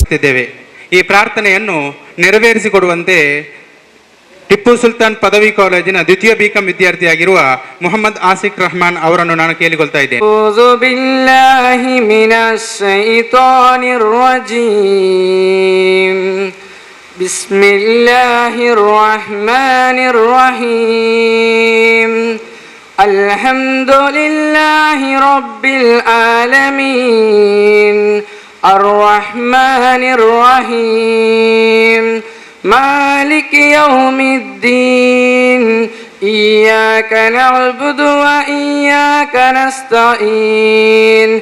ಪ್ರಾರ್ಥಿಸುತ್ತಿದ್ದೇವೆ. ಈ ಪ್ರಾರ್ಥನೆಯನ್ನು ನೆರವೇರಿಸಿಕೊಡುವಂತೆ ಟಿಪ್ಪು ಸುಲ್ತಾನ್ ಪದವಿ ಕಾಲೇಜಿನ ದ್ವಿತೀಯ ಬಿಕಾಂ ವಿದ್ಯಾರ್ಥಿಯಾಗಿರುವ ಮೊಹಮ್ಮದ್ ಆಸಿಕ್ ರಹಮಾನ್ ಅವರನ್ನು ನಾನು ಕೇಳಿಕೊಳ್ತಾ ಇದ್ದೇನೆ. ಬಿಸ್ಮಿಲ್ಲಾಹಿರ್ ರಹ್ಮಾನಿರ್ ರಹೀಮ್. ಅಲ್ಹಮ್ದುಲಿಲ್ಲಾಹಿ ರಬ್ಬಿಲ್ ಆಲಮೀನ್. ಅರ್-ರಹ್ಮಾನಿರ್ ರಹೀಮ್. مالك يوم الدين. إياك نعبد وإياك نستعين.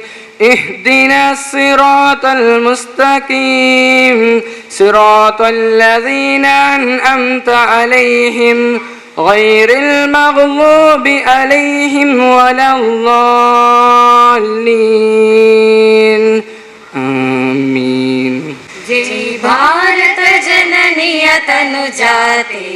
اهدنا الصراط المستقيم صراط الذين أنعمت عليهم غير المغضوب عليهم ولا الضالين. آمين. जय भारत जननीय तनुजाते,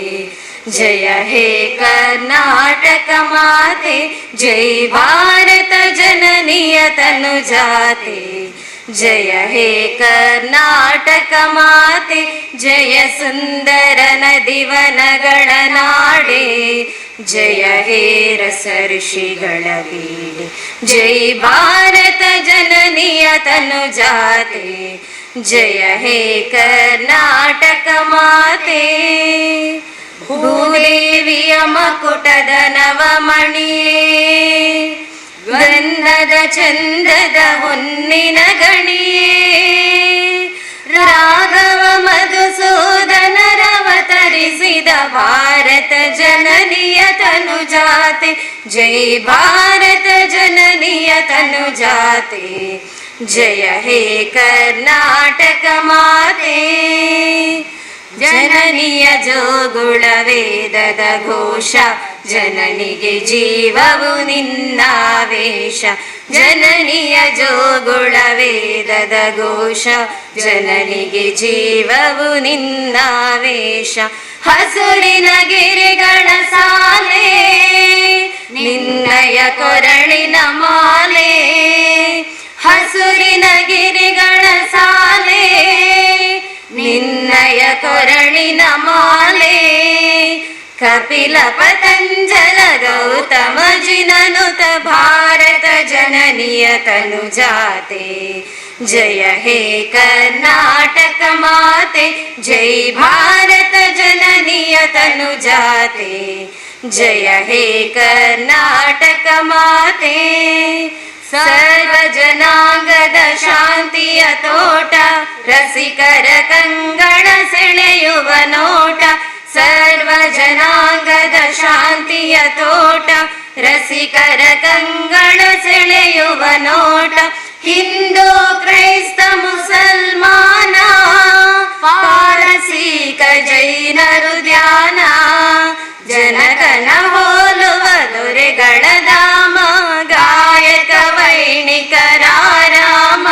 जय हे कर्नाटक माते. जय भारत जननीय तनुजाते, जय हे कर्नाटक माते. जय सुंदर नदिवनಗಳ ನಾಡೆ, जय हे रस ಋಷಿಗಳ ಬೀಡೆ. जय भारत जननीय तनुजाते, जय हे कर्नाटक माते. ಭೂದೇವಿಯ ಮಕುಟದ ನವಮಣಿಯೇ, ಗಂಧದ ಚಂದದ ಹೊನ್ನಿನ ಗಣಿಯೇ, ರಾಘವ ಮಧುಸೂದನರವತರಿಸಿದ ಭಾರತ ಜನನಿಯ ತನುಜಾತೆ. ಜೈ ಭಾರತ ಜನನಿಯ ತನುಜಾತೆ, जय हे कर्नाटक माते. ಜನನಿಯ ಜೋಗುಳ ವೇದದ ಘೋಷ, ಜನನಿಗೆ ಜೀವವು ನಿನ್ನಾವೇಶ. ಜನನಿಯ ಜೋಗುಳ ವೇದದ ಘೋಷ, ಜನನಿಗೆ ಜೀವವು ನಿನ್ನಾವೇಶ. ಹಸುರಿನ ಗಿರಿಗಳ ಸಾಲೆ, ನಿನ್ನಯ ಕೊರಳಿನ ಮಾಲೆ. ಹಸುರಿನ ಗಿರಿಗಳ ಸಾಲೆ, ನಿನ್ನಯ ಕೊರಳಿನ ಮಾಲೆ. ಕಪಿಲ ಪತಂಜಲ ಗೌತಮ ಜಿನನುತ ಭಾರತ ಜನನಿಯ ತನುಜಾತೆ. ಜಯ ಹೇ ಕರ್ನಾಟಕ ಮಾತೆ, ಜೈ ಭಾರತ ಜನನಿಯ ತನುಜಾತೆ. ಜಯ ಹೇ ಕರ್ನಾಟಕ ಮಾತೆ. ಸರ್ವ ಜನಾಂಗದ ಶಾಂತಿಯ ತೋಟ, ರಸಿಕರ ಕಂಗಳ ಸೆಳೆಯುವ ನೋಟ. ಸರ್ವ ಜನಾಂಗದ ಶಾಂತಿಯ ತೋಟ, ರಸಿಕರ ಕಂಗಳ ಸೆಳೆಯುವ ನೋಟ. ಹಿಂದೂ ಕ್ರೈಸ್ತ ಮುಸಲ್ಮಾನ, ಪಾರಸೀಕ ಜೈನರು ಧ್ಯಾನ. ಜನಕನ ಹೋಲುವ ದೊರೆಗಳ ಧಾಮ, ಗಾಯಕ ವೈಣಿಕರ ರಾಮ.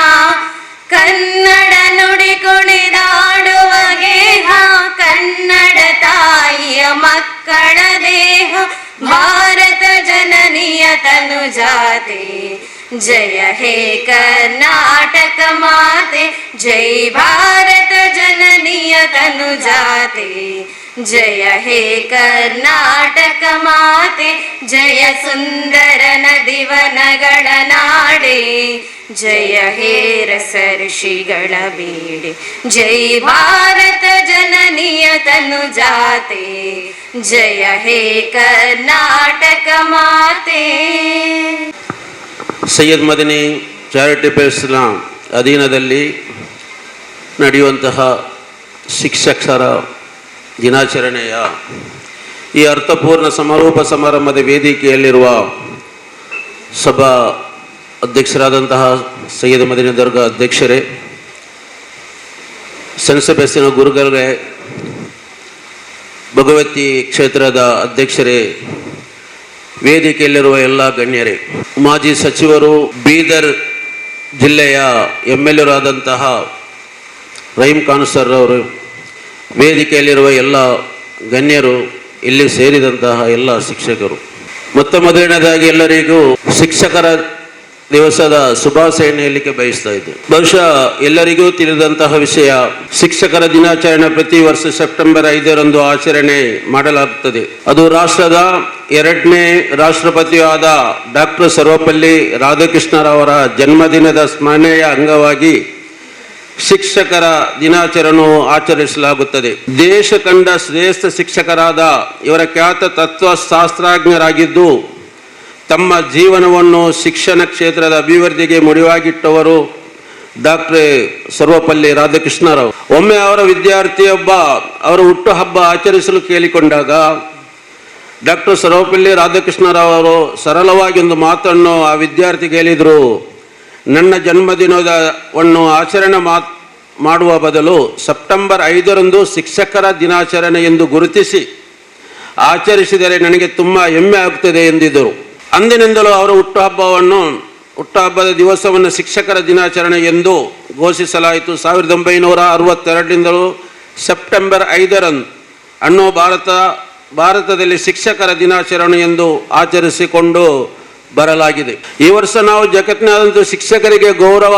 ಕನ್ನಡ ನುಡಿ ಕುಣಿದಾಡುವ ಗೇಹ, ಕನ್ನಡ ತಾಯಿಯ ಮಕ್ಕಳ ದೇಹ. ಭಾರತ ಜನನಿಯ ತನುಜಾತೆ, ಜಯ ಹೇ ಕರ್ನಾಟಕ ಮಾತೆ. ಜೈ ಭಾರತ ಜನನಿಯ ತನುಜಾತೆ, ಜಯ ಹೇ ಕರ್ನಾಟಕ ಮಾತೆ. ಜಯ ಸುಂದರ ನದಿವನಗಳ ನಾಡೆ, ಜಯ ಹೇ ರಸ ಋಷಿಗಳ ಬೀಡೆ. ಜೈ ಭಾರತ ಜನನಿಯ ತನುಜಾತೆ, ಜಯ ಹೇ ಕರ್ನಾಟಕ ಮಾತೆ. ಸೈಯದ್ ಮದನಿ ಚಾರಿಟೇಬಲ್ ಇಸ್ಲಾಂ ಅಧೀನದಲ್ಲಿ ನಡೆಯುವಂತಹ ಶಿಕ್ಷಕರ ದಿನಾಚರಣೆಯ ಈ ಅರ್ಥಪೂರ್ಣ ಸಮಾರೋಪ ಸಮಾರಂಭದ ವೇದಿಕೆಯಲ್ಲಿರುವ ಸಭಾ ಅಧ್ಯಕ್ಷರಾದಂತಹ ಸೈಯದ್ ಮದನಿ ದರ್ಗಾ ಅಧ್ಯಕ್ಷರೇ, ಸೆನ್ಸಬೆಸ್ಸಿನ ಗುರುಗಳೇ, ಭಗವತಿ ಕ್ಷೇತ್ರದ ಅಧ್ಯಕ್ಷರೇ, ವೇದಿಕೆಯಲ್ಲಿರುವ ಎಲ್ಲ ಗಣ್ಯರೇ, ಮಾಜಿ ಸಚಿವರು, ಬೀದರ್ ಜಿಲ್ಲೆಯ MLA ಆದಂತಹ ರಹೀಮ್ ಖಾನ್ ಸರ್ ಅವರು, ವೇದಿಕೆಯಲ್ಲಿರುವ ಎಲ್ಲ ಗಣ್ಯರು, ಇಲ್ಲಿ ಸೇರಿದಂತಹ ಎಲ್ಲ ಶಿಕ್ಷಕರು, ಮೊದಲನೇದಾಗಿ ಎಲ್ಲರಿಗೂ ಶಿಕ್ಷಕರ ದಿವಸದ ಶುಭಾಶಯನ ಹೇಳಲಿಕ್ಕೆ ಬಯಸ್ತಾ ಇದ್ದೆ. ಬಹುಶಃ ಎಲ್ಲರಿಗೂ ತಿಳಿದಂತಹ ವಿಷಯ, ಶಿಕ್ಷಕರ ದಿನಾಚರಣೆ ಪ್ರತಿ ವರ್ಷ ಸೆಪ್ಟೆಂಬರ್ 5ರಂದು ಆಚರಣೆ ಮಾಡಲಾಗುತ್ತದೆ. ಅದು ರಾಷ್ಟ್ರದ 2ನೇ ರಾಷ್ಟ್ರಪತಿಯೂ ಆದ ಡಾಕ್ಟರ್ ಸರ್ವಪಲ್ಲಿ ರಾಧಾಕೃಷ್ಣರವರ ಜನ್ಮದಿನದ ಸ್ಮರಣೆಯ ಅಂಗವಾಗಿ ಶಿಕ್ಷಕರ ದಿನಾಚರಣೆ ಆಚರಿಸಲಾಗುತ್ತದೆ. ದೇಶ ಕಂಡ ಶ್ರೇಷ್ಠ ಶಿಕ್ಷಕರಾದ ಇವರ ಖ್ಯಾತ ತತ್ವಶಾಸ್ತ್ರಜ್ಞರಾಗಿದ್ದು ತಮ್ಮ ಜೀವನವನ್ನು ಶಿಕ್ಷಣ ಕ್ಷೇತ್ರದ ಅಭಿವೃದ್ಧಿಗೆ ಮುಡಿವಾಗಿಟ್ಟವರು ಡಾಕ್ಟರ್ ಸರ್ವಪಲ್ಲಿ ರಾಧಾಕೃಷ್ಣರಾವ್. ಒಮ್ಮೆ ಅವರ ವಿದ್ಯಾರ್ಥಿಯೊಬ್ಬ ಅವರ ಹುಟ್ಟುಹಬ್ಬ ಆಚರಿಸಲು ಕೇಳಿಕೊಂಡಾಗ ಡಾಕ್ಟರ್ ಸರ್ವಪಲ್ಲಿ ರಾಧಾಕೃಷ್ಣರಾವ್ ಅವರು ಸರಳವಾಗಿ ಒಂದು ಮಾತನ್ನು ಆ ವಿದ್ಯಾರ್ಥಿಗೆ ಹೇಳಿದರು. ನನ್ನ ಜನ್ಮದಿನವನ್ನು ಆಚರಣೆ ಮಾಡುವ ಬದಲು ಸೆಪ್ಟೆಂಬರ್ 5ರಂದು ಶಿಕ್ಷಕರ ದಿನಾಚರಣೆ ಎಂದು ಗುರುತಿಸಿ ಆಚರಿಸಿದರೆ ನನಗೆ ತುಂಬ ಹೆಮ್ಮೆ ಆಗುತ್ತದೆ ಎಂದಿದ್ದರು. ಅಂದಿನಿಂದಲೂ ಅವರ ಹುಟ್ಟುಹಬ್ಬದ ದಿವಸವನ್ನು ಶಿಕ್ಷಕರ ದಿನಾಚರಣೆ ಎಂದು ಘೋಷಿಸಲಾಯಿತು. 1962ರಿಂದಲೂ ಸೆಪ್ಟೆಂಬರ್ 5 ಭಾರತದಲ್ಲಿ ಶಿಕ್ಷಕರ ದಿನಾಚರಣೆ ಎಂದು ಆಚರಿಸಿಕೊಂಡು ಬರಲಾಗಿದೆ. ಈ ವರ್ಷ ನಾವು ಜಗತ್ತಿನಾದ್ಯಂತ ಶಿಕ್ಷಕರಿಗೆ ಗೌರವ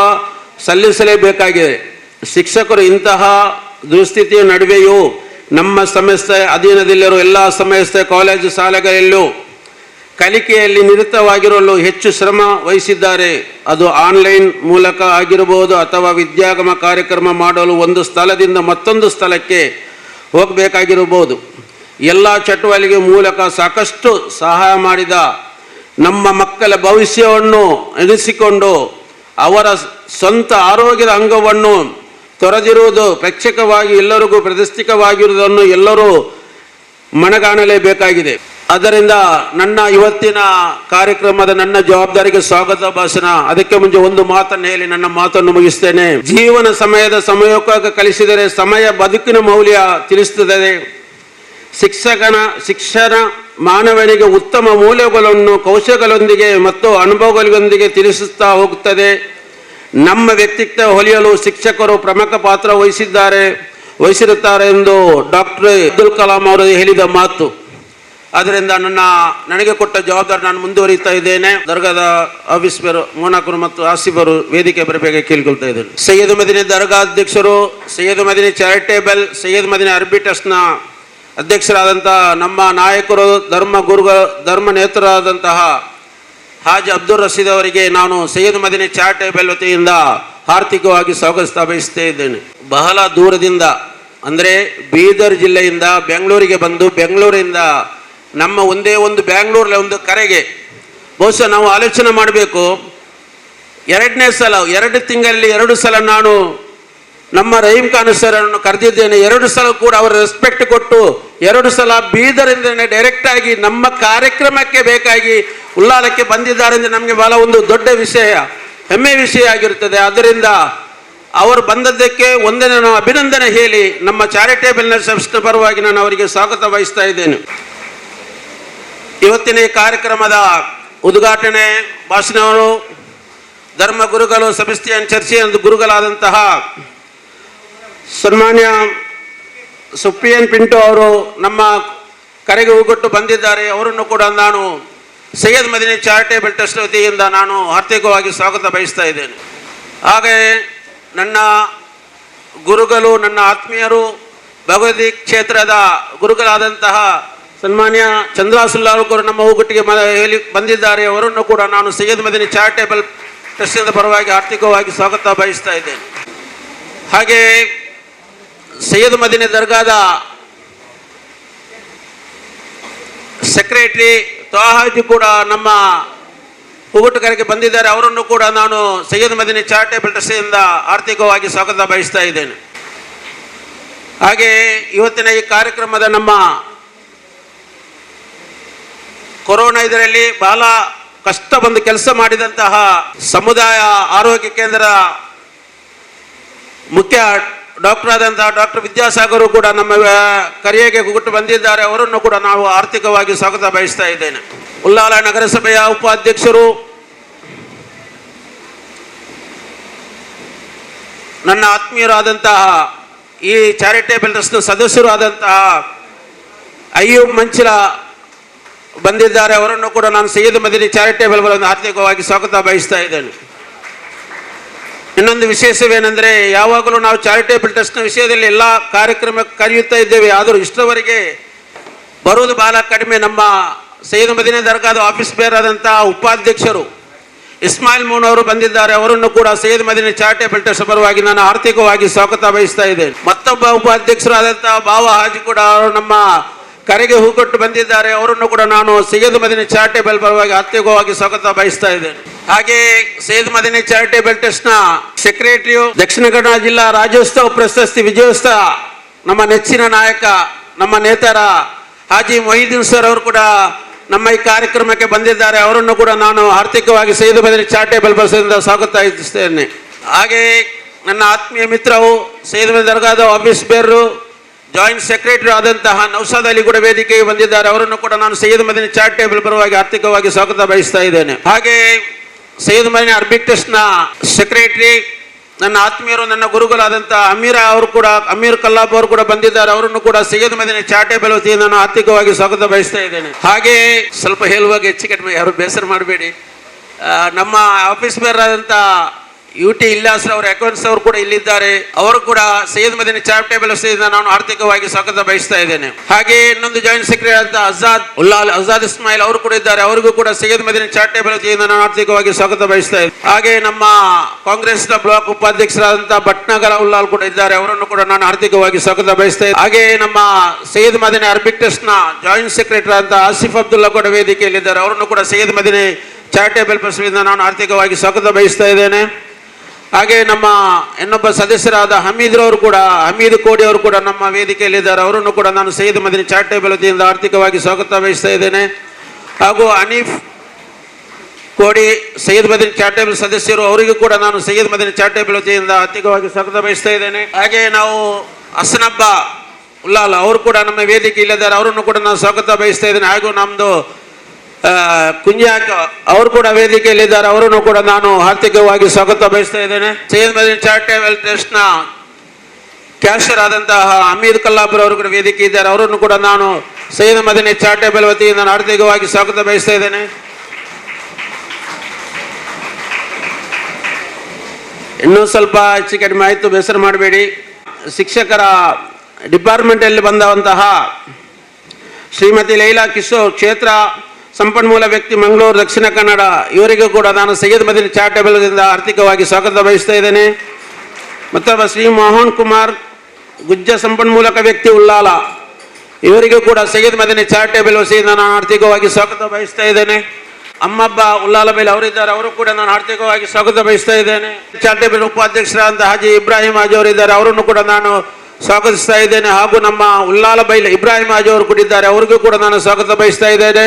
ಸಲ್ಲಿಸಲೇಬೇಕಾಗಿದೆ. ಶಿಕ್ಷಕರು ಇಂತಹ ದುಸ್ಥಿತಿಯ ನಡುವೆಯೂ ನಮ್ಮ ಸಂಸ್ಥೆ ಅಧೀನದಲ್ಲಿರುವ ಎಲ್ಲ ಸಂಸ್ಥೆ ಕಾಲೇಜು ಶಾಲೆಗಳಲ್ಲೂ ಕಲಿಕೆಯಲ್ಲಿ ನಿರತವಾಗಿರಲು ಹೆಚ್ಚು ಶ್ರಮ ವಹಿಸಿದ್ದಾರೆ. ಅದು ಆನ್ಲೈನ್ ಮೂಲಕ ಆಗಿರಬಹುದು ಅಥವಾ ವಿದ್ಯಾಗಮ ಕಾರ್ಯಕ್ರಮ ಮಾಡಲು ಒಂದು ಸ್ಥಳದಿಂದ ಮತ್ತೊಂದು ಸ್ಥಳಕ್ಕೆ ಹೋಗಬೇಕಾಗಿರಬಹುದು. ಎಲ್ಲ ಚಟುವಟಿಕೆ ಮೂಲಕ ಸಾಕಷ್ಟು ಸಹಾಯ ಮಾಡಿದ ನಮ್ಮ ಮಕ್ಕಳ ಭವಿಷ್ಯವನ್ನು ಎನಿಸಿಕೊಂಡು ಅವರ ಸ್ವಂತ ಆರೋಗ್ಯದ ಅಂಗವನ್ನು ತೊರೆದಿರುವುದು ಪ್ರೇಕ್ಷಕವಾಗಿ ಎಲ್ಲರಿಗೂ ಪ್ರತಿಷ್ಠಿತವಾಗಿರುವುದನ್ನು ಎಲ್ಲರೂ ಮನಗಾಣಲೇಬೇಕಾಗಿದೆ. ಆದ್ದರಿಂದ ನನ್ನ ಇವತ್ತಿನ ಕಾರ್ಯಕ್ರಮದ ನನ್ನ ಜವಾಬ್ದಾರಿಗೆ ಸ್ವಾಗತ ಭಾಷಣ. ಅದಕ್ಕೆ ಮುಂಚೆ ಒಂದು ಮಾತನ್ನು ಹೇಳಿ ನನ್ನ ಮಾತನ್ನು ಮುಗಿಸ್ತೇನೆ. ಜೀವನ ಸಮಯದ ಸಮಯೋಪಯೋಗ ಕಲಿಸಿದರೆ ಸಮಯ ಬದುಕಿನ ಮೌಲ್ಯ ತಿಳಿಸುತ್ತದೆ. ಶಿಕ್ಷಣ ಮಾನವನಿಗೆ ಉತ್ತಮ ಮೌಲ್ಯಗಳನ್ನು ಕೌಶಲ್ಯಗಳೊಂದಿಗೆ ಮತ್ತು ಅನುಭವಗಳೊಂದಿಗೆ ತಿಳಿಸುತ್ತಾ ಹೋಗುತ್ತದೆ. ನಮ್ಮ ವ್ಯಕ್ತಿತ್ವ ಹೊಲಿಯಲು ಶಿಕ್ಷಕರು ಪ್ರಮುಖ ಪಾತ್ರ ವಹಿಸಿರುತ್ತಾರೆ ಎಂದು ಡಾಕ್ಟರ್ ಅಬ್ದುಲ್ ಕಲಾಂ ಅವರು ಹೇಳಿದ ಮಾತು. ಆದ್ದರಿಂದ ನನಗೆ ಕೊಟ್ಟ ಜವಾಬ್ದಾರಿ ನಾನು ಮುಂದುವರಿತಾ ಇದ್ದೇನೆ. ದರ್ಗಾದ ಆಫೀಸರು ಮೋನಾಕರು ಮತ್ತು ಆಸಿಫರು ವೇದಿಕೆ ಬರಬೇಕು ಕೇಳಿಕೊಳ್ತಾ ಇದ್ದೇನೆ. ಸೈಯದ್ ಮದೀನಿ ದರ್ಗಾ ಅಧ್ಯಕ್ಷರು, ಸೈಯದ್ ಮದೀನಿ ಚಾರಿಟೇಬಲ್, ಸೈಯದ್ ಮದೀನಿ ಅರಬಿ ಟ್ರಸ್ಟ್ನ ಅಧ್ಯಕ್ಷರಾದಂಥ ನಮ್ಮ ನಾಯಕರು, ಧರ್ಮ ನೇತೃರಾದಂತಹ ಹಾಜಿ ಅಬ್ದುಲ್ ರಶೀದ್ ಅವರಿಗೆ ನಾನು ಸೈಯದ್ ಮದೀನಿ ಚಾರಿಟೇಬಲ್ ವತಿಯಿಂದ ಆರ್ಥಿಕವಾಗಿ ಸ್ವಾಗತಿಸ್ತಾ ಬಯಸ್ತಾ ಇದ್ದೇನೆ. ಬಹಳ ದೂರದಿಂದ ಅಂದರೆ ಬೀದರ್ ಜಿಲ್ಲೆಯಿಂದ ಬೆಂಗಳೂರಿಗೆ ಬಂದು ಬೆಂಗಳೂರಿಂದ ನಮ್ಮ ಒಂದೇ ಒಂದು ಬ್ಯಾಂಗ್ಳೂರಲ್ಲಿ ಒಂದು ಕರೆಗೆ ಬಹುಶಃ ನಾವು ಆಲೋಚನೆ ಮಾಡಬೇಕು. 2ನೇ ಸಲ 2 ತಿಂಗಳಲ್ಲಿ 2 ಸಲ ನಾನು ನಮ್ಮ ರಹೀಂ ಖಾನ್ ಸರ್ರನ್ನು ಕರೆದಿದ್ದೇನೆ. 2 ಸಲ ಕೂಡ ಅವರ ರೆಸ್ಪೆಕ್ಟ್ ಕೊಟ್ಟು 2 ಸಲ ಬೀದರಿಂದನೇ ಡೈರೆಕ್ಟ್ ಆಗಿ ನಮ್ಮ ಕಾರ್ಯಕ್ರಮಕ್ಕೆ ಬೇಕಾಗಿ ಉಲ್ಲಾಲಕ್ಕೆ ಬಂದಿದ್ದಾರೆ ಅಂದರೆ ನಮಗೆ ಬಹಳ ಒಂದು ದೊಡ್ಡ ವಿಷಯ, ಹೆಮ್ಮೆ ವಿಷಯ ಆಗಿರುತ್ತದೆ. ಆದ್ದರಿಂದ ಅವರು ಬಂದದ್ದಕ್ಕೆ ಒಂದನೇ ನಾವು ಅಭಿನಂದನೆ ಹೇಳಿ ನಮ್ಮ ಚಾರಿಟೇಬಲ್ನ ಟ್ರಸ್ಟ್ ಪರವಾಗಿ ನಾನು ಅವರಿಗೆ ಸ್ವಾಗತ ವಹಿಸ್ತಾ ಇದ್ದೇನೆ. ಇವತ್ತಿನ ಈ ಕಾರ್ಯಕ್ರಮದ ಉದ್ಘಾಟನೆ ಭಾಷಣವರು ಧರ್ಮ ಗುರುಗಳು, ಸೆಬಸ್ಟಿಯನ್ ಚರ್ಚಿಯ ಗುರುಗಳಾದಂತಹ ಸನ್ಮಾನ್ಯ ಸುಪ್ರಿಯನ್ ಪಿಂಟೋ ಅವರು ನಮ್ಮ ಕರೆಗೆ ಹೋಗೊಟ್ಟು ಬಂದಿದ್ದಾರೆ. ಅವರನ್ನು ಕೂಡ ನಾನು ಸೈಯದ್ ಮದೀನಿ ಚಾರಿಟೇಬಲ್ ಟ್ರಸ್ಟ್ ವತಿಯಿಂದ ನಾನು ಆರ್ಥಿಕವಾಗಿ ಸ್ವಾಗತ ಬಯಸ್ತಾ ಇದ್ದೇನೆ. ಹಾಗೆ ನನ್ನ ಗುರುಗಳು, ನನ್ನ ಆತ್ಮೀಯರು, ಭಗವತಿ ಕ್ಷೇತ್ರದ ಗುರುಗಳಾದಂತಹ ಸನ್ಮಾನ್ಯ ಚಂದ್ರಾಸುಲ್ಲಾರು ನಮ್ಮ ಹೋಗೊಟ್ಟಿಗೆ ಹೇಳಿ ಬಂದಿದ್ದಾರೆ. ಅವರನ್ನು ಕೂಡ ನಾನು ಸೈಯದ್ ಮದೀನಿ ಚಾರಿಟೇಬಲ್ ಟ್ರಸ್ಟಿನ ಪರವಾಗಿ ಆರ್ಥಿಕವಾಗಿ ಸ್ವಾಗತ ಬಯಸ್ತಾ ಇದ್ದೇನೆ. ಹಾಗೆ ಸೈಯದ್ ಮದೀನಿ ದರ್ಗಾದ ಸೆಕ್ರೆಟರಿ ತ್ವಾಹಾಜಿ ಕೂಡ ನಮ್ಮ ಹೋಗೊಟ್ಟುಗಾರಕ್ಕೆ ಬಂದಿದ್ದಾರೆ. ಅವರನ್ನು ಕೂಡ ನಾನು ಸೈಯದ್ ಮದೀನಿ ಚಾರಿಟೇಬಲ್ ಟ್ರಸ್ಟಿನಿಂದ ಆರ್ಥಿಕವಾಗಿ ಸ್ವಾಗತ ಬಯಸ್ತಾ ಇದ್ದೇನೆ. ಹಾಗೆ ಇವತ್ತಿನ ಈ ಕಾರ್ಯಕ್ರಮದ ನಮ್ಮ ಕೊರೋನಾ ಇದರಲ್ಲಿ ಬಹಳ ಕಷ್ಟ ಬಂದು ಕೆಲಸ ಮಾಡಿದಂತಹ ಸಮುದಾಯ ಆರೋಗ್ಯ ಕೇಂದ್ರ ಮುಖ್ಯ ಡಾಕ್ಟರ್ ಆದಂತಹ ಡಾಕ್ಟರ್ ವಿದ್ಯಾಸಾಗರು ಕೂಡ ನಮ್ಮ ಕರೆಗೆ ಹೋಗೊಟ್ಟು ಬಂದಿದ್ದಾರೆ. ಅವರನ್ನು ಕೂಡ ನಾವು ಆರ್ಥಿಕವಾಗಿ ಸ್ವಾಗತ ಬಯಸ್ತಾ ಇದ್ದೇನೆ. ಉಲ್ಲಾಲ ನಗರಸಭೆಯ ಉಪಾಧ್ಯಕ್ಷರು, ನನ್ನ ಆತ್ಮೀಯರಾದಂತಹ ಈ ಚಾರಿಟೇಬಲ್ ಟ್ರಸ್ಟ್ ಸದಸ್ಯರು ಆದಂತಹ ಅಯ್ಯೂಬ್ ಮಂಚಿಲ ಬಂದಿದ್ದಾರೆ, ಅವರನ್ನು ಕೂಡ ನಾನು ಸೈಯದ್ ಮದನಿ ಚಾರಿಟೇಬಲ್ ಬಲವನ್ನು ಆರ್ಥಿಕವಾಗಿ ಸ್ವಾಗತ ಬಯಸ್ತಾ ಇದ್ದೇನೆ. ಇನ್ನೊಂದು ವಿಶೇಷವೇನೆಂದರೆ, ಯಾವಾಗಲೂ ನಾವು ಚಾರಿಟೇಬಲ್ ಟ್ರಸ್ಟ್ನ ವಿಷಯದಲ್ಲಿ ಎಲ್ಲ ಕಾರ್ಯಕ್ರಮಕ್ಕೆ ಕರೆಯುತ್ತಾ ಇದ್ದೇವೆ, ಆದರೂ ಇಷ್ಟರವರೆಗೆ ಬರುವುದು ಬಹಳ ಕಡಿಮೆ. ನಮ್ಮ ಸೈಯದ್ ಮದನಿ ದರ್ಗಾದ ಆಫೀಸ್ ಬೇರ್ ಆದಂತಹ ಉಪಾಧ್ಯಕ್ಷರು ಇಸ್ಮಾಯಿಲ್ ಮೂನ್ ಅವರು ಬಂದಿದ್ದಾರೆ, ಅವರನ್ನು ಕೂಡ ಸೈಯದ್ ಮದನಿ ಚಾರಿಟೇಬಲ್ ಟ್ರಸ್ಟ್ ಪರವಾಗಿ ನಾನು ಆರ್ಥಿಕವಾಗಿ ಸ್ವಾಗತ ಬಯಸ್ತಾ ಇದ್ದೇನೆ. ಮತ್ತೊಬ್ಬ ಉಪಾಧ್ಯಕ್ಷರಾದಂತಹ ಬಾವ ಹಾಜಿ ಕೂಡ ಅವರು ನಮ್ಮ ಕರೆಗೆ ಹೂಕೊಟ್ಟು ಬಂದಿದ್ದಾರೆ, ಅವರನ್ನು ಕೂಡ ನಾನು ಸೈಯದ್ ಮದನಿ ಚಾರಿಟೇಬಲ್ ಪರವಾಗಿ ಆರ್ಥಿಕವಾಗಿ ಸ್ವಾಗತ ಬಯಸ್ತಾ ಇದ್ದೇನೆ. ಹಾಗೆ ಸೈಯದ್ ಮದನಿ ಚಾರಿಟೇಬಲ್ ಟ್ರಸ್ಟ್ ನ ಸೆಕ್ರೆಟರಿಯು ದಕ್ಷಿಣ ಕನ್ನಡ ಜಿಲ್ಲಾ ರಾಜ್ಯೋತ್ಸವ ಪ್ರಶಸ್ತಿ ವಿಜಯೋತ್ಸವ ನಮ್ಮ ನೆಚ್ಚಿನ ನಾಯಕ ನಮ್ಮ ನೇತಾರ ಹಾಜಿ ಮೊಹಿದ್ದೀನ್ ಸರ್ ಅವರು ಕೂಡ ನಮ್ಮ ಈ ಕಾರ್ಯಕ್ರಮಕ್ಕೆ ಬಂದಿದ್ದಾರೆ, ಅವರನ್ನು ಕೂಡ ನಾನು ಆರ್ಥಿಕವಾಗಿ ಸೈಯದ್ ಮದನಿ ಚಾರಿಟೇಬಲ್ ಟ್ರಸ್ಟ್ನಿಂದ ಸ್ವಾಗತಿಸ್ತೇನೆ. ಹಾಗೆ ನನ್ನ ಆತ್ಮೀಯ ಮಿತ್ರವು ಸೈಯದ್ ಮದನಿ ದರ್ಗಾದ ಆಫೀಸ್ ಬೇರರು ಜಾಯಿಂಟ್ ಸೆಕ್ರೆಟರಿ ಆದಂತಹ ನೌಸಾದ್ ಅಲಿ ಕೂಡ ವೇದಿಕೆಗೆ ಬಂದಿದ್ದಾರೆ, ಅವರನ್ನು ಕೂಡ ನಾನು ಸೈಯದ್ ಮದನಿ ಚಾರಿಟೇಬಲ್ ಪರವಾಗಿ ಆರ್ಥಿಕವಾಗಿ ಸ್ವಾಗತ ಬಯಸ್ತಾ ಇದ್ದೇನೆ. ಹಾಗೆ ಸೈಯದ್ ಮದನಿ ಅರಬಿಕ್ ಟ್ರಸ್ಟ್ ನ ಸೆಕ್ರೆಟರಿ ನನ್ನ ಆತ್ಮೀಯರು ನನ್ನ ಗುರುಗಳಾದಂತಹ ಅಮೀರ್ ಕಲ್ಲಾಬ್ ಅವರು ಕೂಡ ಬಂದಿದ್ದಾರೆ, ಅವರನ್ನು ಕೂಡ ಸೈಯದ್ ಮದನಿ ಚಾರಿಟೇಬಲ್ ವತಿಯಿಂದ ನಾನು ಆರ್ಥಿಕವಾಗಿ ಸ್ವಾಗತ ಬಯಸ್ತಾ ಇದ್ದೇನೆ. ಹಾಗೆ ಸ್ವಲ್ಪ ಹೇಳುವಾಗ ಹೆಚ್ಚು ಕಡಿಮೆ ಯಾರು ಬೇಸರ ಮಾಡಬೇಡಿ, ನಮ್ಮ ಆಫೀಸ್ ಬೇರ್ ಆದಂತಹ UT ಇಲ್ಲಾಸ್ ಅವರು ಅಕೌಂಟ್ಸ್ ಅವರು ಕೂಡ ಇಲ್ಲಿದ್ದಾರೆ, ಅವರು ಕೂಡ ಸೈಯದ್ ಮದನಿ ಚಾರಿಟೇಬಲ್ ವತಿಯಿಂದ ನಾನು ಆರ್ಥಿಕವಾಗಿ ಸ್ವಾಗತ ಬಯಸ್ತಾ ಇದ್ದೇನೆ. ಹಾಗೆ ಇನ್ನೊಂದು ಜಾಯಿಂಟ್ ಸೆಕ್ರೆಟರಿ ಆದ ಆಜಾದ್ ಇಸ್ಮಾಯಿಲ್ ಅವರು ಕೂಡ ಇದ್ದಾರೆ, ಅವರಿಗೂ ಕೂಡ ಸೈಯದ್ ಮದನಿ ಚಾರಿಟೇಬಲ್ ವತಿಯಿಂದ ನಾನು ಆರ್ಥಿಕವಾಗಿ ಸ್ವಾಗತ ಬಯಸ್ತಾ ಇದ್ದೇನೆ. ಹಾಗೆ ನಮ್ಮ ಕಾಂಗ್ರೆಸ್ನ ಬ್ಲಾಕ್ ಉಪಾಧ್ಯಕ್ಷರಾದಂತಹ ಭಟ್ನಗರ ಉಲ್ಲಾಲ್ ಕೂಡ ಇದ್ದಾರೆ, ಅವರನ್ನು ಕೂಡ ನಾನು ಆರ್ಥಿಕವಾಗಿ ಸ್ವಾಗತ ಬಯಸ್ತಾ ಇದ್ದೇನೆ. ಹಾಗೆ ನಮ್ಮ ಸೈಯದ್ ಮದನಿ ಅರಬಿಕ್ ಟ್ರಸ್ಟ್ ನ ಜಾಯಿಂಟ್ ಸೆಕ್ರೆಟರಿ ಆದಂತಹ ಆಸಿಫ್ ಅಬ್ದುಲ್ಲಾ ಕೂಡ ವೇದಿಕೆಯಲ್ಲಿದ್ದಾರೆ, ಅವರನ್ನು ಕೂಡ ಸೈಯದ್ ಮದನಿ ಚಾರಿಟೇಬಲ್ ಟ್ರಸ್ಟ್ನಿಂದ ನಾನು ಆರ್ಥಿಕವಾಗಿ ಸ್ವಾಗತ ಬಯಸ್ತಾ ಇದ್ದೇನೆ. ಹಾಗೆ ನಮ್ಮ ಇನ್ನೊಬ್ಬ ಸದಸ್ಯರಾದ ಹಮೀದ್ ಕೋಡಿ ಅವರು ಕೂಡ ನಮ್ಮ ವೇದಿಕೆಯಲ್ಲಿದ್ದಾರೆ, ಅವರನ್ನು ಕೂಡ ನಾನು ಸೈಯದ್ ಮದನಿ ಚಾರಿಟೇಬಲ್ ವತಿಯಿಂದ ಆರ್ಥಿಕವಾಗಿ ಸ್ವಾಗತ ಬಯಸ್ತಾ ಇದ್ದೇನೆ. ಹಾಗೂ ಹನೀಫ್ ಕೋಡಿ ಸೈಯದ್ ಮದನಿ ಚಾರಿಟೇಬಲ್ ಸದಸ್ಯರು, ಅವರಿಗೂ ಕೂಡ ನಾನು ಸೈಯದ್ ಮದನಿ ಚಾರಿಟೇಬಲ್ ವತಿಯಿಂದ ಆರ್ಥಿಕವಾಗಿ ಸ್ವಾಗತ ಬಯಸ್ತಾ ಇದ್ದೇನೆ. ಹಾಗೆ ನಾವು ಹಸನಬ್ಬ ಉಲ್ಲಾಲ್ ಅವರು ಕೂಡ ನಮ್ಮ ವೇದಿಕೆಯಲ್ಲಿದ್ದಾರೆ, ಅವರನ್ನು ಕೂಡ ನಾನು ಸ್ವಾಗತ ಬಯಸ್ತಾ ಇದ್ದೇನೆ. ಹಾಗೂ ನಮ್ಮದು ಕುಂಜಾಕ್ ಅವರು ಕೂಡ ವೇದಿಕೆಯಲ್ಲಿದ್ದಾರೆ, ಅವರನ್ನು ಕೂಡ ನಾನು ಆರ್ಥಿಕವಾಗಿ ಸ್ವಾಗತ ಬಯಸ್ತಾ ಇದ್ದೇನೆ. ಸೈಯದ್ ಮದನಿ ಚಾರಿಟೇಬಲ್ ಟ್ರಸ್ಟ್ ನ ಕ್ಯಾಶರ್ ಆದಂತಹ ಅಮೀರ್ ಕಲ್ಲಾಪುರ್ ಅವರು ಕೂಡ ವೇದಿಕೆ ಇದ್ದಾರೆ, ಅವರನ್ನು ಕೂಡ ನಾನು ಸೈಯದ್ ಮದನಿ ಚಾರಿಟೇಬಲ್ ವತಿಯಿಂದ ನಾನು ಆರ್ಥಿಕವಾಗಿ ಸ್ವಾಗತ ಬಯಸ್ತಾ ಇದ್ದೇನೆ. ಇನ್ನೂ ಸ್ವಲ್ಪ ಹೆಚ್ಚು ಕಡಿಮೆ ಆಯಿತು, ಬೇಸರ ಮಾಡಬೇಡಿ. ಶಿಕ್ಷಕರ ಡಿಪಾರ್ಟ್ಮೆಂಟ್ ಅಲ್ಲಿ ಬಂದಂತಹ ಶ್ರೀಮತಿ ಲೈಲಾ ಕಿಶೋರ್, ಕ್ಷೇತ್ರ ಸಂಪನ್ಮೂಲ ವ್ಯಕ್ತಿ, ಮಂಗಳೂರು ದಕ್ಷಿಣ ಕನ್ನಡ, ಇವರಿಗೂ ಕೂಡ ನಾನು ಸೈಯದ್ ಮದನಿ ಚಾರಿಟೇಬಲ್ ವತಿಯಿಂದ ಆರ್ಥಿಕವಾಗಿ ಸ್ವಾಗತ ಬಯಸ್ತಾ ಇದ್ದೇನೆ. ಮತ್ತೊಬ್ಬ ಶ್ರೀ ಮೋಹನ್ ಕುಮಾರ್, ಗುಜ್ಜ ಸಂಪನ್ಮೂಲಕ ವ್ಯಕ್ತಿ, ಉಳ್ಳಾಲ, ಇವರಿಗೂ ಕೂಡ ಸೈಯದ್ ಮದನಿ ಚಾರಿಟೇಬಲ್ ವತಿಯಿಂದ ನಾನು ಆರ್ಥಿಕವಾಗಿ ಸ್ವಾಗತ ಬಯಸ್ತಾ ಇದ್ದೇನೆ. ಅಮ್ಮಬ್ಬ ಉಳ್ಳಾಲ ಮೇಲೆ ಅವರಿದ್ದಾರೆ, ಅವರು ಕೂಡ ನಾನು ಆರ್ಥಿಕವಾಗಿ ಸ್ವಾಗತ ಬಯಸ್ತಾ ಇದ್ದೇನೆ. ಚಾರಿಟೇಬಲ್ ಉಪಾಧ್ಯಕ್ಷರಾದ ಹಾಜಿ ಇಬ್ರಾಹಿಂ ಹಾಜಿ ಅವರಿದ್ದಾರೆ, ಅವರನ್ನು ಕೂಡ ನಾನು ಸ್ವಾಗತಿಸ್ತಾ ಇದ್ದೇನೆ. ಹಾಗೂ ನಮ್ಮ ಉಳ್ಳಾಲ ಬೈಲ್ ಇಬ್ರಾಹಿಂ ಹಾಜಿ ಅವರು ಕೂಡ ಇದ್ದಾರೆ, ಅವರಿಗೂ ಕೂಡ ನಾನು ಸ್ವಾಗತ ಬಯಸ್ತಾ ಇದ್ದೇನೆ.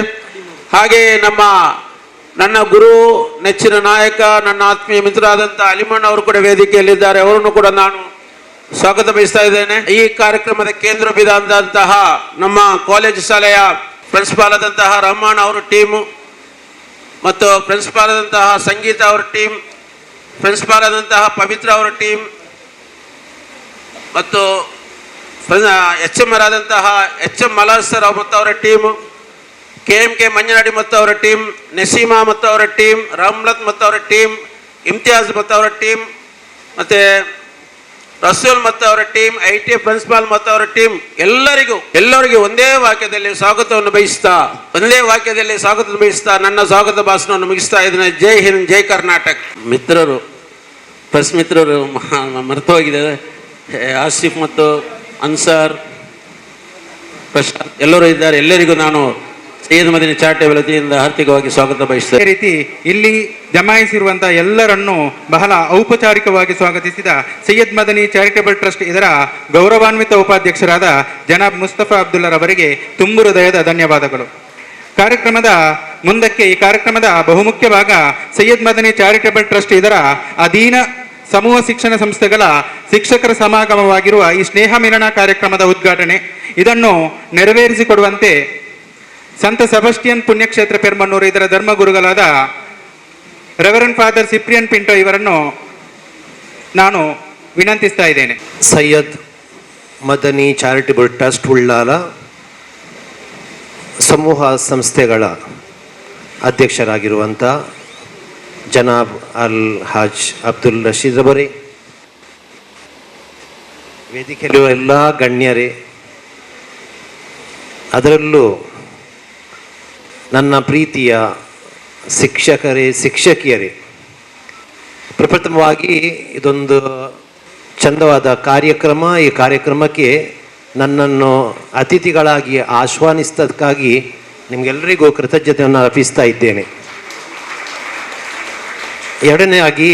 ಹಾಗೆ ನನ್ನ ಗುರು, ನೆಚ್ಚಿನ ನಾಯಕ, ನನ್ನ ಆತ್ಮೀಯ ಮಿತ್ರರಾದಂಥ ಅಲಿಮಣ್ಣ ಅವರು ಕೂಡ ವೇದಿಕೆಯಲ್ಲಿದ್ದಾರೆ, ಅವರನ್ನು ಕೂಡ ನಾನು ಸ್ವಾಗತ ಬಯಸ್ತಾ ಇದ್ದೇನೆ. ಈ ಕಾರ್ಯಕ್ರಮದ ಕೇಂದ್ರ ಬಿಂದುವಾದಂತಹ ನಮ್ಮ ಕಾಲೇಜು ಶಾಲೆಯ ಪ್ರಿನ್ಸಿಪಾಲ್ ಆದಂತಹ ರಹಮಾನ್ ಅವರ ಟೀಮು, ಮತ್ತು ಪ್ರಿನ್ಸಿಪಾಲ್ ಆದಂತಹ ಸಂಗೀತ ಅವರ ಟೀಮ್, ಪ್ರಿನ್ಸಿಪಾಲ್ ಆದಂತಹ ಪವಿತ್ರ ಅವರ ಟೀಮ್, ಮತ್ತು HM ಆದಂತಹ HM ಮಲಾಜ್ ಸರ್ ಮತ್ತು ಅವರ ಟೀಮು, KMK ಮಂಜನಾಡಿ ಮತ್ತು ಅವರ ಟೀಮ್, ನಸೀಮಾ ಮತ್ತು ಅವರ ಟೀಮ್, ರಾಮ್ಲತ್ ಮತ್ತು ಅವರ ಟೀಮ್, ಇಮ್ತಿಯಾಜ್ ಮತ್ತು ಅವರ ಟೀಮ್, ಮತ್ತು ರಸೂಲ್ ಮತ್ತು ಅವರ ಟೀಮ್, ITF ಪ್ರಿನ್ಸಿಪಾಲ್ ಮತ್ತು ಅವರ ಟೀಮ್, ಎಲ್ಲರಿಗೂ ಒಂದೇ ವಾಕ್ಯದಲ್ಲಿ ಸ್ವಾಗತವನ್ನು ಬಯಸ್ತಾ ನನ್ನ ಸ್ವಾಗತ ಭಾಷಣವನ್ನು ಮುಗಿಸ್ತಾ ಇದ್ದೇನೆ. ಜೈ ಹಿಂದ್, ಜೈ ಕರ್ನಾಟಕ. ಮಿತ್ರರು, ಪ್ರೆಸ್ ಮಿತ್ರರು ಮರೆತು ಹೋಗಿದ್ದಾರೆ, ಆಸಿಫ್ ಮತ್ತು ಅನ್ಸಾರ್, ಪ್ರಶಾಂತ್ ಎಲ್ಲರೂ ಇದ್ದಾರೆ, ಎಲ್ಲರಿಗೂ ನಾನು ಸೈಯದ್ ಮದನಿ ಚಾರಿಟೇಬಲ್ ವತಿಯಿಂದ ಆರ್ಥಿಕವಾಗಿ ಸ್ವಾಗತ ಬಯಸ್ತೇನೆ. ಅದೇ ರೀತಿ ಇಲ್ಲಿ ಜಮಾಯಿಸಿರುವಂತಹ ಎಲ್ಲರನ್ನೂ ಬಹಳ ಔಪಚಾರಿಕವಾಗಿ ಸ್ವಾಗತಿಸಿದ ಸೈಯದ್ ಮದನಿ ಚಾರಿಟೇಬಲ್ ಟ್ರಸ್ಟ್ ಇದರ ಗೌರವಾನ್ವಿತ ಉಪಾಧ್ಯಕ್ಷರಾದ ಜನಾಬ್ ಮುಸ್ತಫಾ ಅಬ್ದುಲ್ಲರವರಿಗೆ ತುಂಬು ಹೃದಯದ ಧನ್ಯವಾದಗಳು. ಕಾರ್ಯಕ್ರಮದ ಮುಂದಕ್ಕೆ ಈ ಕಾರ್ಯಕ್ರಮದ ಬಹುಮುಖ್ಯ ಭಾಗ ಸೈಯದ್ ಮದನಿ ಚಾರಿಟೇಬಲ್ ಟ್ರಸ್ಟ್ ಇದರ ಅಧೀನ ಸಮೂಹ ಶಿಕ್ಷಣ ಸಂಸ್ಥೆಗಳ ಶಿಕ್ಷಕರ ಸಮಾಗಮವಾಗಿರುವ ಈ ಸ್ನೇಹ ಮಿಲನ ಕಾರ್ಯಕ್ರಮದ ಉದ್ಘಾಟನೆ. ಇದನ್ನು ನೆರವೇರಿಸಿಕೊಡುವಂತೆ ಸಂತ ಸೆಬಸ್ಟಿಯನ್ ಪುಣ್ಯಕ್ಷೇತ್ರ ಪೆರ್ಮನ್ನೂರು ಇದರ ಧರ್ಮಗುರುಗಳಾದ ರೆವರೆಂಡ್ ಫಾದರ್ ಸಿಪ್ರಿಯನ್ ಪಿಂಟೋ ಇವರನ್ನು ನಾನು ವಿನಂತಿಸ್ತಾ ಇದ್ದೇನೆ. ಸೈಯದ್ ಮದನಿ ಚಾರಿಟಬಲ್ ಟ್ರಸ್ಟ್ ಉಳ್ಳಾಲ ಸಮೂಹ ಸಂಸ್ಥೆಗಳ ಅಧ್ಯಕ್ಷರಾಗಿರುವಂಥ ಜನಾಬ್ ಅಲ್ ಹಾಜ್ ಅಬ್ದುಲ್ ರಶೀದ್ ಅವರೇ, ವೇದಿಕೆಯಲ್ಲಿರುವ ಎಲ್ಲ ಗಣ್ಯರೇ, ಅದರಲ್ಲೂ ನನ್ನ ಪ್ರೀತಿಯ ಶಿಕ್ಷಕರೇ, ಶಿಕ್ಷಕಿಯರೇ, ಪ್ರಪ್ರಥಮವಾಗಿ ಇದೊಂದು ಚಂದವಾದ ಕಾರ್ಯಕ್ರಮ. ಈ ಕಾರ್ಯಕ್ರಮಕ್ಕೆ ನನ್ನನ್ನು ಅತಿಥಿಗಳಾಗಿ ಆಹ್ವಾನಿಸಿದ್ದಕ್ಕಾಗಿ ನಿಮಗೆಲ್ಲರಿಗೂ ಕೃತಜ್ಞತೆಯನ್ನು ಅರ್ಪಿಸ್ತಾ ಇದ್ದೇನೆ. ಎರಡನೇದಾಗಿ,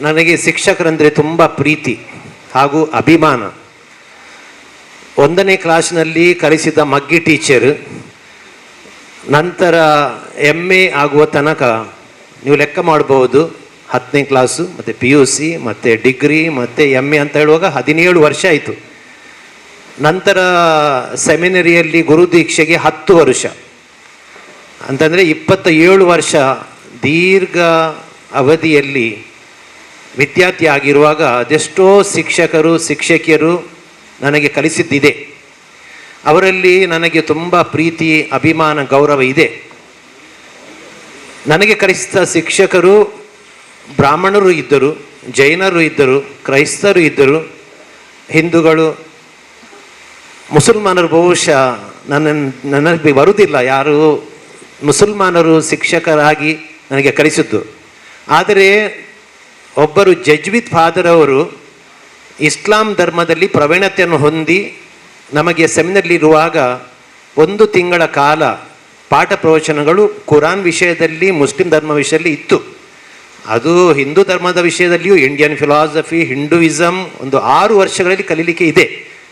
ನನಗೆ ಶಿಕ್ಷಕರಂದರೆ ತುಂಬ ಪ್ರೀತಿ ಹಾಗೂ ಅಭಿಮಾನ. 1ನೇ ಕ್ಲಾಸ್ನಲ್ಲಿ ಕಲಿಸಿದ ಮಗ್ಗಿ ಟೀಚರ್, ನಂತರ MA ಆಗುವ ತನಕ ನೀವು ಲೆಕ್ಕ ಮಾಡ್ಬೋದು, 10ನೇ ಕ್ಲಾಸು ಮತ್ತು PUC ಮತ್ತು ಡಿಗ್ರಿ ಮತ್ತು MA ಅಂತ ಹೇಳುವಾಗ 17 ವರ್ಷ ಆಯಿತು. ನಂತರ ಸೆಮಿನರಿಯಲ್ಲಿ ಗುರುದೀಕ್ಷೆಗೆ 10 ವರ್ಷ ಅಂತಂದರೆ 27 ವರ್ಷ ದೀರ್ಘ ಅವಧಿಯಲ್ಲಿ ವಿದ್ಯಾರ್ಥಿ ಆಗಿರುವಾಗ ಅದೆಷ್ಟೋ ಶಿಕ್ಷಕರು, ಶಿಕ್ಷಕಿಯರು ನನಗೆ ಕಲಿಸಿದ್ದಿದೆ. ಅವರಲ್ಲಿ ನನಗೆ ತುಂಬ ಪ್ರೀತಿ, ಅಭಿಮಾನ, ಗೌರವ ಇದೆ. ನನಗೆ ಕಲಿಸಿದ ಶಿಕ್ಷಕರು ಬ್ರಾಹ್ಮಣರು ಇದ್ದರು, ಜೈನರು ಇದ್ದರು, ಕ್ರೈಸ್ತರು ಇದ್ದರು, ಹಿಂದೂಗಳು, ಮುಸಲ್ಮಾನರು. ಬಹುಶಃ ನನಗೆ ಬರುವುದಿಲ್ಲ ಯಾರು ಮುಸಲ್ಮಾನರು ಶಿಕ್ಷಕರಾಗಿ ನನಗೆ ಕಲಿಸಿದ್ದು. ಆದರೆ ಒಬ್ಬರು ಜಜ್ವಿದ್ ಫಾದರ್ ಅವರು ಇಸ್ಲಾಂ ಧರ್ಮದಲ್ಲಿ ಪ್ರವೀಣತೆಯನ್ನು ಹೊಂದಿ ನಮಗೆ ಸೆಮಿನರ್ಲಿರುವಾಗ 1 ತಿಂಗಳ ಕಾಲ ಪಾಠ ಪ್ರವಚನಗಳು ಕುರಾನ್ ವಿಷಯದಲ್ಲಿ, ಮುಸ್ಲಿಂ ಧರ್ಮ ವಿಷಯದಲ್ಲಿ ಇತ್ತು. ಅದು ಹಿಂದೂ ಧರ್ಮದ ವಿಷಯದಲ್ಲಿಯೂ ಇಂಡಿಯನ್ ಫಿಲಾಸಫಿ, ಹಿಂದೂಯಿಸಮ್ ಒಂದು 6 ವರ್ಷಗಳಲ್ಲಿ ಕಲೀಲಿಕ್ಕೆ ಇದೆ.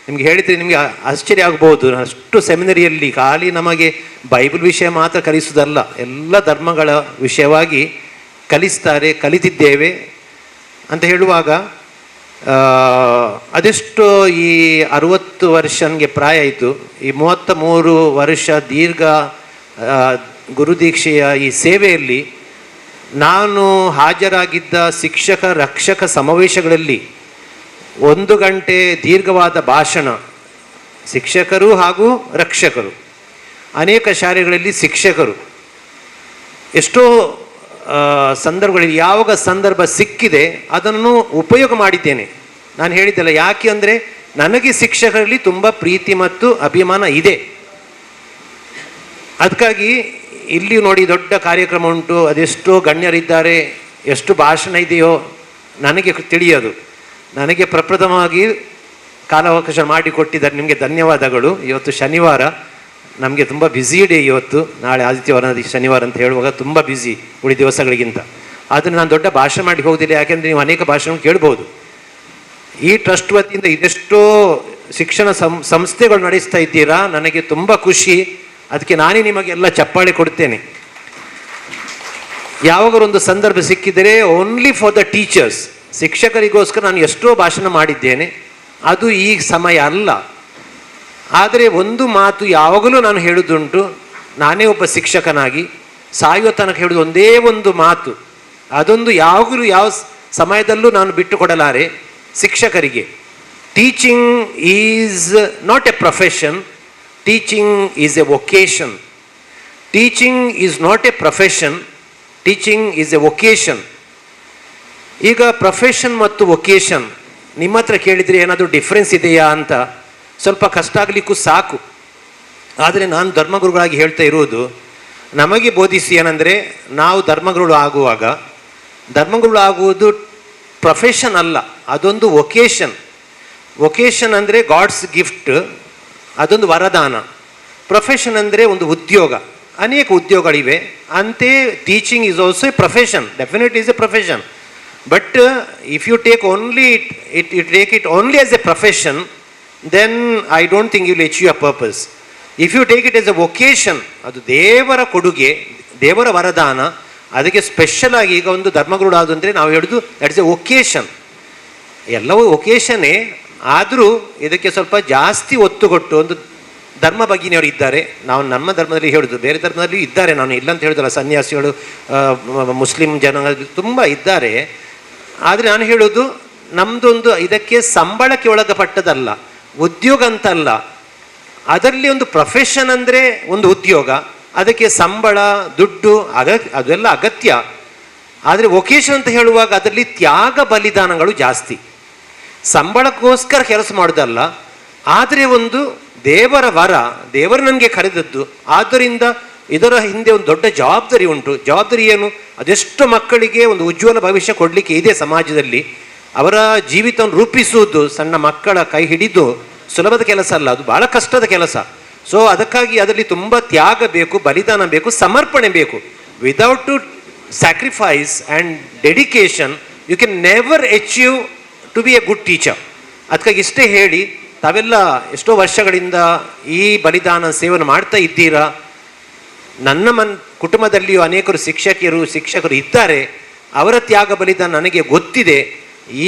ನಿಮ್ಗೆ ಹೇಳಿದರೆ ನಿಮಗೆ ಆಶ್ಚರ್ಯ ಆಗ್ಬೋದು. ಅಷ್ಟು ಸೆಮಿನರಿಯಲ್ಲಿ ಖಾಲಿ ನಮಗೆ ಬೈಬಲ್ ವಿಷಯ ಮಾತ್ರ ಕಲಿಸುವುದಲ್ಲ, ಎಲ್ಲ ಧರ್ಮಗಳ ವಿಷಯವಾಗಿ ಕಲಿಸ್ತಾರೆ, ಕಲಿತಿದ್ದೇವೆ ಅಂತ ಹೇಳುವಾಗ ಅದೆಷ್ಟು ಈ 60 ವರ್ಷ ನನಗೆ ಪ್ರಾಯ ಆಯಿತು. ಈ 33 ವರ್ಷ ದೀರ್ಘ ಗುರುದೀಕ್ಷೆಯ ಈ ಸೇವೆಯಲ್ಲಿ ನಾನು ಹಾಜರಾಗಿದ್ದ ಶಿಕ್ಷಕ ರಕ್ಷಕ ಸಮಾವೇಶಗಳಲ್ಲಿ 1 ಗಂಟೆ ದೀರ್ಘವಾದ ಭಾಷಣ, ಶಿಕ್ಷಕರು ಹಾಗೂ ರಕ್ಷಕರು, ಅನೇಕ ಶಾಲೆಗಳಲ್ಲಿ ಶಿಕ್ಷಕರು, ಎಷ್ಟೋ ಸಂದರ್ಭಗಳಲ್ಲಿ ಯಾವಾಗ ಸಂದರ್ಭ ಸಿಕ್ಕಿದೆ ಅದನ್ನು ಉಪಯೋಗ ಮಾಡಿದ್ದೇನೆ. ನಾನು ಹೇಳಿದ್ದೆಲ್ಲ ಯಾಕೆ ಅಂದರೆ ನನಗೆ ಶಿಕ್ಷಕರಲ್ಲಿ ತುಂಬ ಪ್ರೀತಿ ಮತ್ತು ಅಭಿಮಾನ ಇದೆ. ಅದಕ್ಕಾಗಿ ಇಲ್ಲಿ ನೋಡಿ ದೊಡ್ಡ ಕಾರ್ಯಕ್ರಮ ಉಂಟು, ಅದೆಷ್ಟೋ ಗಣ್ಯರಿದ್ದಾರೆ, ಎಷ್ಟು ಭಾಷಣ ಇದೆಯೋ ನನಗೆ ತಿಳಿಯೋದು. ನನಗೆ ಪ್ರಪ್ರಥಮವಾಗಿ ಕಾಲಾವಕಾಶ ಮಾಡಿಕೊಟ್ಟಿದ್ದಾರೆ, ನಿಮಗೆ ಧನ್ಯವಾದಗಳು. ಇವತ್ತು ಶನಿವಾರ, ನಮಗೆ ತುಂಬ ಬ್ಯುಸಿ ಡೇ ಇವತ್ತು, ನಾಳೆ ಆದಿತ್ಯವಾರ ಶನಿವಾರ ಅಂತ ಹೇಳುವಾಗ ತುಂಬ ಬ್ಯುಸಿ ಉಳಿದ ದಿವಸಗಳಿಗಿಂತ. ಆದರೆ ನಾನು ದೊಡ್ಡ ಭಾಷಣ ಮಾಡಿ ಹೋಗೋದಿಲ್ಲ, ಯಾಕೆಂದರೆ ನೀವು ಅನೇಕ ಭಾಷಣ ಕೇಳ್ಬೋದು. ಈ ಟ್ರಸ್ಟ್ ವತಿಯಿಂದ ಇದೆಷ್ಟೋ ಶಿಕ್ಷಣ ಸಂಸ್ಥೆಗಳು ನಡೆಸ್ತಾ ಇದ್ದೀರಾ, ನನಗೆ ತುಂಬ ಖುಷಿ. ಅದಕ್ಕೆ ನಾನೇ ನಿಮಗೆಲ್ಲ ಚಪ್ಪಾಳೆ ಕೊಡ್ತೇನೆ. ಯಾವಾಗಲೊಂದು ಸಂದರ್ಭ ಸಿಕ್ಕಿದರೆ ಓನ್ಲಿ ಫಾರ್ ದ ಟೀಚರ್ಸ್, ಶಿಕ್ಷಕರಿಗೋಸ್ಕರ ನಾನು ಎಷ್ಟೋ ಭಾಷಣ ಮಾಡಿದ್ದೇನೆ, ಅದು ಈ ಸಮಯ ಅಲ್ಲ. ಆದರೆ ಒಂದು ಮಾತು ಯಾವಾಗಲೂ ನಾನು ಹೇಳೋದುಂಟು, ನಾನೇ ಒಬ್ಬ ಶಿಕ್ಷಕನಾಗಿ ಸಾಯುವ ತನಕ ಹೇಳೋದು ಒಂದೇ ಒಂದು ಮಾತು, ಅದೊಂದು ಯಾವಾಗಲೂ ಯಾವ ಸಮಯದಲ್ಲೂ ನಾನು ಬಿಟ್ಟು ಕೊಡಲಾರೆ ಶಿಕ್ಷಕರಿಗೆ. Teaching is not A profession, teaching is A vacation. Teaching is not A profession, teaching is A vacation. ಈಗ ಪ್ರೊಫೆಷನ್ ಮತ್ತು ವೊಕೇಶನ್ ನಿಮ್ಮ ಹತ್ರ ಕೇಳಿದರೆ ಏನಾದರೂ ಡಿಫ್ರೆನ್ಸ್ ಇದೆಯಾ ಅಂತ ಸ್ವಲ್ಪ ಕಷ್ಟ ಆಗಲಿಕ್ಕೂ ಸಾಕು. ಆದರೆ ನಾನು ಧರ್ಮಗುರುಗಳಾಗಿ ಹೇಳ್ತಾ ಇರುವುದು, ನಮಗೆ ಬೋಧಿಸಿ ಏನಂದರೆ, ನಾವು ಧರ್ಮಗುರುಗಳು ಆಗುವಾಗ, ಧರ್ಮಗುರುಗಳು ಆಗುವುದು ಪ್ರೊಫೆಷನ್ ಅಲ್ಲ, ಅದೊಂದು ವೊಕೇಶನ್. ವೊಕೇಶನ್ ಅಂದರೆ ಗಾಡ್ಸ್ ಗಿಫ್ಟ್, ಅದೊಂದು ವರದಾನ. ಪ್ರೊಫೆಷನ್ ಅಂದರೆ ಒಂದು ಉದ್ಯೋಗ, ಅನೇಕ ಉದ್ಯೋಗಗಳಿವೆ. ಅಂತೆ teaching is also a profession, definite is a profession. But if you take only it only as a profession, then I don't think you will achieve a purpose. If you take it as a vocation, ಅದು ದೇವರ ಕೊಡುಗೆ, ದೇವರ ವರದಾನ. ಅದಕ್ಕೆ special ಆಗಿ ಈಗ ಒಂದು ಧರ್ಮಗುರು ಆದು ಅಂದರೆ ನಾವು ಹೇಳೋದು ದಟ್ ಇಸ್ ಎ ವೊಕೇಶನ್. ಎಲ್ಲವೂ ವೊಕೇಶನ್ನೇ, ಆದರೂ ಇದಕ್ಕೆ ಸ್ವಲ್ಪ ಜಾಸ್ತಿ ಒತ್ತು ಕೊಟ್ಟು ಒಂದು ಧರ್ಮ ಭಗಿನಿಯವರು ಇದ್ದಾರೆ. ನಾವು ನಮ್ಮ ಧರ್ಮದಲ್ಲಿ ಹೇಳೋದು, ಬೇರೆ ಧರ್ಮದಲ್ಲಿ ಇದ್ದಾರೆ, ನಾನು ಇಲ್ಲಂತ ಹೇಳೋದಲ್ಲ, ಸನ್ಯಾಸಿಗಳು, ಮುಸ್ಲಿಂ ಜನ ತುಂಬ ಇದ್ದಾರೆ. ಆದರೆ ನಾನು ಹೇಳೋದು ನಮ್ಮದೊಂದು ಇದಕ್ಕೆ ಸಂಬಳಕ್ಕೆ ಒಳಗಪಟ್ಟದಲ್ಲ, ಉದ್ಯೋಗ ಅಂತಲ್ಲ, ಅದರಲ್ಲಿ ಒಂದು ಪ್ರೊಫೆಷನ್ ಅಂದರೆ ಒಂದು ಉದ್ಯೋಗ, ಅದಕ್ಕೆ ಸಂಬಳ ದುಡ್ಡು ಅದೆಲ್ಲ ಅಗತ್ಯ. ಆದರೆ ವೊಕೇಶನ್ ಅಂತ ಹೇಳುವಾಗ ಅದರಲ್ಲಿ ತ್ಯಾಗ ಬಲಿದಾನಗಳು ಜಾಸ್ತಿ. ಸಂಬಳಕ್ಕೋಸ್ಕರ ಕೆಲಸ ಮಾಡೋದಲ್ಲ, ಆದರೆ ಒಂದು ದೇವರ ವರ, ದೇವರು ನನಗೆ ಕರೆದದ್ದು, ಆದ್ದರಿಂದ ಇದರ ಹಿಂದೆ ಒಂದು ದೊಡ್ಡ ಜವಾಬ್ದಾರಿ ಉಂಟು. ಜವಾಬ್ದಾರಿ ಏನು? ಅದೆಷ್ಟು ಮಕ್ಕಳಿಗೆ ಒಂದು ಉಜ್ವಲ ಭವಿಷ್ಯ ಕೊಡಲಿಕ್ಕೆ ಇದೆ ಸಮಾಜದಲ್ಲಿ. ಅವರ ಜೀವಿತವನ್ನು ರೂಪಿಸುವುದು ಸಣ್ಣ ಮಕ್ಕಳ ಕೈ ಹಿಡಿದು ಸುಲಭದ ಕೆಲಸ ಅಲ್ಲ, ಅದು ಬಹಳ ಕಷ್ಟದ ಕೆಲಸ. ಸೊ ಅದಕ್ಕಾಗಿ ಅದರಲ್ಲಿ ತುಂಬ ತ್ಯಾಗ ಬೇಕು, ಬಲಿದಾನ ಬೇಕು, ಸಮರ್ಪಣೆ ಬೇಕು. Without to sacrifice and dedication you can never achieve to be a good teacher. ಅದಕ್ಕಾಗಿ ಇಷ್ಟೇ ಹೇಳಿ, ತಾವೆಲ್ಲ ಎಷ್ಟೋ ವರ್ಷಗಳಿಂದ ಈ ಬಲಿದಾನ ಸೇವನೆ ಮಾಡ್ತಾ ಇದ್ದೀರಾ. ನನ್ನ ಕುಟುಂಬದಲ್ಲಿಯೂ ಅನೇಕರು ಶಿಕ್ಷಕರು ಇದ್ದಾರೆ. ಅವರ ತ್ಯಾಗ ಬಲಿದಾನ ನನಗೆ ಗೊತ್ತಿದೆ.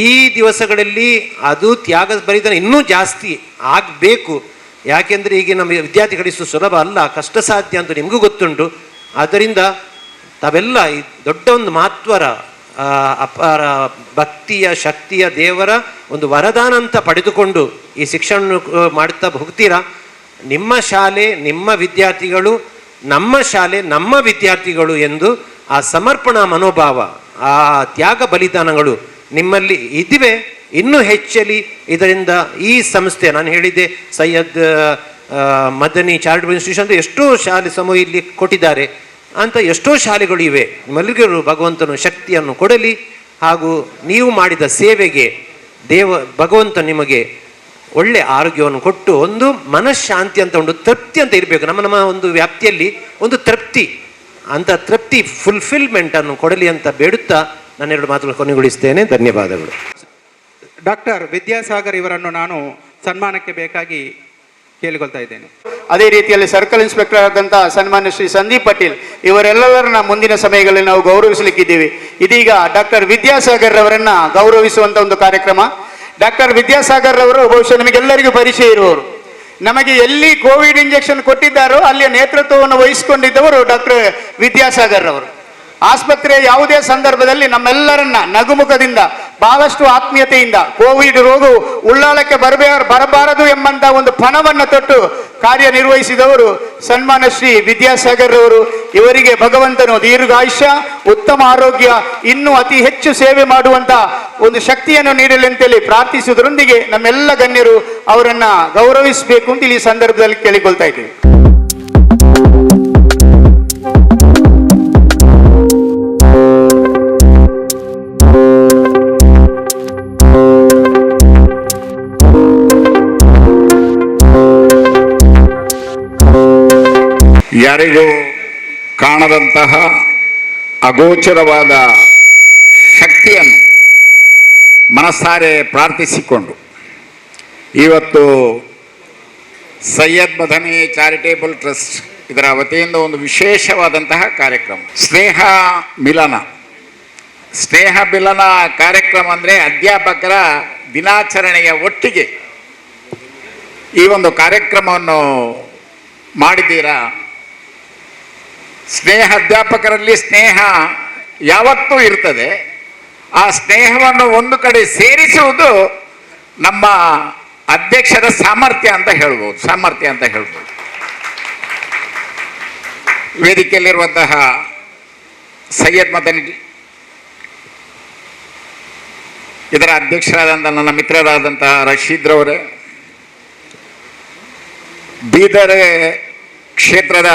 ಈ ದಿವಸಗಳಲ್ಲಿ ಅದು ತ್ಯಾಗ ಬಲಿದಾನ ಇನ್ನೂ ಜಾಸ್ತಿ ಆಗಬೇಕು. ಯಾಕೆಂದರೆ ಈಗ ನಮ್ಮ ವಿದ್ಯಾರ್ಥಿಗಳಿಸು ಸುಲಭ ಅಲ್ಲ, ಕಷ್ಟ ಸಾಧ್ಯ ಅಂತ ನಿಮಗೂ ಗೊತ್ತುಂಟು. ಆದ್ದರಿಂದ ತಾವೆಲ್ಲ ಈ ದೊಡ್ಡ ಒಂದು ಮಹತ್ವರ ಅಪಾರ ಭಕ್ತಿಯ ಶಕ್ತಿಯ ದೇವರ ಒಂದು ವರದಾನ ಅಂತ ಪಡೆದುಕೊಂಡು ಈ ಶಿಕ್ಷಣ ಮಾಡ್ತಾ ಹೋಗ್ತೀರಾ. ನಿಮ್ಮ ಶಾಲೆ ನಿಮ್ಮ ವಿದ್ಯಾರ್ಥಿಗಳು, ನಮ್ಮ ಶಾಲೆ ನಮ್ಮ ವಿದ್ಯಾರ್ಥಿಗಳು ಎಂದು ಆ ಸಮರ್ಪಣಾ ಮನೋಭಾವ, ಆ ತ್ಯಾಗ ಬಲಿದಾನಗಳು ನಿಮ್ಮಲ್ಲಿ ಇದಿವೆ. ಇನ್ನೂ ಹೆಚ್ಚಲಿ ಇದರಿಂದ ಈ ಸಂಸ್ಥೆ, ನಾನು ಹೇಳಿದ್ದೆ ಸೈಯದ್ ಮದನಿ ಚಾರಿಟಬಲ್ ಇನ್ಸ್ಟಿಟ್ಯೂಷನ್ ಅಂತ ಎಷ್ಟೋ ಶಾಲೆ ಸಮೂಹ ಇಲ್ಲಿ ಕೊಟ್ಟಿದ್ದಾರೆ ಅಂತ ಎಷ್ಟೋ ಶಾಲೆಗಳು ಇವೆ. ನಿಮ್ಮೆಲ್ಲರಿಗೂ ಭಗವಂತನು ಶಕ್ತಿಯನ್ನು ಕೊಡಲಿ. ಹಾಗೂ ನೀವು ಮಾಡಿದ ಸೇವೆಗೆ ಭಗವಂತ ನಿಮಗೆ ಒಳ್ಳೆ ಆರೋಗ್ಯವನ್ನು ಕೊಟ್ಟು ಒಂದು ಮನಃಶಾಂತಿ ಅಂತ ಒಂದು ತೃಪ್ತಿ ಅಂತ ಇರಬೇಕು. ನಮ್ಮ ಒಂದು ವ್ಯಾಪ್ತಿಯಲ್ಲಿ ಒಂದು ತೃಪ್ತಿ ಅಂತ ತೃಪ್ತಿ ಫುಲ್ಫಿಲ್ಮೆಂಟನ್ನು ಕೊಡಲಿ ಅಂತ ಬೇಡುತ್ತಾ ನನ್ನೆರಡು ಮಾತುಗಳು ಕೊನೆಗೊಳಿಸ್ತೇನೆ. ಧನ್ಯವಾದಗಳು. ಡಾಕ್ಟರ್ ವಿದ್ಯಾಸಾಗರ್ ಇವರನ್ನು ನಾನು ಸನ್ಮಾನಕ್ಕೆ ಬೇಕಾಗಿ ಕೇಳಿಕೊಳ್ತಾ ಇದ್ದೇನೆ. ಅದೇ ರೀತಿಯಲ್ಲಿ ಸರ್ಕಲ್ ಇನ್ಸ್ಪೆಕ್ಟರ್ ಆದಂಥ ಸನ್ಮಾನ್ಯ ಶ್ರೀ ಸಂದೀಪ್ ಪಾಟೀಲ್ ಇವರೆಲ್ಲರನ್ನ ಮುಂದಿನ ಸಮಯಗಳಲ್ಲಿ ನಾವು ಗೌರವಿಸಲಿಕ್ಕಿದ್ದೀವಿ. ಇದೀಗ ಡಾಕ್ಟರ್ ವಿದ್ಯಾಸಾಗರ್ ಅವರನ್ನ ಗೌರವಿಸುವಂತ ಒಂದು ಕಾರ್ಯಕ್ರಮ. ಡಾಕ್ಟರ್ ವಿದ್ಯಾಸಾಗರ್ ಅವರು ಬಹುಶಃ ನಿಮಗೆಲ್ಲರಿಗೂ ಪರಿಚಯ ಇರುವವರು. ನಮಗೆ ಎಲ್ಲಿ ಕೋವಿಡ್ ಇಂಜೆಕ್ಷನ್ ಕೊಟ್ಟಿದ್ದಾರೋ ಅಲ್ಲಿಯ ನೇತೃತ್ವವನ್ನು ವಹಿಸಿಕೊಂಡಿದ್ದವರು ಡಾಕ್ಟರ್ ವಿದ್ಯಾಸಾಗರ್ ಅವರು. ಆಸ್ಪತ್ರೆಯ ಯಾವುದೇ ಸಂದರ್ಭದಲ್ಲಿ ನಮ್ಮೆಲ್ಲರನ್ನ ನಗುಮುಖದಿಂದ ಬಹಳಷ್ಟು ಆತ್ಮೀಯತೆಯಿಂದ ಕೋವಿಡ್ ರೋಗವು ಉಳ್ಳಾಳಕ್ಕೆ ಬರಬಾರದು ಎಂಬಂತ ಒಂದು ಪಣವನ್ನು ತೊಟ್ಟು ಕಾರ್ಯನಿರ್ವಹಿಸಿದವರು ಸನ್ಮಾನ್ಯ ಶ್ರೀ ವಿದ್ಯಾಸಾಗರ್ ಅವರು. ಇವರಿಗೆ ಭಗವಂತನು ದೀರ್ಘಾಯುಷ್ಯ, ಉತ್ತಮ ಆರೋಗ್ಯ, ಇನ್ನೂ ಅತಿ ಹೆಚ್ಚು ಸೇವೆ ಮಾಡುವಂತ ಒಂದು ಶಕ್ತಿಯನ್ನು ನೀಡಲಿ ಅಂತೇಳಿ ಪ್ರಾರ್ಥಿಸುವುದರೊಂದಿಗೆ ನಮ್ಮೆಲ್ಲ ಗಣ್ಯರು ಅವರನ್ನ ಗೌರವಿಸಬೇಕು ಅಂತ ಈ ಸಂದರ್ಭದಲ್ಲಿ ಕೇಳಿಕೊಳ್ತಾ ಇದ್ದೀವಿ. ಯಾರಿಗೂ ಕಾಣದಂತಹ ಅಗೋಚರವಾದ ಶಕ್ತಿಯನ್ನು ಮನಸಾರೆ ಪ್ರಾರ್ಥಿಸಿಕೊಂಡು ಇವತ್ತು ಸೈಯದ್ ಮದನಿ ಚಾರಿಟೇಬಲ್ ಟ್ರಸ್ಟ್ ಇದರ ವತಿಯಿಂದ ಒಂದು ವಿಶೇಷವಾದಂತಹ ಕಾರ್ಯಕ್ರಮ ಸ್ನೇಹ ಮಿಲನ ಕಾರ್ಯಕ್ರಮ ಅಂದರೆ ಅಧ್ಯಾಪಕರ ದಿನಾಚರಣೆಯ ಒಟ್ಟಿಗೆ ಈ ಒಂದು ಕಾರ್ಯಕ್ರಮವನ್ನು ಮಾಡಿದ್ದೀರಾ. ಅಧ್ಯಾಪಕರಲ್ಲಿ ಸ್ನೇಹ ಯಾವತ್ತೂ ಇರ್ತದೆ. ಆ ಸ್ನೇಹವನ್ನು ಒಂದು ಕಡೆ ಸೇರಿಸುವುದು ನಮ್ಮ ಅಧ್ಯಕ್ಷರ ಸಾಮರ್ಥ್ಯ ಅಂತ ಹೇಳ್ಬೋದು. ವೇದಿಕೆಯಲ್ಲಿರುವಂತಹ ಸೈಯದ್ ಮದನಿ ಇದರ ಅಧ್ಯಕ್ಷರಾದಂಥ ನನ್ನ ಮಿತ್ರರಾದಂತಹ ರಶೀದ್ರವರೇ, ಬೀದರ್ ಕ್ಷೇತ್ರದ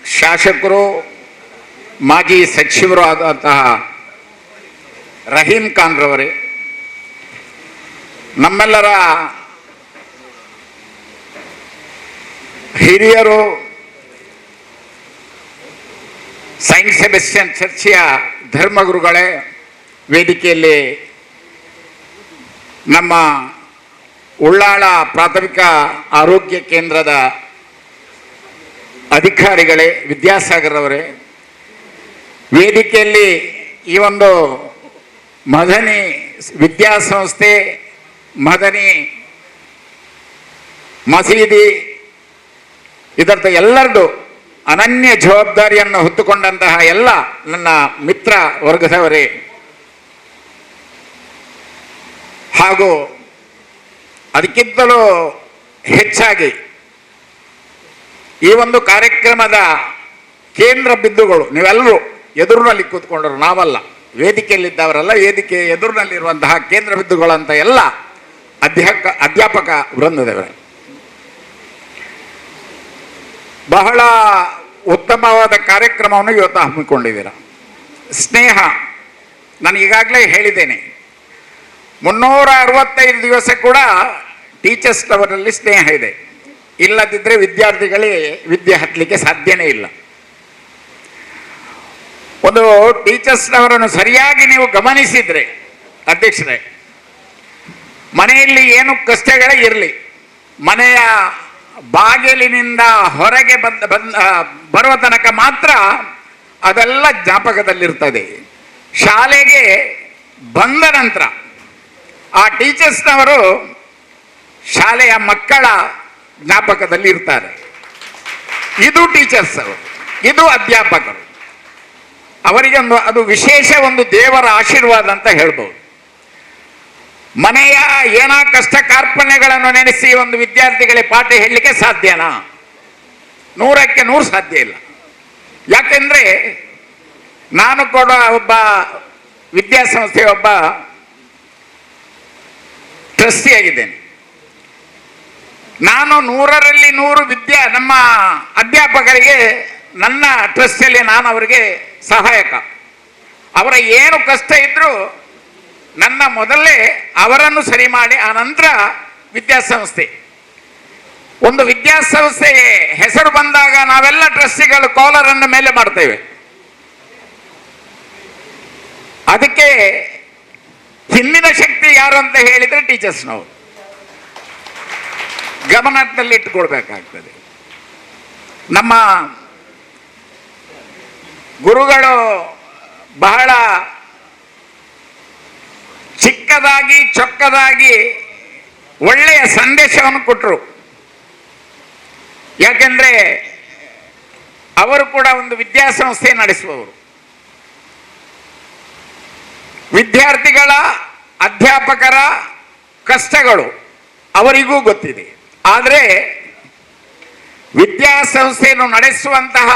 ಶಾಸಕರು ಮಾಜಿ ಸಚಿವರು ಆದಂತಹ ರಹೀಂ ಖಾನ್ ರವರೇ, ನಮ್ಮೆಲ್ಲರ ಹಿರಿಯರು, ಸೈಂಟ್ ಸೆಬೆಸ್ಟಿಯನ್ ಚರ್ಚಿಯ ಧರ್ಮಗುರುಗಳೇ, ವೇದಿಕೆಯಲ್ಲಿ ನಮ್ಮ ಉಳ್ಳಾಳ ಪ್ರಾಥಮಿಕ ಆರೋಗ್ಯ ಕೇಂದ್ರದ ಅಧಿಕಾರಿಗಳೇ, ವಿದ್ಯಾಸಾಗರ್ ಅವರೇ, ವೇದಿಕೆಯಲ್ಲಿ ಈ ಒಂದು ಮದನಿ ವಿದ್ಯಾಸಂಸ್ಥೆ, ಮದನಿ ಮಸೀದಿ ಇದರ ಎಲ್ಲರದು ಅನನ್ಯ ಜವಾಬ್ದಾರಿಯನ್ನು ಹೊತ್ತುಕೊಂಡಂತಹ ಎಲ್ಲ ನನ್ನ ಮಿತ್ರ ವರ್ಗದವರೇ, ಹಾಗೂ ಅದಕ್ಕಿಂತಲೂ ಹೆಚ್ಚಾಗಿ ಈ ಒಂದು ಕಾರ್ಯಕ್ರಮದ ಕೇಂದ್ರ ಬಿಂದುಗಳು ನೀವೆಲ್ಲರೂ ಎದುರಿನಲ್ಲಿ ಕೂತ್ಕೊಂಡರು, ನಾವಲ್ಲ, ವೇದಿಕೆಯಲ್ಲಿದ್ದವರಲ್ಲ, ವೇದಿಕೆ ಎದುರಿನಲ್ಲಿರುವಂತಹ ಕೇಂದ್ರ ಬಿಂದುಗಳಂತ ಎಲ್ಲ ಅಧ್ಯಾಪಕ ವೃಂದದವರೇ, ಬಹಳ ಉತ್ತಮವಾದ ಕಾರ್ಯಕ್ರಮವನ್ನು ಇವತ್ತು ಹಮ್ಮಿಕೊಂಡಿದ್ದೀರ. ಸ್ನೇಹ, ನಾನು ಈಗಾಗಲೇ ಹೇಳಿದ್ದೇನೆ, 365 ದಿವಸ ಕೂಡ ಟೀಚರ್ಸ್ ಅವರಲ್ಲಿ ಸ್ನೇಹ ಇದೆ. ಇಲ್ಲದಿದ್ದರೆ ವಿದ್ಯಾರ್ಥಿಗಳಿಗೆ ವಿದ್ಯೆ ಹತ್ತಲಿಕ್ಕೆ ಸಾಧ್ಯನೇ ಇಲ್ಲ. ಒಂದು ಟೀಚರ್ಸ್ನವರನ್ನು ಸರಿಯಾಗಿ ನೀವು ಗಮನಿಸಿದರೆ ಅಧ್ಯಕ್ಷರೇ, ಮನೆಯಲ್ಲಿ ಏನು ಕಷ್ಟಗಳೇ ಇರಲಿ, ಮನೆಯ ಬಾಗಿಲಿನಿಂದ ಹೊರಗೆ ಬರುವ ತನಕ ಮಾತ್ರ ಅದೆಲ್ಲ ಜ್ಞಾಪಕದಲ್ಲಿರ್ತದೆ. ಶಾಲೆಗೆ ಬಂದ ನಂತರ ಆ ಟೀಚರ್ಸ್ನವರು ಶಾಲೆಯ ಮಕ್ಕಳ ಜ್ಞಾಪಕದಲ್ಲಿ ಇರ್ತಾರೆ. ಇದು ಟೀಚರ್ಸ್ ಅವರು, ಇದು ಅಧ್ಯಾಪಕರು. ಅವರಿಗೆ ಅದು ವಿಶೇಷ ಒಂದು ದೇವರ ಆಶೀರ್ವಾದ ಅಂತ ಹೇಳ್ಬೋದು. ಮನೆಯ ಏನಾ ಕಷ್ಟ ಕಾರ್ಪಣ್ಯಗಳನ್ನು ನೆನೆಸಿ ಒಂದು ವಿದ್ಯಾರ್ಥಿಗಳಿಗೆ ಪಾಠ ಹೇಳಲಿಕ್ಕೆ ಸಾಧ್ಯನಾ? 100ಕ್ಕೆ 100 ಸಾಧ್ಯ ಇಲ್ಲ. ಯಾಕೆಂದ್ರೆ ನಾನು ಕೂಡ ಒಬ್ಬ ವಿದ್ಯಾಸಂಸ್ಥೆಯ ಒಬ್ಬ ಟ್ರಸ್ಟಿಯಾಗಿದ್ದೇನೆ. ನಾನು 100ರಲ್ಲಿ 100 ನಮ್ಮ ಅಧ್ಯಾಪಕರಿಗೆ ನನ್ನ ಟ್ರಸ್ಟಿಯಲ್ಲಿ ನಾನು ಅವರಿಗೆ ಸಹಾಯಕ. ಅವರ ಏನು ಕಷ್ಟ ಇದ್ರೂ ನನ್ನ ಮೊದಲೇ ಅವರನ್ನು ಸರಿ ಮಾಡಿ ಆ ನಂತರ ವಿದ್ಯಾಸಂಸ್ಥೆ. ಒಂದು ವಿದ್ಯಾಸಂಸ್ಥೆ ಹೆಸರು ಬಂದಾಗ ನಾವೆಲ್ಲ ಟ್ರಸ್ಟಿಗಳು ಕಾಲರನ್ನು ಮೇಲೆ ಮಾಡ್ತೇವೆ. ಅದಕ್ಕೆ ಹಿಂದಿನ ಶಕ್ತಿ ಯಾರು ಅಂತ ಹೇಳಿದ್ರೆ ಟೀಚರ್ಸ್ನವರು. ಗಮನದಲ್ಲಿ ಇಟ್ಟುಕೊಳ್ಬೇಕಾಗ್ತದೆ. ನಮ್ಮ ಗುರುಗಳು ಬಹಳ ಚಿಕ್ಕದಾಗಿ ಚೊಕ್ಕದಾಗಿ ಒಳ್ಳೆಯ ಸಂದೇಶವನ್ನು ಕೊಟ್ಟರು. ಯಾಕೆಂದ್ರೆ ಅವರು ಕೂಡ ಒಂದು ವಿದ್ಯಾಸಂಸ್ಥೆ ನಡೆಸುವವರು. ವಿದ್ಯಾರ್ಥಿಗಳ ಅಧ್ಯಾಪಕರ ಕಷ್ಟಗಳು ಅವರಿಗೂ ಗೊತ್ತಿದೆ. ಆದರೆ ವಿದ್ಯಾಸಂಸ್ಥೆಯನ್ನು ನಡೆಸುವಂತಹ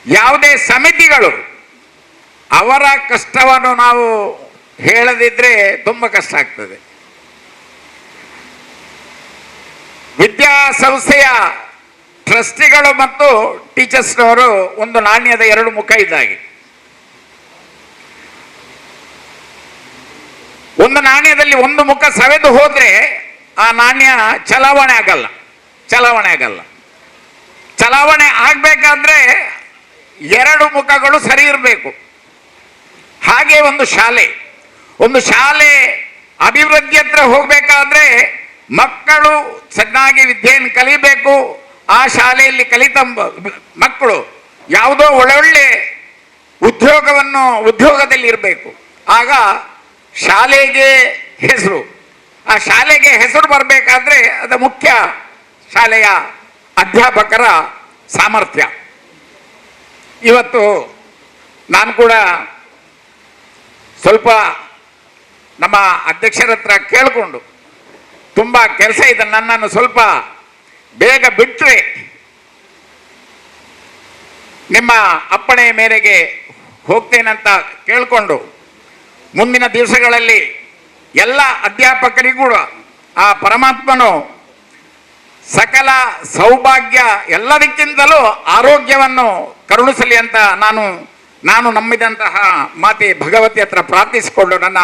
ಯಾವುದೇ ಸಮಿತಿಗಳು ಅವರ ಕಷ್ಟವನ್ನು ನಾವು ಹೇಳದಿದ್ರೆ ತುಂಬ ಕಷ್ಟ ಆಗ್ತದೆ. ವಿದ್ಯಾಸಂಸ್ಥೆಯ ಟ್ರಸ್ಟಿಗಳು ಮತ್ತು ಟೀಚರ್ಸ್ನವರು ಒಂದು ನಾಣ್ಯದ 2 ಮುಖ ಇದ್ದಾಗೆ. ಒಂದು ನಾಣ್ಯದಲ್ಲಿ ಒಂದು ಮುಖ ಸವೆದು ಹೋದ್ರೆ ಆ ನಾಣ್ಯ ಚಲಾವಣೆ ಆಗಲ್ಲ. ಚಲಾವಣೆ ಆಗಬೇಕಾದ್ರೆ 2 ಮುಖಗಳು ಸರಿ ಇರಬೇಕು. ಹಾಗೆ ಒಂದು ಶಾಲೆ ಅಭಿವೃದ್ಧಿ ಹತ್ರ ಹೋಗಬೇಕಾದ್ರೆ ಮಕ್ಕಳು ಚೆನ್ನಾಗಿ ವಿದ್ಯೆಯನ್ನು ಕಲಿಬೇಕು. ಆ ಶಾಲೆಯಲ್ಲಿ ಕಲಿತ ಮಕ್ಕಳು ಯಾವುದೋ ಒಳ್ಳೊಳ್ಳೆ ಉದ್ಯೋಗದಲ್ಲಿ ಇರಬೇಕು. ಆಗ ಶಾಲೆಗೆ ಹೆಸರು, ಆ ಶಾಲೆಗೆ ಹೆಸರು ಬರಬೇಕಾದ್ರೆ ಅದು ಮುಖ್ಯ ಶಾಲೆಯ ಅಧ್ಯಾಪಕರ ಸಾಮರ್ಥ್ಯ. ಇವತ್ತು ನಾನು ಕೂಡ ಸ್ವಲ್ಪ ನಮ್ಮ ಅಧ್ಯಕ್ಷರ ಹತ್ರ ಕೇಳಿಕೊಂಡು ತುಂಬ ಕೆಲಸ ಇದೆ, ನನ್ನನ್ನು ಸ್ವಲ್ಪ ಬೇಗ ಬಿಟ್ಟರೆ ನಿಮ್ಮ ಅಪ್ಪಣೆಯ ಮೇರೆಗೆ ಹೋಗ್ತೇನಂತ ಕೇಳಿಕೊಂಡು ಮುಂದಿನ ದಿವಸಗಳಲ್ಲಿ ಎಲ್ಲ ಅಧ್ಯಾಪಕರಿಗೂ ಆ ಪರಮಾತ್ಮನು ಸಕಲ ಸೌಭಾಗ್ಯ ಎಲ್ಲದಕ್ಕಿಂತಲೂ ಆರೋಗ್ಯವನ್ನು ಕರುಣಿಸಲಿ ಅಂತ ನಾನು ನಂಬಿದಂತಹ ಮಾತೆ ಭಗವತಿ ಹತ್ರ ಪ್ರಾರ್ಥಿಸಿಕೊಂಡು ನನ್ನ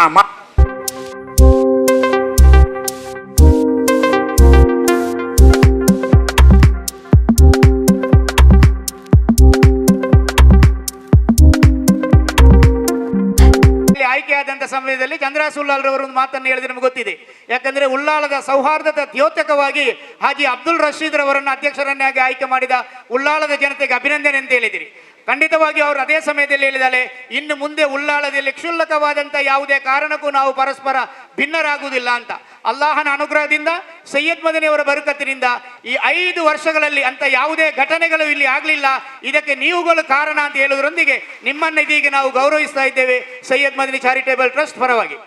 ಆಯ್ಕೆಯಾದಂಥ ಸಮಯದಲ್ಲಿ ಚಂದ್ರಾಸ್ ಉಲ್ಲಾಲ್ರವರು ಒಂದು ಮಾತನ್ನು ಹೇಳಿದ್ರೆ ನಮ್ಗೆ ಗೊತ್ತಿದೆ. ಯಾಕಂದ್ರೆ ಉಳ್ಳಾಲದ ಸೌಹಾರ್ದದ ದ್ಯೋತಕವಾಗಿ ಹಾಜಿ ಅಬ್ದುಲ್ ರಶೀದ್ ರವರನ್ನು ಅಧ್ಯಕ್ಷರನ್ನಾಗಿ ಆಯ್ಕೆ ಮಾಡಿದ ಉಳ್ಳಾಲದ ಜನತೆಗೆ ಅಭಿನಂದನೆ ಅಂತ ಹೇಳಿದಿರಿ. ಖಂಡಿತವಾಗಿ ಅವರು ಅದೇ ಸಮಯದಲ್ಲಿ ಹೇಳಿದ್ದಾರೆ, ಇನ್ನು ಮುಂದೆ ಉಳ್ಳಾಲದಲ್ಲಿ ಕ್ಷುಲ್ಲಕವಾದಂಥ ಯಾವುದೇ ಕಾರಣಕ್ಕೂ ನಾವು ಪರಸ್ಪರ ಭಿನ್ನರಾಗುವುದಿಲ್ಲ ಅಂತ. ಅಲ್ಲಾಹನ ಅನುಗ್ರಹದಿಂದ ಸೈಯದ್ ಮದನಿ ಅವರ ಬರುಕತ್ತಿನಿಂದ ಈ 5 ವರ್ಷಗಳಲ್ಲಿ ಅಂತ ಯಾವುದೇ ಘಟನೆಗಳು ಇಲ್ಲಿ ಆಗಲಿಲ್ಲ. ಇದಕ್ಕೆ ನೀವುಗಳು ಕಾರಣ ಅಂತ ಹೇಳುವುದರೊಂದಿಗೆ ನಿಮ್ಮನ್ನು ಇದೀಗ ನಾವು ಗೌರವಿಸ್ತಾ ಇದ್ದೇವೆ ಸೈಯದ್ ಮದನಿ ಚಾರಿಟೇಬಲ್ ಟ್ರಸ್ಟ್ ಪರವಾಗಿ.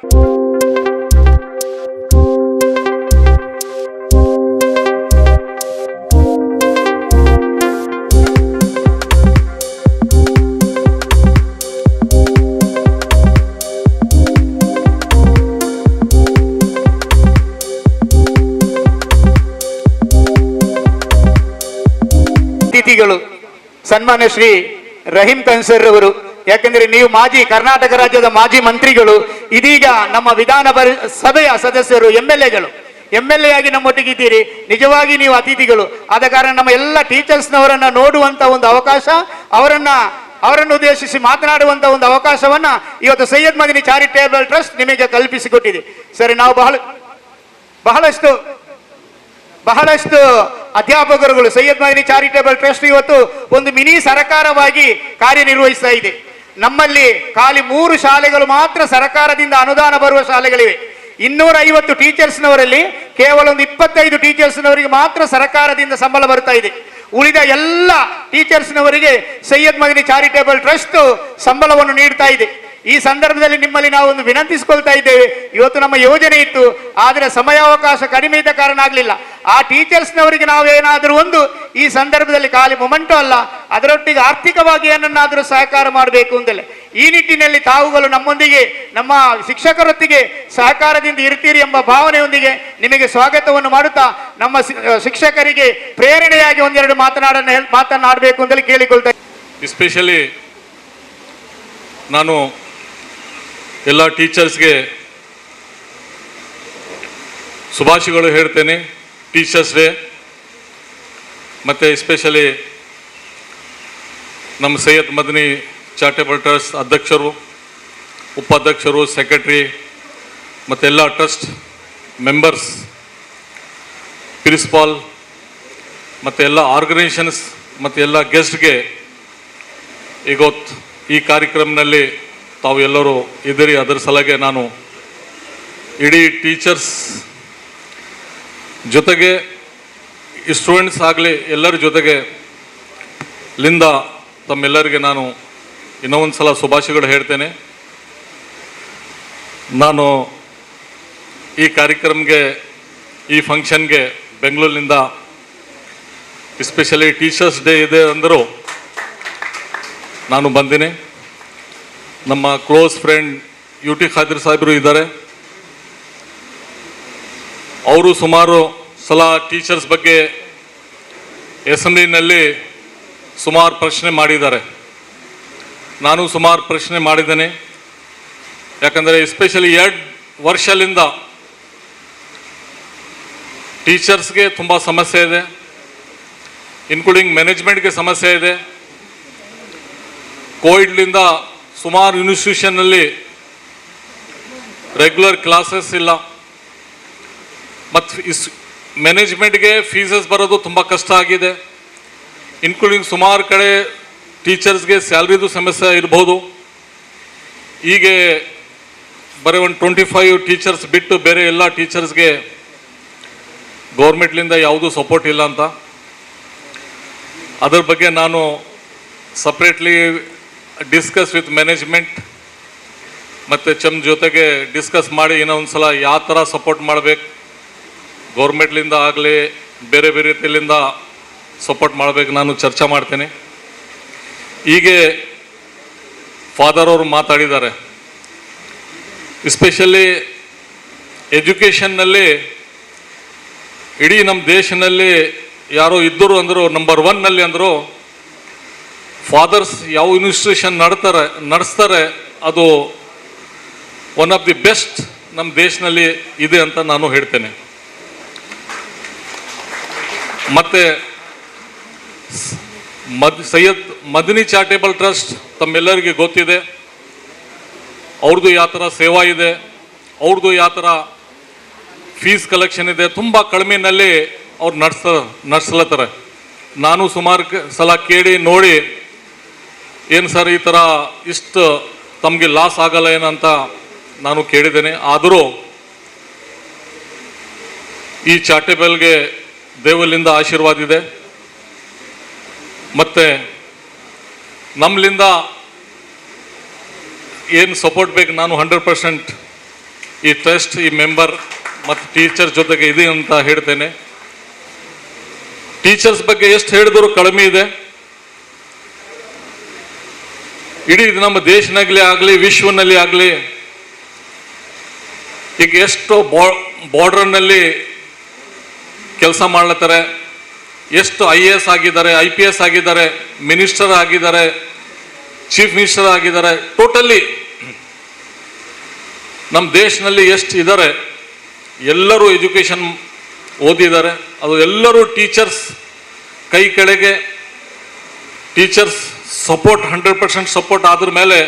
ಅತಿಥಿಗಳು ಸನ್ಮಾನ್ಯ ಶ್ರೀ ರಹೀಂ ಕನ್ಸರ್ ಅವರು, ಯಾಕೆಂದ್ರೆ ನೀವು ಕರ್ನಾಟಕ ರಾಜ್ಯದ ಮಾಜಿ ಮಂತ್ರಿಗಳು, ಇದೀಗ ನಮ್ಮ ಸಭೆಯ ಸದಸ್ಯರು, ಎಂ ಎಲ್ ಎ ಆಗಿ ನಮ್ಮೊಟ್ಟಿಗಿದ್ದೀರಿ. ನಿಜವಾಗಿ ನೀವು ಅತಿಥಿಗಳು ಆದ ಕಾರಣ ನಮ್ಮ ಎಲ್ಲ ಟೀಚರ್ಸ್ನವರನ್ನ ನೋಡುವಂತ ಒಂದು ಅವಕಾಶ, ಅವರನ್ನು ಉದ್ದೇಶಿಸಿ ಮಾತನಾಡುವಂತ ಒಂದು ಅವಕಾಶವನ್ನ ಇವತ್ತು ಸೈಯದ್ ಮದನಿ ಚಾರಿಟೇಬಲ್ ಟ್ರಸ್ಟ್ ನಿಮಗೆ ಕಲ್ಪಿಸಿಕೊಟ್ಟಿದೆ. ಸರಿ, ನಾವು ಬಹಳಷ್ಟು ಅಧ್ಯಾಪಕರುಗಳು ಸೈಯದ್ ಮದನಿ ಚಾರಿಟೇಬಲ್ ಟ್ರಸ್ಟ್ ಇವತ್ತು ಒಂದು ಮಿನಿ ಸರ್ಕಾರವಾಗಿ ಕಾರ್ಯನಿರ್ವಹಿಸ್ತಾ ಇದೆ. ನಮ್ಮಲ್ಲಿ ಖಾಲಿ 3 ಶಾಲೆಗಳು ಮಾತ್ರ ಸರ್ಕಾರದಿಂದ ಅನುದಾನ ಬರುವ ಶಾಲೆಗಳಿವೆ. 250 ಟೀಚರ್ಸ್ನವರಲ್ಲಿ ಕೇವಲ ಒಂದು 25 ಟೀಚರ್ಸ್ನವರಿಗೆ ಮಾತ್ರ ಸರ್ಕಾರದಿಂದ ಸಂಬಳ ಬರ್ತಾ ಇದೆ. ಉಳಿದ ಎಲ್ಲ ಟೀಚರ್ಸ್ನವರಿಗೆ ಸೈಯದ್ ಮದನಿ ಚಾರಿಟೇಬಲ್ ಟ್ರಸ್ಟ್ ಸಂಬಳವನ್ನು ನೀಡ್ತಾ ಇದೆ. ಈ ಸಂದರ್ಭದಲ್ಲಿ ನಿಮ್ಮಲ್ಲಿ ನಾವು ಒಂದು ವಿನಂತಿಸಿಕೊಳ್ತಾ ಇದ್ದೇವೆ. ಇವತ್ತು ನಮ್ಮ ಯೋಜನೆ ಇತ್ತು, ಆದರೆ ಸಮಯಾವಕಾಶ ಕಡಿಮೆ ಇದ್ದ ಕಾರಣ ಆಗಲಿಲ್ಲ. ಆ ಟೀಚರ್ಸ್ನವರಿಗೆ ನಾವು ಏನಾದರೂ ಒಂದು ಈ ಸಂದರ್ಭದಲ್ಲಿ ಖಾಲಿ ಮೊಮೆಂಟೋ ಅಲ್ಲ, ಅದರೊಟ್ಟಿಗೆ ಆರ್ಥಿಕವಾಗಿ ಏನನ್ನಾದರೂ ಸಹಕಾರ ಮಾಡಬೇಕು ಅಂತಲೇ ಈ ನಿಟ್ಟಿನಲ್ಲಿ ತಾವುಗಳು ನಮ್ಮೊಂದಿಗೆ, ನಮ್ಮ ಶಿಕ್ಷಕರೊತ್ತಿಗೆ ಸಹಕಾರದಿಂದ ಇರ್ತೀರಿ ಎಂಬ ಭಾವನೆಯೊಂದಿಗೆ ನಿಮಗೆ ಸ್ವಾಗತವನ್ನು ಮಾಡುತ್ತಾ ನಮ್ಮ ಶಿಕ್ಷಕರಿಗೆ ಪ್ರೇರಣೆಯಾಗಿ ಒಂದೆರಡು ಮಾತನಾಡಬೇಕು ಅಂತಲೇ ಕೇಳಿಕೊಳ್ತಾ. ಎಸ್ಪೆಷಲಿ ನಾನು ಎಲ್ಲ ಟೀಚರ್ಸ್ಗೆ ಶುಭಾಶಯಗಳು ಹೇಳ್ತೇನೆ. ಟೀಚರ್ಸ್ ಡೇ ಮತ್ತು ಎಸ್ಪೆಷಲಿ ನಮ್ಮ ಸೈಯದ್ ಮದನಿ ಚಾರಿಟೇಬಲ್ ಟ್ರಸ್ಟ್ ಅಧ್ಯಕ್ಷರು, ಉಪಾಧ್ಯಕ್ಷರು, ಸೆಕ್ರೆಟರಿ ಮತ್ತು ಎಲ್ಲ ಟ್ರಸ್ಟ್ ಮೆಂಬರ್ಸ್, ಪ್ರಿನ್ಸಿಪಾಲ್ ಮತ್ತು ಎಲ್ಲ ಆರ್ಗನೈಸೇಷನ್ಸ್ ಮತ್ತು ಎಲ್ಲ ಗೆಸ್ಟ್ಗೆ ಇವತ್ತು ಈ ಕಾರ್ಯಕ್ರಮದಲ್ಲಿ ತಾವು ಎಲ್ಲರೂ ಇದ್ದೀರಿ. ಅದರ ಸಲಗೆ ನಾನು ಇಡೀ ಟೀಚರ್ಸ್ ಜೊತೆಗೆ ಸ್ಟೂಡೆಂಟ್ಸ್ ಆಗಲಿ ಎಲ್ಲರ ಜೊತೆಗೆ ತಮ್ಮೆಲ್ಲರಿಗೆ ನಾನು ಇನ್ನೊಂದು ಸಲ ಶುಭಾಶಯಗಳು ಹೇಳ್ತೇನೆ. ನಾನು ಈ ಕಾರ್ಯಕ್ರಮಕ್ಕೆ, ಈ ಫಂಕ್ಷನ್ಗೆ ಬೆಂಗಳೂರಿನಿಂದ ಎಸ್ಪೆಷಲಿ ಟೀಚರ್ಸ್ ಡೇ ಇದೆ ಅಂದರೂ ನಾನು ಬಂದಿನಿ. ನಮ್ಮ ಕ್ಲೋಸ್ ಫ್ರೆಂಡ್ UT ಖಾದರ್ ಸಾಹೇಬರು ಇದ್ದಾರೆ. ಅವರು ಸುಮಾರು ಸಲ ಟೀಚರ್ಸ್ ಬಗ್ಗೆ ಅಸೆಂಬ್ಲಿನಲ್ಲಿ ಸುಮಾರು ಪ್ರಶ್ನೆ ಮಾಡಿದ್ದಾರೆ. ನಾನು ಸುಮಾರು ಪ್ರಶ್ನೆ ಮಾಡಿದ್ದೇನೆ. ಯಾಕಂದರೆ ಎಸ್ಪೆಷಲಿ 2 ವರ್ಷದಿಂದ ಟೀಚರ್ಸ್ಗೆ ತುಂಬ ಸಮಸ್ಯೆ ಇದೆ, ಇನ್ಕ್ಲೂಡಿಂಗ್ ಮ್ಯಾನೇಜ್ಮೆಂಟ್ಗೆ ಸಮಸ್ಯೆ ಇದೆ. ಕೋವಿಡ್ಲಿಂದ ಸುಮಾರು ಇನ್ಸ್ಟಿಟ್ಯೂಷನ್ನಲ್ಲಿ ರೆಗ್ಯುಲರ್ ಕ್ಲಾಸಸ್ ಇಲ್ಲ, ಮತ್ತು ಮ್ಯಾನೇಜ್ಮೆಂಟ್ಗೆ ಫೀಸಸ್ ಬರೋದು ತುಂಬ ಕಷ್ಟ ಆಗಿದೆ. ಇನ್ಕ್ಲೂಡಿಂಗ್ ಸುಮಾರು ಕಡೆ ಟೀಚರ್ಸ್ಗೆ ಸ್ಯಾಲ್ರಿದು ಸಮಸ್ಯೆ ಇರ್ಬೋದು. ಹೀಗೆ ಬರೀ ಒಂದು 25 ಟೀಚರ್ಸ್ ಬಿಟ್ಟು ಬೇರೆ ಎಲ್ಲ ಟೀಚರ್ಸ್ಗೆ ಗೌರ್ಮೆಂಟ್ಲಿಂದ ಯಾವುದೂ ಸಪೋರ್ಟ್ ಇಲ್ಲ ಅಂತ. ಅದರ ಬಗ್ಗೆ ನಾನು ಸಪ್ರೇಟ್ಲಿ ಡಿಸ್ಕಸ್ ವಿತ್ ಮ್ಯಾನೇಜ್ಮೆಂಟ್ ಮತ್ತು ಜೊತೆಗೆ ಡಿಸ್ಕಸ್ ಮಾಡಿ ಇನ್ನೊಂದು ಸಲ ಯಾವ ಥರ ಸಪೋರ್ಟ್ ಮಾಡಬೇಕು, ಗೌರ್ಮೆಂಟ್ಲಿಂದ ಆಗಲಿ ಬೇರೆ ಬೇರೆ ರೀತಿಯಿಂದ ಸಪೋರ್ಟ್ ಮಾಡಬೇಕು, ನಾನು ಚರ್ಚೆ ಮಾಡ್ತೇನೆ. ಹೀಗೆ ಫಾದರ್ ಅವರು ಮಾತಾಡಿದ್ದಾರೆ. ಎಸ್ಪೆಷಲಿ ಎಜುಕೇಷನ್ನಲ್ಲಿ ಇಡೀ ನಮ್ಮ ದೇಶದಲ್ಲಿ ಯಾರೋ ಇದ್ದರು ಅಂದರು, ನಂಬರ್ 1ನಲ್ಲಿ ಅಂದರು ಫಾದರ್ಸ್ ಯಾವ ಇನ್ಸ್ಟಿಟ್ಯೂಷನ್ ನಡೆಸ್ತಾರೆ ಅದು ಒನ್ ಆಫ್ ದಿ ಬೆಸ್ಟ್ ನಮ್ಮ ದೇಶದಲ್ಲಿ ಇದೆ ಅಂತ ನಾನು ಹೇಳ್ತೇನೆ. ಮತ್ತು ಸೈಯದ್ ಮದನಿ ಚಾರಿಟೇಬಲ್ ಟ್ರಸ್ಟ್ ತಮ್ಮೆಲ್ಲರಿಗೆ ಗೊತ್ತಿದೆ. ಅವ್ರದ್ದು ಯಾವ ಥರ ಸೇವಾ ಇದೆ, ಅವ್ರದ್ದು ಯಾವ ಥರ ಫೀಸ್ ಕಲೆಕ್ಷನ್ ಇದೆ, ತುಂಬ ಕಡಿಮೆನಲ್ಲಿ ಅವ್ರು ನಡೆಸ್ಲತ್ತಾರೆ. ನಾನು ಸುಮಾರು ಸಲ ಕೇಳಿ ನೋಡಿ, ಏನು ಸರ್ ಈ ಥರ ಇಷ್ಟು ತಮಗೆ ಲಾಸ್ ಆಗಲ್ಲ ಏನಂತ ನಾನು ಕೇಳಿದ್ದೇನೆ. ಆದರೂ ಈ ಚಾರಿಟೇಬಲ್ಗೆ ದೇವರಿಂದ ಆಶೀರ್ವಾದ ಇದೆ. ಮತ್ತು ನಮ್ಮಲಿಂದ ಏನು ಸಪೋರ್ಟ್ ಬೇಕು, ನಾನು 100% ಈ ಟ್ರಸ್ಟ್, ಈ ಮೆಂಬರ್ ಮತ್ತು ಟೀಚರ್ ಜೊತೆಗೆ ಇದೆ ಅಂತ ಹೇಳ್ತೇನೆ. ಟೀಚರ್ಸ್ ಬಗ್ಗೆ ಎಷ್ಟು ಹೇಳಿದ್ರು ಕಡಿಮೆ ಇದೆ. ಇಡೀ ನಮ್ಮ ದೇಶನಾಗಲಿ ಆಗಲಿ ವಿಶ್ವನಲ್ಲಿ ಆಗಲಿ ಈಗ ಎಷ್ಟು ಬಾರ್ಡರ್ನಲ್ಲಿ ಕೆಲಸ ಮಾಡ್ಲತ್ತಾರೆ. ಎಷ್ಟು IAS ಆಗಿದ್ದಾರೆ, IPS ಆಗಿದ್ದಾರೆ, ಮಿನಿಸ್ಟರ್ ಆಗಿದ್ದಾರೆ, ಚೀಫ್ ಮಿನಿಸ್ಟರ್ ಆಗಿದ್ದಾರೆ, ಟೋಟಲಿ ನಮ್ಮ ದೇಶದಲ್ಲಿ ಎಷ್ಟು ಇದ್ದಾರೆ ಎಲ್ಲರೂ ಎಜುಕೇಷನ್ ಓದಿದ್ದಾರೆ. ಅದು ಎಲ್ಲರೂ ಟೀಚರ್ಸ್ ಕೈ ಕೆಳಗೆ ಟೀಚರ್ಸ್ ಸಪೋರ್ಟ್ 100% ಸಪೋರ್ಟ್ ಆದ್ರ ಮೇಲೆ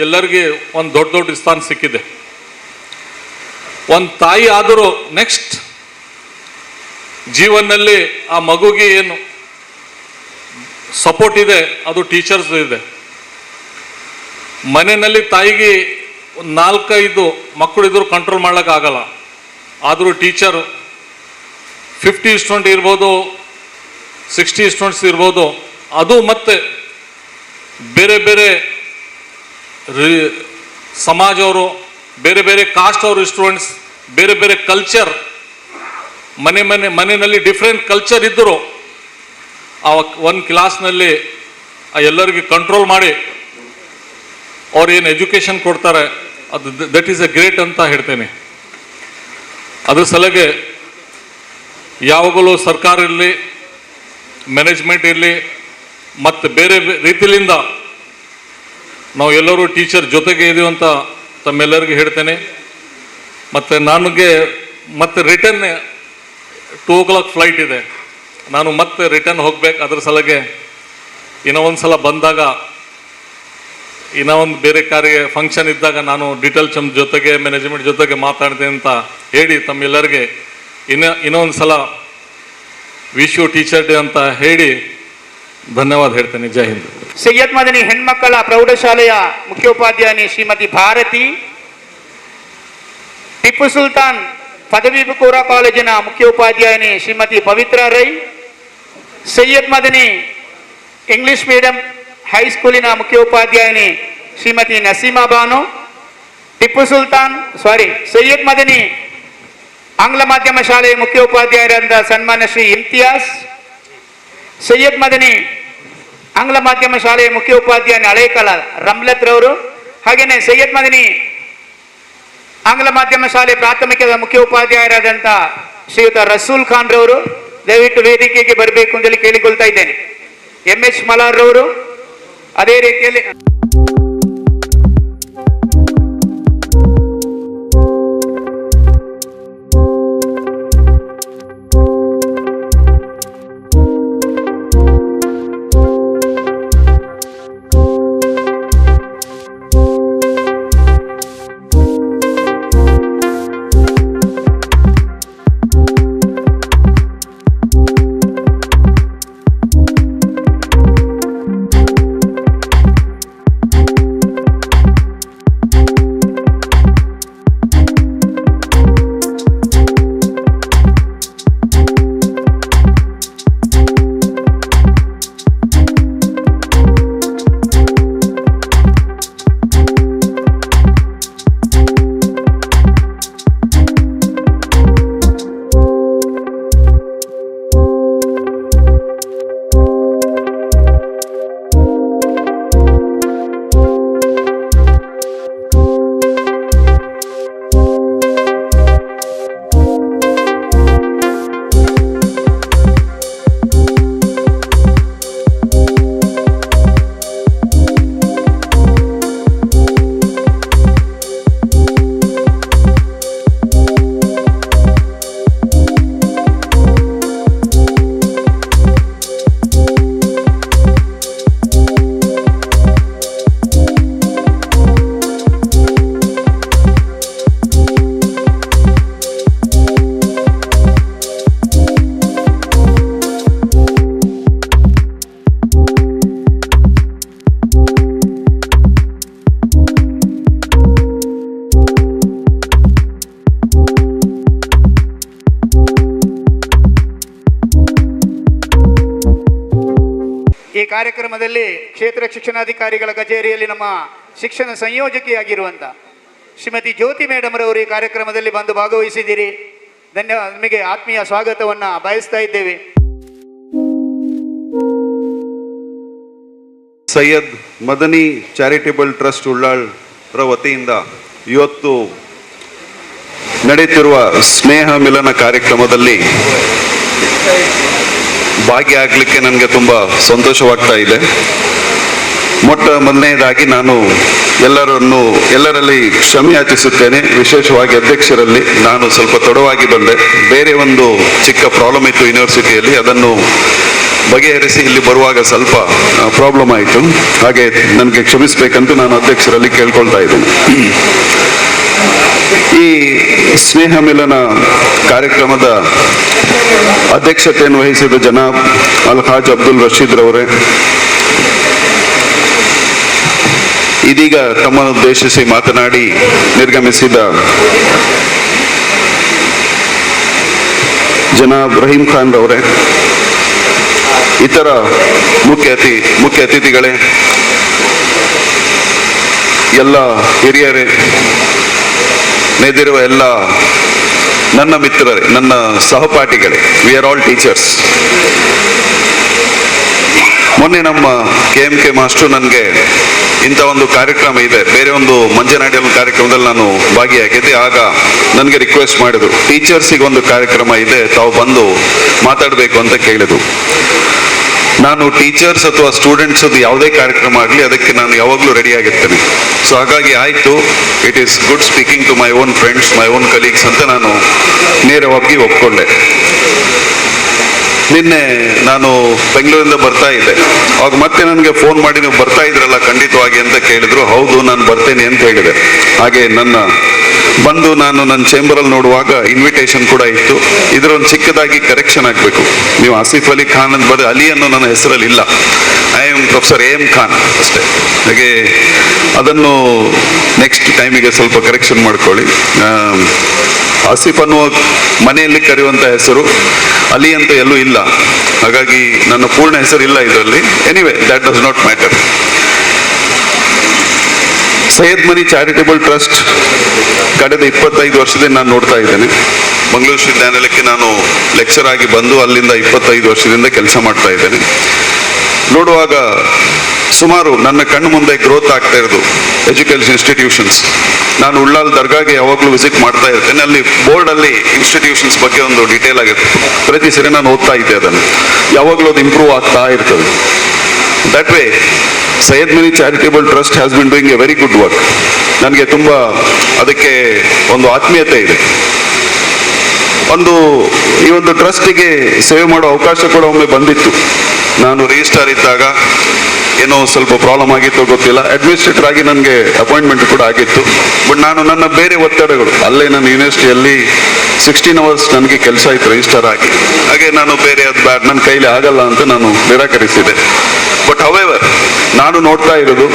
ಎಲ್ಲರಿಗೆ ಒಂದು ದೊಡ್ಡ ದೊಡ್ಡ ಸ್ಥಾನ ಸಿಕ್ಕಿದೆ. ಒಂದು ತಾಯಿ ಆದರೂ ನೆಕ್ಸ್ಟ್ ಜೀವನದಲ್ಲಿ ಆ ಮಗುಗೆ ಏನು ಸಪೋರ್ಟ್ ಇದೆ ಅದು ಟೀಚರ್ಸ್ ಇದೆ. ಮನೆಯಲ್ಲಿ ತಾಯಿಗೆ 4-5 ಮಕ್ಕಳಿದ್ರು ಕಂಟ್ರೋಲ್ ಮಾಡೋಕ್ಕಾಗಲ್ಲ. ಆದರೂ ಟೀಚರ್ 50 ಸ್ಟೂಡೆಂಟ್ ಇರ್ಬೋದು, 60 ಸ್ಟೂಡೆಂಟ್ಸ್ ಇರ್ಬೋದು. ಅದು ಮತ್ತೆ ಬೇರೆ ಬೇರೆ ಸಮಾಜವರು, ಬೇರೆ ಬೇರೆ ಕಾಸ್ಟ್ ಅವರು ಸ್ಟೂಡೆಂಟ್ಸ್, ಬೇರೆ ಬೇರೆ ಕಲ್ಚರ್, ಮನೆಯಲ್ಲಿ ಡಿಫ್ರೆಂಟ್ ಕಲ್ಚರ್ ಇದ್ದರು ಆ ಒಂದು ಕ್ಲಾಸ್ನಲ್ಲಿ ಎಲ್ಲರಿಗೆ ಕಂಟ್ರೋಲ್ ಮಾಡಿ ಅವ್ರು ಏನು ಎಜುಕೇಷನ್ ಕೊಡ್ತಾರೆ ಅದು ದಟ್ ಈಸ್ ಎ ಗ್ರೇಟ್ ಅಂತ ಹೇಳ್ತೇನೆ. ಅದ್ರ ಸಲಗೆ ಯಾವಾಗಲೂ ಸರ್ಕಾರ ಇರಲಿ, ಮ್ಯಾನೇಜ್ಮೆಂಟ್ ಇರಲಿ, ಮತ್ತು ಬೇರೆ ರೀತಿಯಿಂದ ನಾವು ಎಲ್ಲರೂ ಟೀಚರ್ ಜೊತೆಗೆ ಇದೀವಿ ಅಂತ ತಮ್ಮೆಲ್ಲರಿಗೂ ಹೇಳ್ತೇನೆ. ಮತ್ತು ನನಗೆ ಮತ್ತೆ ರಿಟರ್ನ್ 2 o'clock ಫ್ಲೈಟ್ ಇದೆ, ನಾನು ಮತ್ತೆ ರಿಟರ್ನ್ ಹೋಗ್ಬೇಕು. ಅದ್ರ ಸಲಗೆ ಇನ್ನೂ ಒಂದು ಸಲ ಬಂದಾಗ, ಇನ್ನೂ ಒಂದು ಬೇರೆ ಕಾರ್ಯ ಫಂಕ್ಷನ್ ಇದ್ದಾಗ ನಾನು ಡೀಟೇಲ್ ಜೊತೆಗೆ ಮ್ಯಾನೇಜ್ಮೆಂಟ್ ಜೊತೆಗೆ ಮಾತಾಡ್ತೀನಿ ಅಂತ ಹೇಳಿ ತಮ್ಮೆಲ್ಲರಿಗೆ ಇನ್ನೊಂದು ಸಲ ವಿಶ್ ಯು ಟೀಚರ್ ಡೇ ಅಂತ ಹೇಳಿ ಧನ್ಯವಾದ ಹೇಳ್ತೇನೆ. ಜೈ ಹಿಂದ್. ಸೈಯದ್ ಮದನಿ ಹೆಣ್ಮಕ್ಕಳ ಪ್ರೌಢಶಾಲೆಯ ಮುಖ್ಯೋಪಾಧ್ಯಾಯಿನಿ ಶ್ರೀಮತಿ ಭಾರತಿ, ಟಿಪ್ಪು ಸುಲ್ತಾನ್ ಪದವಿ ಪೂರ್ವ ಕಾಲೇಜಿನ ಮುಖ್ಯೋಪಾಧ್ಯಾಯಿನಿ ಶ್ರೀಮತಿ ಪವಿತ್ರ ರೈ, ಸೈಯದ್ ಮದನಿ ಇಂಗ್ಲಿಷ್ ಮೀಡಿಯಂ ಹೈಸ್ಕೂಲಿನ ಮುಖ್ಯೋಪಾಧ್ಯಾಯಿನಿ ಶ್ರೀಮತಿ ನಸೀಮಾ ಬಾನು, ಸೈಯದ್ ಮದನಿ ಆಂಗ್ಲ ಮಾಧ್ಯಮ ಶಾಲೆಯ ಮುಖ್ಯೋಪಾಧ್ಯಾಯರಾದ ಸನ್ಮಾನ್ಯ ಶ್ರೀ ಇಮ್ತಿಯಾಸ್, ಸೈಯದ್ ಮದನಿ ಆಂಗ್ಲ ಮಾಧ್ಯಮ ಶಾಲೆಯ ಮುಖ್ಯೋಪಾಧ್ಯಾಯ ಹಳೇಕಲ ರಮ್ಲತ್ ರವರು, ಹಾಗೇನೆ ಸೈಯದ್ ಮದನಿ ಆಂಗ್ಲ ಮಾಧ್ಯಮ ಶಾಲೆ ಪ್ರಾಥಮಿಕದ ಮುಖ್ಯೋಪಾಧ್ಯಾಯರಾದಂಥ ಶ್ರೀಯುತ ರಸೂಲ್ ಖಾನ್ ರವರು ದಯವಿಟ್ಟು ವೇದಿಕೆಗೆ ಬರಬೇಕು ಅಂತೇಳಿ ಕೇಳಿಕೊಳ್ತಾ ಇದ್ದೇನೆ. MH ಮಲಾರ್ ರವರು ಅದೇ ರೀತಿಯಲ್ಲಿ ಈ ಕಾರ್ಯಕ್ರಮದಲ್ಲಿ ಕ್ಷೇತ್ರ ಶಿಕ್ಷಣಾಧಿಕಾರಿಗಳ ಕಚೇರಿಯಲ್ಲಿ ನಮ್ಮ ಶಿಕ್ಷಣ ಸಂಯೋಜಕಿಯಾಗಿರುವಂಥ ಶ್ರೀಮತಿ ಜ್ಯೋತಿ ಮೇಡಮ್ ರವರು ಈ ಕಾರ್ಯಕ್ರಮದಲ್ಲಿ ಬಂದು ಭಾಗವಹಿಸಿದ್ದೀರಿ. ಧನ್ಯವಾದ, ನಿಮಗೆ ಆತ್ಮೀಯ ಸ್ವಾಗತವನ್ನು ಬಯಸ್ತಾ ಇದ್ದೇವೆ. ಸೈಯದ್ ಮದನಿ ಚಾರಿಟೇಬಲ್ ಟ್ರಸ್ಟ್ ಉಳ್ಳಾಳ್ ರ ವತಿಯಿಂದ ಇವತ್ತು ನಡೆಯುತ್ತಿರುವ ಸ್ನೇಹ ಮಿಲನ ಕಾರ್ಯಕ್ರಮದಲ್ಲಿ ಭಾಗಿಯಾಗಲಿಕ್ಕೆ ನನಗೆ ತುಂಬ ಸಂತೋಷವಾಗ್ತಾ ಇದೆ. ಮೊದಲನೇದಾಗಿ ನಾನು ಎಲ್ಲರಲ್ಲಿ ಕ್ಷಮೆ ಯಾಚಿಸುತ್ತೇನೆ. ವಿಶೇಷವಾಗಿ ಅಧ್ಯಕ್ಷರಲ್ಲಿ ನಾನು ಸ್ವಲ್ಪ ತಡವಾಗಿ ಬಂದೆ. ಬೇರೆ ಒಂದು ಚಿಕ್ಕ ಪ್ರಾಬ್ಲಮ್ ಇತ್ತು ಯೂನಿವರ್ಸಿಟಿಯಲ್ಲಿ, ಅದನ್ನು ಬಗೆಹರಿಸಿ ಇಲ್ಲಿ ಬರುವಾಗ ಸ್ವಲ್ಪ ಪ್ರಾಬ್ಲಮ್ ಆಯಿತು. ಹಾಗೆ ನನಗೆ ಕ್ಷಮಿಸಬೇಕಂತ ನಾನು ಅಧ್ಯಕ್ಷರಲ್ಲಿ ಕೇಳ್ಕೊಳ್ತಾ ಇದ್ದೇನೆ. ಈ ಸ್ನೇಹ ಮಿಲನ ಕಾರ್ಯಕ್ರಮದ ಅಧ್ಯಕ್ಷತೆಯನ್ನು ವಹಿಸಿದ ಜನಾಬ್ ಅಲ್ಹಾಜ್ ಅಬ್ದುಲ್ ರಶೀದ್ ರವರೇ, ಇದೀಗ ತಮ್ಮನ್ನು ಉದ್ದೇಶಿಸಿ ಮಾತನಾಡಿ ನಿರ್ಗಮಿಸಿದ ಜನಾಬ್ ರಹೀಂ ಖಾನ್ ರವರೇ, ಇತರ ಮುಖ್ಯ ಅತಿಥಿಗಳೇ, ಎಲ್ಲ ಹಿರಿಯರೇ, ನೆರೆದಿರುವ ಎಲ್ಲ ನನ್ನ ಮಿತ್ರರೇ, ನನ್ನ ಸಹಪಾಠಿಗಳೇ, ವಿ ಆರ್ ಆಲ್ ಟೀಚರ್ಸ್. ಮೊನ್ನೆ ನಮ್ಮ KMK ಮಾಸ್ಟರ್ ನನಗೆ ಇಂಥ ಒಂದು ಕಾರ್ಯಕ್ರಮ ಇದೆ, ಬೇರೆ ಒಂದು ಮಂಜನಾಡಿ ಕಾರ್ಯಕ್ರಮದಲ್ಲಿ ನಾನು ಭಾಗಿಯಾಗಿದ್ದೆ. ಆಗ ನನಗೆ ರಿಕ್ವೆಸ್ಟ್ ಮಾಡಿದ್ರು, ಟೀಚರ್ಸಿಗೆ ಒಂದು ಕಾರ್ಯಕ್ರಮ ಇದೆ, ತಾವು ಬಂದು ಮಾತಾಡಬೇಕು ಅಂತ ಕೇಳಿದ್ರು. ನಾನು ಟೀಚರ್ಸ್ ಅಥವಾ ಸ್ಟೂಡೆಂಟ್ಸ್ ಅದು ಯಾವುದೇ ಕಾರ್ಯಕ್ರಮ ಆಗಲಿ ಅದಕ್ಕೆ ನಾನು ಯಾವಾಗಲೂ ರೆಡಿ ಆಗಿರ್ತೇನೆ. ಸೊ ಹಾಗಾಗಿ ಆಯಿತು, it is good speaking to my own friends, my own colleagues ಅಂತ ನಾನು ನೇರವಾಗಿ ಒಪ್ಕೊಂಡೆ. ನಿನ್ನೆ ನಾನು ಬೆಂಗಳೂರಿಂದ ಬರ್ತಾ ಇದ್ದೆ, ಅವಾಗ ಮತ್ತೆ ನನಗೆ ಫೋನ್ ಮಾಡಿ ನೀವು ಬರ್ತಾ ಇದ್ರಲ್ಲ ಖಂಡಿತವಾಗಿ ಅಂತ ಕೇಳಿದ್ರು. ಹೌದು, ನಾನು ಬರ್ತೇನೆ ಅಂತ ಹೇಳಿದೆ. ಹಾಗೆ ಬಂದು ನಾನು ನನ್ನ ಚೇಂಬರಲ್ಲಿ ನೋಡುವಾಗ ಇನ್ವಿಟೇಷನ್ ಕೂಡ ಇತ್ತು. ಇದರೊಂದು ಚಿಕ್ಕದಾಗಿ ಕರೆಕ್ಷನ್ ಆಗಬೇಕು. ನೀವು ಆಸಿಫ್ ಅಲಿ ಖಾನ್ ಅಂತ ಬರೀ ಅಲಿ ಅನ್ನೋ ನನ್ನ ಹೆಸರಲ್ಲಿ ಇಲ್ಲ, I am professor AM Khan ಅಷ್ಟೇ. ಹಾಗೆ ಅದನ್ನು ನೆಕ್ಸ್ಟ್ ಟೈಮಿಗೆ ಸ್ವಲ್ಪ ಕರೆಕ್ಷನ್ ಮಾಡ್ಕೊಳ್ಳಿ. ಆಸಿಫ್ ಅನ್ನುವ ಮನೆಯಲ್ಲಿ ಕರೆಯುವಂಥ ಹೆಸರು, ಅಲಿ ಅಂತ ಎಲ್ಲೂ ಇಲ್ಲ. ಹಾಗಾಗಿ ನನ್ನ ಪೂರ್ಣ ಹೆಸರು ಇಲ್ಲ ಇದರಲ್ಲಿ. Anyway, that does not matter. Syed money charitable trust ಕಳೆದ 25 ವರ್ಷದಿಂದ ನಾನು ನೋಡ್ತಾ ಇದ್ದೇನೆ. ಮಂಗಳೂರು ವಿಶ್ವವಿದ್ಯಾನಿಲಯಕ್ಕೆ ನಾನು ಲೆಕ್ಚರ್ ಆಗಿ ಬಂದು ಅಲ್ಲಿಂದ 25 ವರ್ಷದಿಂದ ಕೆಲಸ ಮಾಡ್ತಾ ಇದ್ದೇನೆ. ನೋಡುವಾಗ ಸುಮಾರು ನನ್ನ ಕಣ್ಣು ಮುಂದೆ ಗ್ರೋತ್ ಆಗ್ತಾ ಇರೋದು ಎಜುಕೇಶನ್ ಇನ್ಸ್ಟಿಟ್ಯೂಷನ್ಸ್. ನಾನು ಉಳ್ಳಾಲ್ ದರ್ಗಾಗೆ ಯಾವಾಗಲೂ ವಿಸಿಟ್ ಮಾಡ್ತಾ ಇರ್ತೇನೆ. ಅಲ್ಲಿ ಬೋರ್ಡಲ್ಲಿ ಇನ್ಸ್ಟಿಟ್ಯೂಷನ್ಸ್ ಬಗ್ಗೆ ಒಂದು ಡೀಟೇಲ್ ಆಗಿರ್ತದೆ. ಪ್ರತಿ ಸರಿ ನಾನು ಓದ್ತಾ ಇದ್ದೆ, ಅದನ್ನು ಯಾವಾಗಲೂ ಅದು ಇಂಪ್ರೂವ್ ಆಗ್ತಾ ಇರ್ತದೆ. That way Syed money charitable trust has been doing A very good work. ನನಗೆ ತುಂಬ ಅದಕ್ಕೆ ಒಂದು ಆತ್ಮೀಯತೆ ಇದೆ. ಈ ಒಂದು ಟ್ರಸ್ಟಿಗೆ ಸೇವೆ ಮಾಡೋ ಅವಕಾಶ ಕೂಡ ಒಮ್ಮೆ ಬಂದಿತ್ತು. ನಾನು ರಿಜಿಸ್ಟ್ರಾರ್ ಇದ್ದಾಗ ಏನೋ ಸ್ವಲ್ಪ ಪ್ರಾಬ್ಲಮ್ ಆಗಿತ್ತು ಗೊತ್ತಿಲ್ಲ, ಅಡ್ಮಿನಿಸ್ಟ್ರೇಟರ್ ಆಗಿ ನನಗೆ ಅಪಾಯಿಂಟ್ಮೆಂಟ್ ಕೂಡ ಆಗಿತ್ತು. ಬಟ್ ನಾನು ನನ್ನ ಬೇರೆ ಒತ್ತಡಗಳು, ಅಲ್ಲೇ ನನ್ನ ಯೂನಿವರ್ಸಿಟಿಯಲ್ಲಿ 16 hours ನನಗೆ ಕೆಲಸ ಇತ್ತು ರಿಜಿಸ್ಟ್ರಾರ್ ಆಗಿ. ಹಾಗೆ ನಾನು ಬೇರೆ ಅದು ಬ್ಯಾಡ್, ನನ್ನ ಕೈಲಿ ಆಗಲ್ಲ ಅಂತ ನಾನು ನಿರಾಕರಿಸಿದೆ. ಬಟ್ ಹವೆವರ್ ನಾನು ನೋಡ್ತಾ ಇರೋದು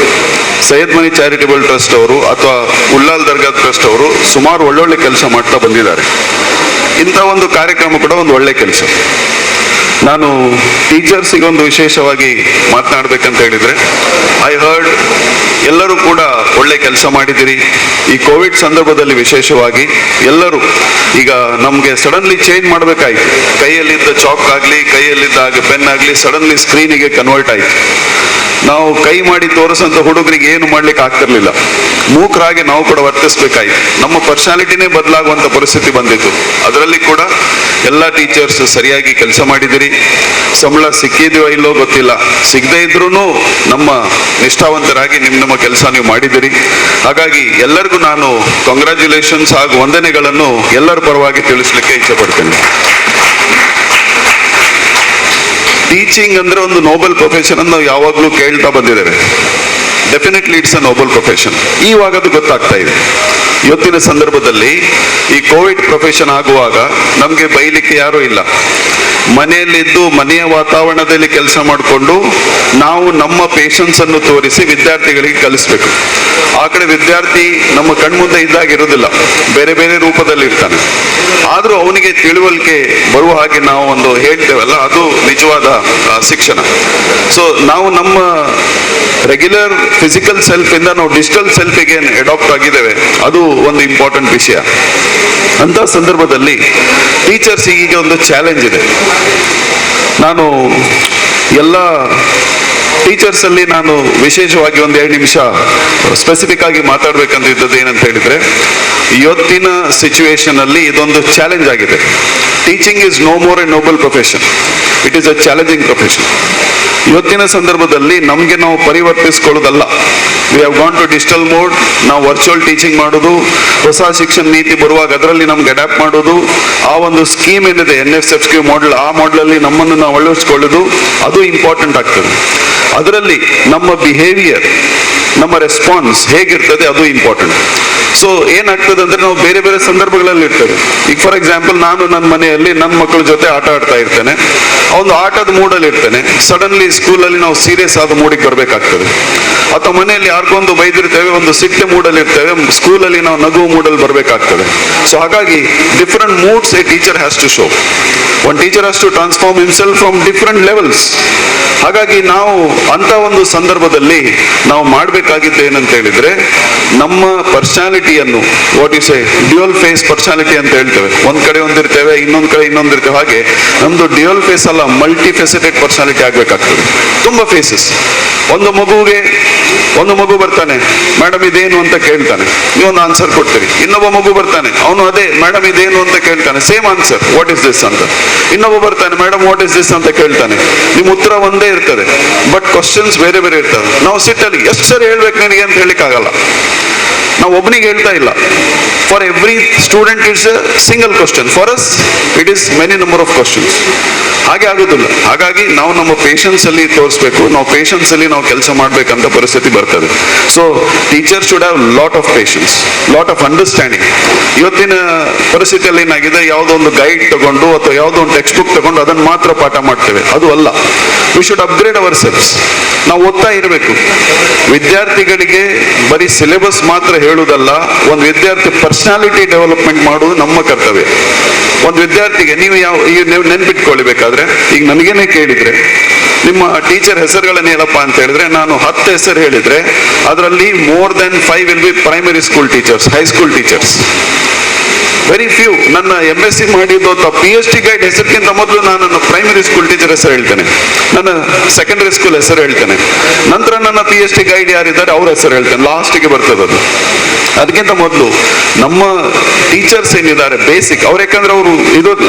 ಸೈಯದ್ ಮನಿ ಚಾರಿಟೇಬಲ್ ಟ್ರಸ್ಟ್ ಅವರು ಅಥವಾ ಉಳ್ಳಾಲ್ ದರ್ಗಾ ಟ್ರಸ್ಟ್ ಅವರು ಸುಮಾರು ಒಳ್ಳೊಳ್ಳೆ ಕೆಲಸ ಮಾಡ್ತಾ ಬಂದಿದ್ದಾರೆ. ಇಂಥ ಒಂದು ಕಾರ್ಯಕ್ರಮ ಕೂಡ ಒಂದು ಒಳ್ಳೆ ಕೆಲಸ. ನಾನು ಟೀಚರ್ಸಿಗೆ ಒಂದು ವಿಶೇಷವಾಗಿ ಮಾತನಾಡಬೇಕಂತ ಹೇಳಿದರೆ, ಐ ಹರ್ಡ್ ಎಲ್ಲರೂ ಕೂಡ ಒಳ್ಳೆ ಕೆಲಸ ಮಾಡಿದ್ದೀರಿ. ಈ ಕೋವಿಡ್ ಸಂದರ್ಭದಲ್ಲಿ ವಿಶೇಷವಾಗಿ ಎಲ್ಲರೂ ಈಗ ನಮಗೆ ಸಡನ್ಲಿ ಚೇಂಜ್ ಮಾಡಬೇಕಾಯ್ತು. ಕೈಯಲ್ಲಿದ್ದ ಚಾಕ್ ಆಗಲಿ, ಕೈಯಲ್ಲಿದ್ದ ಪೆನ್ ಆಗಲಿ ಸಡನ್ಲಿ ಸ್ಕ್ರೀನಿಗೆ ಕನ್ವರ್ಟ್ ಆಯಿತು. ನಾವು ಕೈ ಮಾಡಿ ತೋರಿಸಂತ ಹುಡುಗರಿಗೆ ಏನು ಮಾಡ್ಲಿಕ್ಕೆ ಆಗ್ತಿರ್ಲಿಲ್ಲ. ಮೂಕರಾಗಿ ನಾವು ಕೂಡ ವರ್ತಿಸ್ಬೇಕಾಯ್ತು. ನಮ್ಮ ಪರ್ಸನಾಲಿಟಿನೇ ಬದಲಾಗುವಂತ ಪರಿಸ್ಥಿತಿ ಬಂದಿತ್ತು. ಅದರಲ್ಲಿ ಕೂಡ ಎಲ್ಲ ಟೀಚರ್ಸ್ ಸರಿಯಾಗಿ ಕೆಲಸ ಮಾಡಿದಿರಿ. ಸಂಬಳ ಸಿಕ್ಕಿದೆಯೋ ಇಲ್ಲೋ ಗೊತ್ತಿಲ್ಲ, ಸಿಗದೇ ಇದ್ರೂ ನಮ್ಮ ನಿಷ್ಠಾವಂತರಾಗಿ ನಿಮ್ಮ ಕೆಲಸ ನೀವು ಮಾಡಿದಿರಿ. ಹಾಗಾಗಿ ಎಲ್ಲರಿಗೂ ನಾನು ಕಂಗ್ರ್ಯಾಚುಲೇಷನ್ಸ್ ಹಾಗೂ ವಂದನೆಗಳನ್ನು ಎಲ್ಲರ ಪರವಾಗಿ ತಿಳಿಸ್ಲಿಕ್ಕೆ ಇಚ್ಛೆ ಪಡ್ತೇನೆ. ಟೀಚಿಂಗ್ ಅಂದ್ರೆ ಒಂದು ನೋಬಲ್ ಪ್ರೊಫೆಷನ್ ಅಂತ ನಾವು ಯಾವಾಗಲೂ ಕೇಳ್ತಾ ಬಂದಿದ್ದೇವೆ. Definitely it's a noble profession. ಇವಾಗ ಅದು ಗೊತ್ತಾಗ್ತಾ ಇದೆ. ಇವತ್ತಿನ ಸಂದರ್ಭದಲ್ಲಿ ಈ ಕೋವಿಡ್ ಪ್ರೊಫೆಷನ್ ಆಗುವಾಗ ನಮಗೆ ಬೈಲಿಕ್ಕೆ ಯಾರೂ ಇಲ್ಲ. ಮನೆಯಲ್ಲಿದ್ದು ಮನೆಯ ವಾತಾವರಣದಲ್ಲಿ ಕೆಲಸ ಮಾಡಿಕೊಂಡು ನಾವು ನಮ್ಮ ಪೇಷನ್ಸ್ ಅನ್ನು ತೋರಿಸಿ ವಿದ್ಯಾರ್ಥಿಗಳಿಗೆ ಕಲಿಸ್ಬೇಕು. ಆ ಕಡೆ ವಿದ್ಯಾರ್ಥಿ ನಮ್ಮ ಕಣ್ಮುಂದೆ ಇದ್ದಾಗ ಇರೋದಿಲ್ಲ, ಬೇರೆ ಬೇರೆ ರೂಪದಲ್ಲಿ ಇರ್ತಾನೆ. ಆದರೂ ಅವನಿಗೆ ತಿಳುವಳಿಕೆ ಬರುವ ಹಾಗೆ ನಾವು ಒಂದು ಹೇಳ್ತೇವಲ್ಲ, ಅದು ನಿಜವಾದ ಶಿಕ್ಷಣ. ಸೊ ನಾವು ನಮ್ಮ ರೆಗ್ಯುಲರ್ ಫಿಸಿಕಲ್ ಸೆಲ್ಫ್ ಇಂದ ನಾವು ಡಿಜಿಟಲ್ ಸೆಲ್ಫಿಗೆ ಅಡಾಪ್ಟ್ ಆಗಿದ್ದೇವೆ. ಅದು ಒಂದು ಇಂಪಾರ್ಟೆಂಟ್ ವಿಷಯ. ಅಂತ ಸಂದರ್ಭದಲ್ಲಿ ಟೀಚರ್ಸ್ ಈಗ ಒಂದು ಚಾಲೆಂಜ್ ಇದೆ. ನಾನು ಎಲ್ಲ ಟೀಚರ್ಸ್ ಅಲ್ಲಿ ನಾನು ವಿಶೇಷವಾಗಿ ಒಂದು 2 ನಿಮಿಷ ಸ್ಪೆಸಿಫಿಕ್ ಆಗಿ ಮಾತಾಡ್ಬೇಕಂತಿದ್ದದ್ದು ಏನಂತ ಹೇಳಿದ್ರೆ, ಇವತ್ತಿನ ಸಿಚುವೇಶನ್ ಅಲ್ಲಿ ಇದೊಂದು ಚಾಲೆಂಜ್ ಆಗಿದೆ. Teaching is no more a noble profession, it is a challenging profession. ಇವತ್ತಿನ ಸಂದರ್ಭದಲ್ಲಿ ನಮಗೆ ನಾವು ಪರಿವರ್ತಿಸ್ಕೊಳ್ಳೋದಲ್ಲ. We have gone to digital mode. ನಾವು ವರ್ಚುವಲ್ ಟೀಚಿಂಗ್ ಮಾಡೋದು, ಹೊಸ ಶಿಕ್ಷಣ ನೀತಿ ಬರುವಾಗ ಅದರಲ್ಲಿ ನಮ್ಗೆ ಅಡ್ಯಾಪ್ಟ್ ಮಾಡೋದು, ಆ ಒಂದು ಸ್ಕೀಮ್ ಏನಿದೆ NSFQ ಮಾಡೆಲ್, ಆ ಮಾಡೆಲಲ್ಲಿ ನಮ್ಮನ್ನು ನಾವು ಅಳವಡಿಸ್ಕೊಳ್ಳೋದು, ಅದು ಇಂಪಾರ್ಟೆಂಟ್ ಆಗ್ತದೆ. ಅದರಲ್ಲಿ ನಮ್ಮ ಬಿಹೇವಿಯರ್, ನಮ್ಮ ರೆಸ್ಪಾನ್ಸ್ ಹೇಗಿರ್ತದೆ ಅದು ಇಂಪಾರ್ಟೆಂಟ್. ಸೊ ಏನಾಗ್ತದೆ ಅಂದ್ರೆ ನಾವು ಬೇರೆ ಬೇರೆ ಸಂದರ್ಭಗಳಲ್ಲಿ ಇರ್ತೇವೆ. ಈಗ ಫಾರ್ ಎಕ್ಸಾಂಪಲ್, ನಾನು ನನ್ನ ಮನೆಯಲ್ಲಿ ನನ್ನ ಮಕ್ಕಳ ಜೊತೆ ಆಟ ಆಡ್ತಾ ಇರ್ತೇನೆ, ಒಂದು ಆಟದ ಮೂಡಲ್ಲಿ ಇರ್ತೇನೆ. ಸಡನ್ಲಿ ಸ್ಕೂಲಲ್ಲಿ ನಾವು ಸೀರಿಯಸ್ ಆದ ಮೂಡಿಗೆ ಬರಬೇಕಾಗ್ತದೆ. ಅಥವಾ ಮನೆಯಲ್ಲಿ ಯಾರಿಗೊಂದು ಬೈದಿರ್ತೇವೆ, ಒಂದು ಸಿಟ್ಟೆ ಮೂಡಲ್ಲಿ ಇರ್ತೇವೆ, ಸ್ಕೂಲಲ್ಲಿ ನಾವು ನಗು ಮೂಡಲ್ಲಿ ಬರಬೇಕಾಗ್ತದೆ. ಸೊ ಹಾಗಾಗಿ different moods a teacher has to show. One teacher has to transform himself from different levels. ಹಾಗಾಗಿ ನಾವು ಅಂತ ಒಂದು ಸಂದರ್ಭದಲ್ಲಿ ನಾವು ಮಾಡಬೇಕಾಗಿದ್ದು ಏನಂತ ಹೇಳಿದ್ರೆ, ನಮ್ಮ ಪರ್ಸನಾಲಿಟಿಯನ್ನು, what you say, dual face personality ಅಂತ ಹೇಳ್ತೇವೆ. ಒಂದ್ ಕಡೆ ಒಂದಿರ್ತೇವೆ, ಇನ್ನೊಂದ್ ಕಡೆ ಇನ್ನೊಂದಿರ್ತೇವೆ. ಹಾಗೆ ನಮ್ದು ಡ್ಯುಯಲ್ ಫೇಸ್ ಅಲ್ಲ, ಮಲ್ಟಿ ಫೆಸೆಟೆಡ್ ಪರ್ಸನಾಲಿಟಿ ಆಗ್ಬೇಕಾಗ್ತದೆ. ತುಂಬಾ ಫೇಸಸ್. ಒಂದು ಮಗು ಬರ್ತಾನೆ, ಮೇಡಮ್ ಇದೇನು ಅಂತ ಕೇಳ್ತಾನೆ, ನೀವೊಂದು ಆನ್ಸರ್ ಕೊಡ್ತೀರಿ. ಇನ್ನೊಬ್ಬ ಮಗು ಬರ್ತಾನೆ, ಅವನು ಅದೇ ಮೇಡಮ್ ಇದೇನು ಅಂತ ಕೇಳ್ತಾನೆ, same answer, what is this ಅಂತ. ಇನ್ನೊಬ್ಬ ಬರ್ತಾನೆ, ಮೇಡಮ್ ವಾಟ್ ಇಸ್ ದಿಸ್ ಅಂತ ಕೇಳ್ತಾನೆ. ನಿಮ್ ಉತ್ತರ ಒಂದೇ ಇರ್ತದೆ, ಬಟ್ ಕ್ವಶನ್ಸ್ ಬೇರೆ ಬೇರೆ ಇರ್ತವೆ. ನಾವು ಸಿಟ್ಟಲ್ಲಿ ಎಷ್ಟು ಸರಿ ಹೇಳ್ಬೇಕು ನಿನಗೆ ಅಂತ ಹೇಳಿಕ್ಕಾಗಲ್ಲ. ನಾವು ಒಬ್ಬನಿಗೆ ಹೇಳ್ತಾ ಇಲ್ಲ. For every student it's a single question, for us it is many number of questions. ಹಾಗೆ ಆಗೋದಿಲ್ಲ. ಹಾಗಾಗಿ ನಾವು ನಮ್ಮ ಪೇಷನ್ಸ್ ಅಲ್ಲಿ ತೋರಿಸ್ಬೇಕು, ನಾವು ಪೇಷನ್ಸ್ ಅಲ್ಲಿ ನಾವು ಕೆಲಸ ಮಾಡ್ಬೇಕಂತ ಪರಿಸ್ಥಿತಿ ಬರ್ತದೆ. So teacher should have lot of patience, lot of understanding. ಇವತ್ತಿನ ಪರಿಸ್ಥಿತಿಯಲ್ಲಿ ಏನಾಗಿದೆ, ಯಾವುದೋ ಒಂದು ಗೈಡ್ ತಗೊಂಡು ಅಥವಾ ಯಾವುದೋ ಒಂದು ಟೆಕ್ಸ್ಟ್ ಬುಕ್ ತಗೊಂಡು ಅದನ್ನು ಮಾತ್ರ ಪಾಠ ಮಾಡ್ತೇವೆ, ಅದು ಅಲ್ಲ. We should upgrade ourselves. ನಾವು ಓದ್ತಾ ಇರಬೇಕು. ವಿದ್ಯಾರ್ಥಿಗಳಿಗೆ ಬರೀ ಸಿಲೆಬಸ್ ಮಾತ್ರ ಹೇಳುವುದಲ್ಲ, ಒಂದು ವಿದ್ಯಾರ್ಥಿ ಪರ್ಸನಾಲಿಟಿ ಡೆವಲಪ್ಮೆಂಟ್ ಮಾಡುವುದು ನಮ್ಮ ಕರ್ತವ್ಯ. ಒಂದು ವಿದ್ಯಾರ್ಥಿಗೆ ನೀವು ನೀವು ನೆನ್ಪಿಟ್ಕೊಳ್ಬೇಕಾದ್ರೆ, ಈಗ ನನಗೇನೆ ಕೇಳಿದ್ರೆ ನಿಮ್ಮ ಟೀಚರ್ ಹೆಸರುಗಳನ್ನೇನಪ್ಪ ಅಂತ ಹೇಳಿದ್ರೆ, ನಾನು 10 ಹೆಸರು ಹೇಳಿದ್ರೆ ಅದರಲ್ಲಿ more than 5 will be primary school teachers, high school teachers. Very few. ನನ್ನ MSc ಮಾಡಿದ್ದು ಅಥವಾ PhD ಗೈಡ್ ಹೆಸರಿಗಿಂತ ಮೊದಲು ನಾನು ನನ್ನ ಪ್ರೈಮರಿ ಸ್ಕೂಲ್ ಟೀಚರ್ ಹೆಸರು ಹೇಳ್ತೇನೆ, ನನ್ನ ಸೆಕೆಂಡರಿ ಸ್ಕೂಲ್ ಹೆಸರು ಹೇಳ್ತೇನೆ, ನಂತರ ನನ್ನ PhD ಗೈಡ್ ಯಾರಿದ್ದಾರೆ ಅವ್ರ ಹೆಸರು ಹೇಳ್ತೇನೆ, ಲಾಸ್ಟಿಗೆ ಬರ್ತದೆ ಅದು. ಅದಕ್ಕಿಂತ ಮೊದಲು ನಮ್ಮ ಟೀಚರ್ಸ್ ಏನಿದ್ದಾರೆ ಬೇಸಿಕ್, ಅವ್ರು ಯಾಕಂದ್ರೆ ಅವರು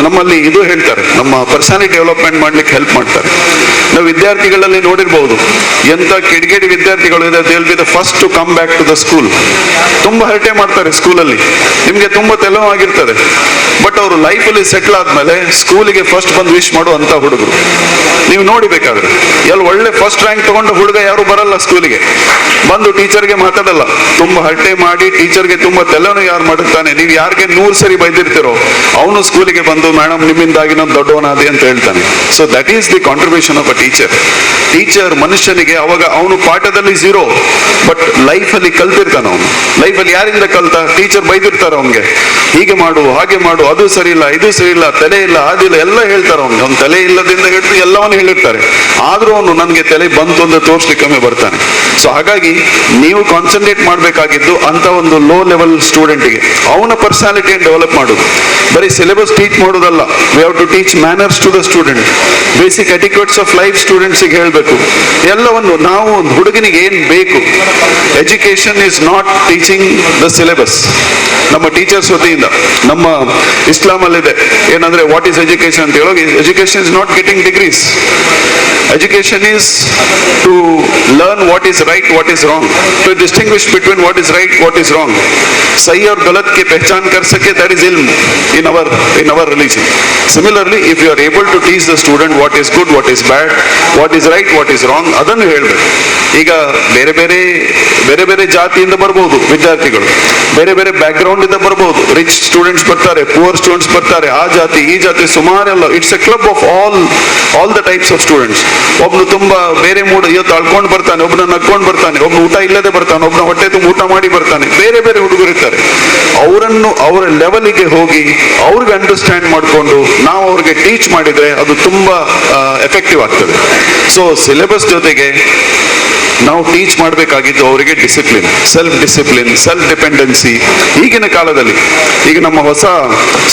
ನಮ್ಮಲ್ಲಿ ಇದು ಹೇಳ್ತಾರೆ, ನಮ್ಮ ಪರ್ಸನಾಲಿಟಿ ಡೆವಲಪ್ಮೆಂಟ್ ಮಾಡ್ಲಿಕ್ಕೆ ಹೆಲ್ಪ್ ಮಾಡ್ತಾರೆ. ನಾವು ವಿದ್ಯಾರ್ಥಿಗಳಲ್ಲಿ ನೋಡಿರ್ಬಹುದು, ಎಂತ ಕಿಡಿಗೇಡಿ ವಿದ್ಯಾರ್ಥಿಗಳು ಇದೆ, they will be the first to come back to the school. ತುಂಬಾ ಹರಟೆ ಮಾಡ್ತಾರೆ ಸ್ಕೂಲಲ್ಲಿ, ನಿಮ್ಗೆ ತುಂಬಾ ತೆಲವಾಗಿರ್ತದೆ, ಬಟ್ ಅವರು ಲೈಫಲ್ಲಿ ಸೆಟ್ಲ್ ಆದ್ಮೇಲೆ ಸ್ಕೂಲಿಗೆ ಫಸ್ಟ್ ಬಂದು ವಿಶ್ ಮಾಡುವಂತ ಹುಡುಗರು ನೀವು ನೋಡಿಬೇಕಾದ್ರೆ. ಎಲ್ಲಿ ಒಳ್ಳೆ ಫಸ್ಟ್ ರ್ಯಾಂಕ್ ತಗೊಂಡ ಹುಡುಗ ಯಾರು ಬರಲ್ಲ ಸ್ಕೂಲಿಗೆ, ಬಂದು ಟೀಚರ್ಗೆ ಮಾತಾಡಲ್ಲ. ತುಂಬಾ ಹರಟೆ ಮಾಡಿ ಟೀಚರ್ಗೆ ತುಂಬಾ ತೆಲನು ಯಾರು ಮಾಡುತ್ತಾನೆ, ನೀವು ಯಾರಿಗೆ 100 ಸರಿ ಬೈದಿರ್ತಿರೋ ಅವನು ಸ್ಕೂಲಿಗೆ ಬಂದು ಮೇಡಮ್ ನಿಮ್ಮಿಂದಾಗಿ ನಾನು ದೊಡ್ಡವನಾದೆ ಅಂತ ಹೇಳ್ತಾನೆ. So that is the contribution of a teacher. Teacher ಮನುಷ್ಯನಿಗೆ ಅವಾಗ ಅವನು ಪಾಠದಲ್ಲಿ 0, ಬಟ್ ಲೈಫಲ್ಲಿ ಕಲ್ತಿರ್ತಾನೆ. ಅವನು ಲೈಫಲ್ಲಿ ಯಾರಿಂದ ಕಲ್ತ? ಟೀಚರ್ ಬೈದಿರ್ತಾರೆ ಅವನಿಗೆ, ಹೀಗೆ ಮಾಡು, ಹಾಗೆ ಮಾಡು, ಅದು ಸರಿ ಇಲ್ಲ, ಇದು ಸರಿ ಇಲ್ಲ, ತಲೆ ಇಲ್ಲ, ಅದಿಲ್ಲ, ಎಲ್ಲ ಹೇಳ್ತಾರೆ ಅವನಿಗೆ. ಅವ್ನು ತಲೆ ಇಲ್ಲದಿಂದ ಹಿಡಿದು ಎಲ್ಲವನ್ನೂ ಹೇಳಿರ್ತಾರೆ. ಆದ್ರೂ ಅವನು ನನಗೆ ತಲೆ ಬಂತು ಅಂತ ತೋರಿಸ್ಲಿಕ್ಕೆ ಬರ್ತಾನೆ. ಸೊ ಹಾಗಾಗಿ ನೀವು ಕಾನ್ಸಂಟ್ರೇಟ್ ಮಾಡಬೇಕಾಗಿದ್ದು ಅಂತ ಒಂದು ಲೋ ಲೆವೆಲ್ ಸ್ಟೂಡೆಂಟ್ಗೆ ಅವನ ಪರ್ಸನಾಲಿಟಿಯನ್ನು ಡೆವಲಪ್ ಮಾಡೋದು. ಬರೀ ಸಿಲೆಬಸ್ ಟೀಚ್ ಮಾಡೋದಲ್ಲ, we have to teach manners to the student. Basic etiquettes of life ಸ್ಟೂಡೆಂಟ್ಸಿಗೆ ಹೇಳಬೇಕು. ಎಲ್ಲವನ್ನು ನಾವು ಹುಡುಗನಿಗೆ ಏನ್ ಬೇಕು. Education is not teaching the syllabus. ನಮ್ಮ ಟೀಚರ್ಸ್ ವತಿಯಿಂದ ನಮ್ಮ ಇಸ್ಲಾಂ ಅಲ್ಲಿದೆ ಏನಂದ್ರೆ, ವಾಟ್ ಈಸ್ ಎಜುಕೇಶನ್ ಅಂತ ಹೇಳೋಗಿ, education is not getting degrees. Education is to learn what is right, what is wrong, to distinguish between what is right, what is wrong. सही और गलत की पहचान कर सके, that is ilm in our religion. Similarly, if you are able to teach the student what is good, what is bad, what is right, what is wrong, ಅದನ್ನು ಹೇಳಬೇಕು. ಈಗ ಬೇರೆ ಬೇರೆ ಜಾತಿಯಿಂದ ಬರಬಹುದು ವಿದ್ಯಾರ್ಥಿಗಳು, ಬೇರೆ ಬೇರೆ ಬ್ಯಾಕ್ ಗ್ರೌಂಡ್ ಇಂದ ಬರಬಹುದು. ರಿಚ್ ಸ್ಟೂಡೆಂಟ್ಸ್ ಬರ್ತಾರೆ, ಪುವರ್ ಸ್ಟೂಡೆಂಟ್ಸ್ ಬರ್ತಾರೆ, ಆ ಜಾತಿ ಈ ಜಾತಿ ಸುಮಾರೆಲ್ಲ. It's a club of all the types of students. ಒಬ್ನು ತುಂಬಾ ಬೇರೆ ಮೂಡ್ ಇವತ್ತು ಅಳ್ಕೊಂಡು ಬರ್ತಾನೆ, ಒಬ್ನ ನಕ್ಕೊಂಡು ಬರ್ತಾನೆ, ಒಬ್ನು ಊಟ ಇಲ್ಲದೆ ಬರ್ತಾನೆ, ಒಬ್ನ ಹೊಟ್ಟೆ ತುಂಬ ಊಟ ಮಾಡಿ ಬರ್ತಾನೆ. ಬೇರೆ ಬೇರೆ ಹುಡುಗರು ಇರ್ತಾರೆ. ಅವರನ್ನು ಅವರ ಲೆವೆಲ್ಗೆ ಹೋಗಿ ಅವ್ರಿಗೆ ಅಂಡರ್ಸ್ಟ್ಯಾಂಡ್ ಮಾಡಿಕೊಂಡು ನಾವು ಅವ್ರಿಗೆ ಟೀಚ್ ಮಾಡಿದ್ರೆ ಅದು ತುಂಬಾ ಎಫೆಕ್ಟಿವ್ ಆಗ್ತದೆ. ಸೊ ಸಿಲೆಬಸ್ ಜೊತೆಗೆ ನಾವು ಟೀಚ್ ಮಾಡಬೇಕಾಗಿದ್ದು ಅವರಿಗೆ ಡಿಸಿಪ್ಲಿನ್, ಸೆಲ್ಫ್ ಡಿಪೆಂಡೆನ್ಸಿ. ಈಗಿನ ಕಾಲದಲ್ಲಿ ಈಗ ನಮ್ಮ ಹೊಸ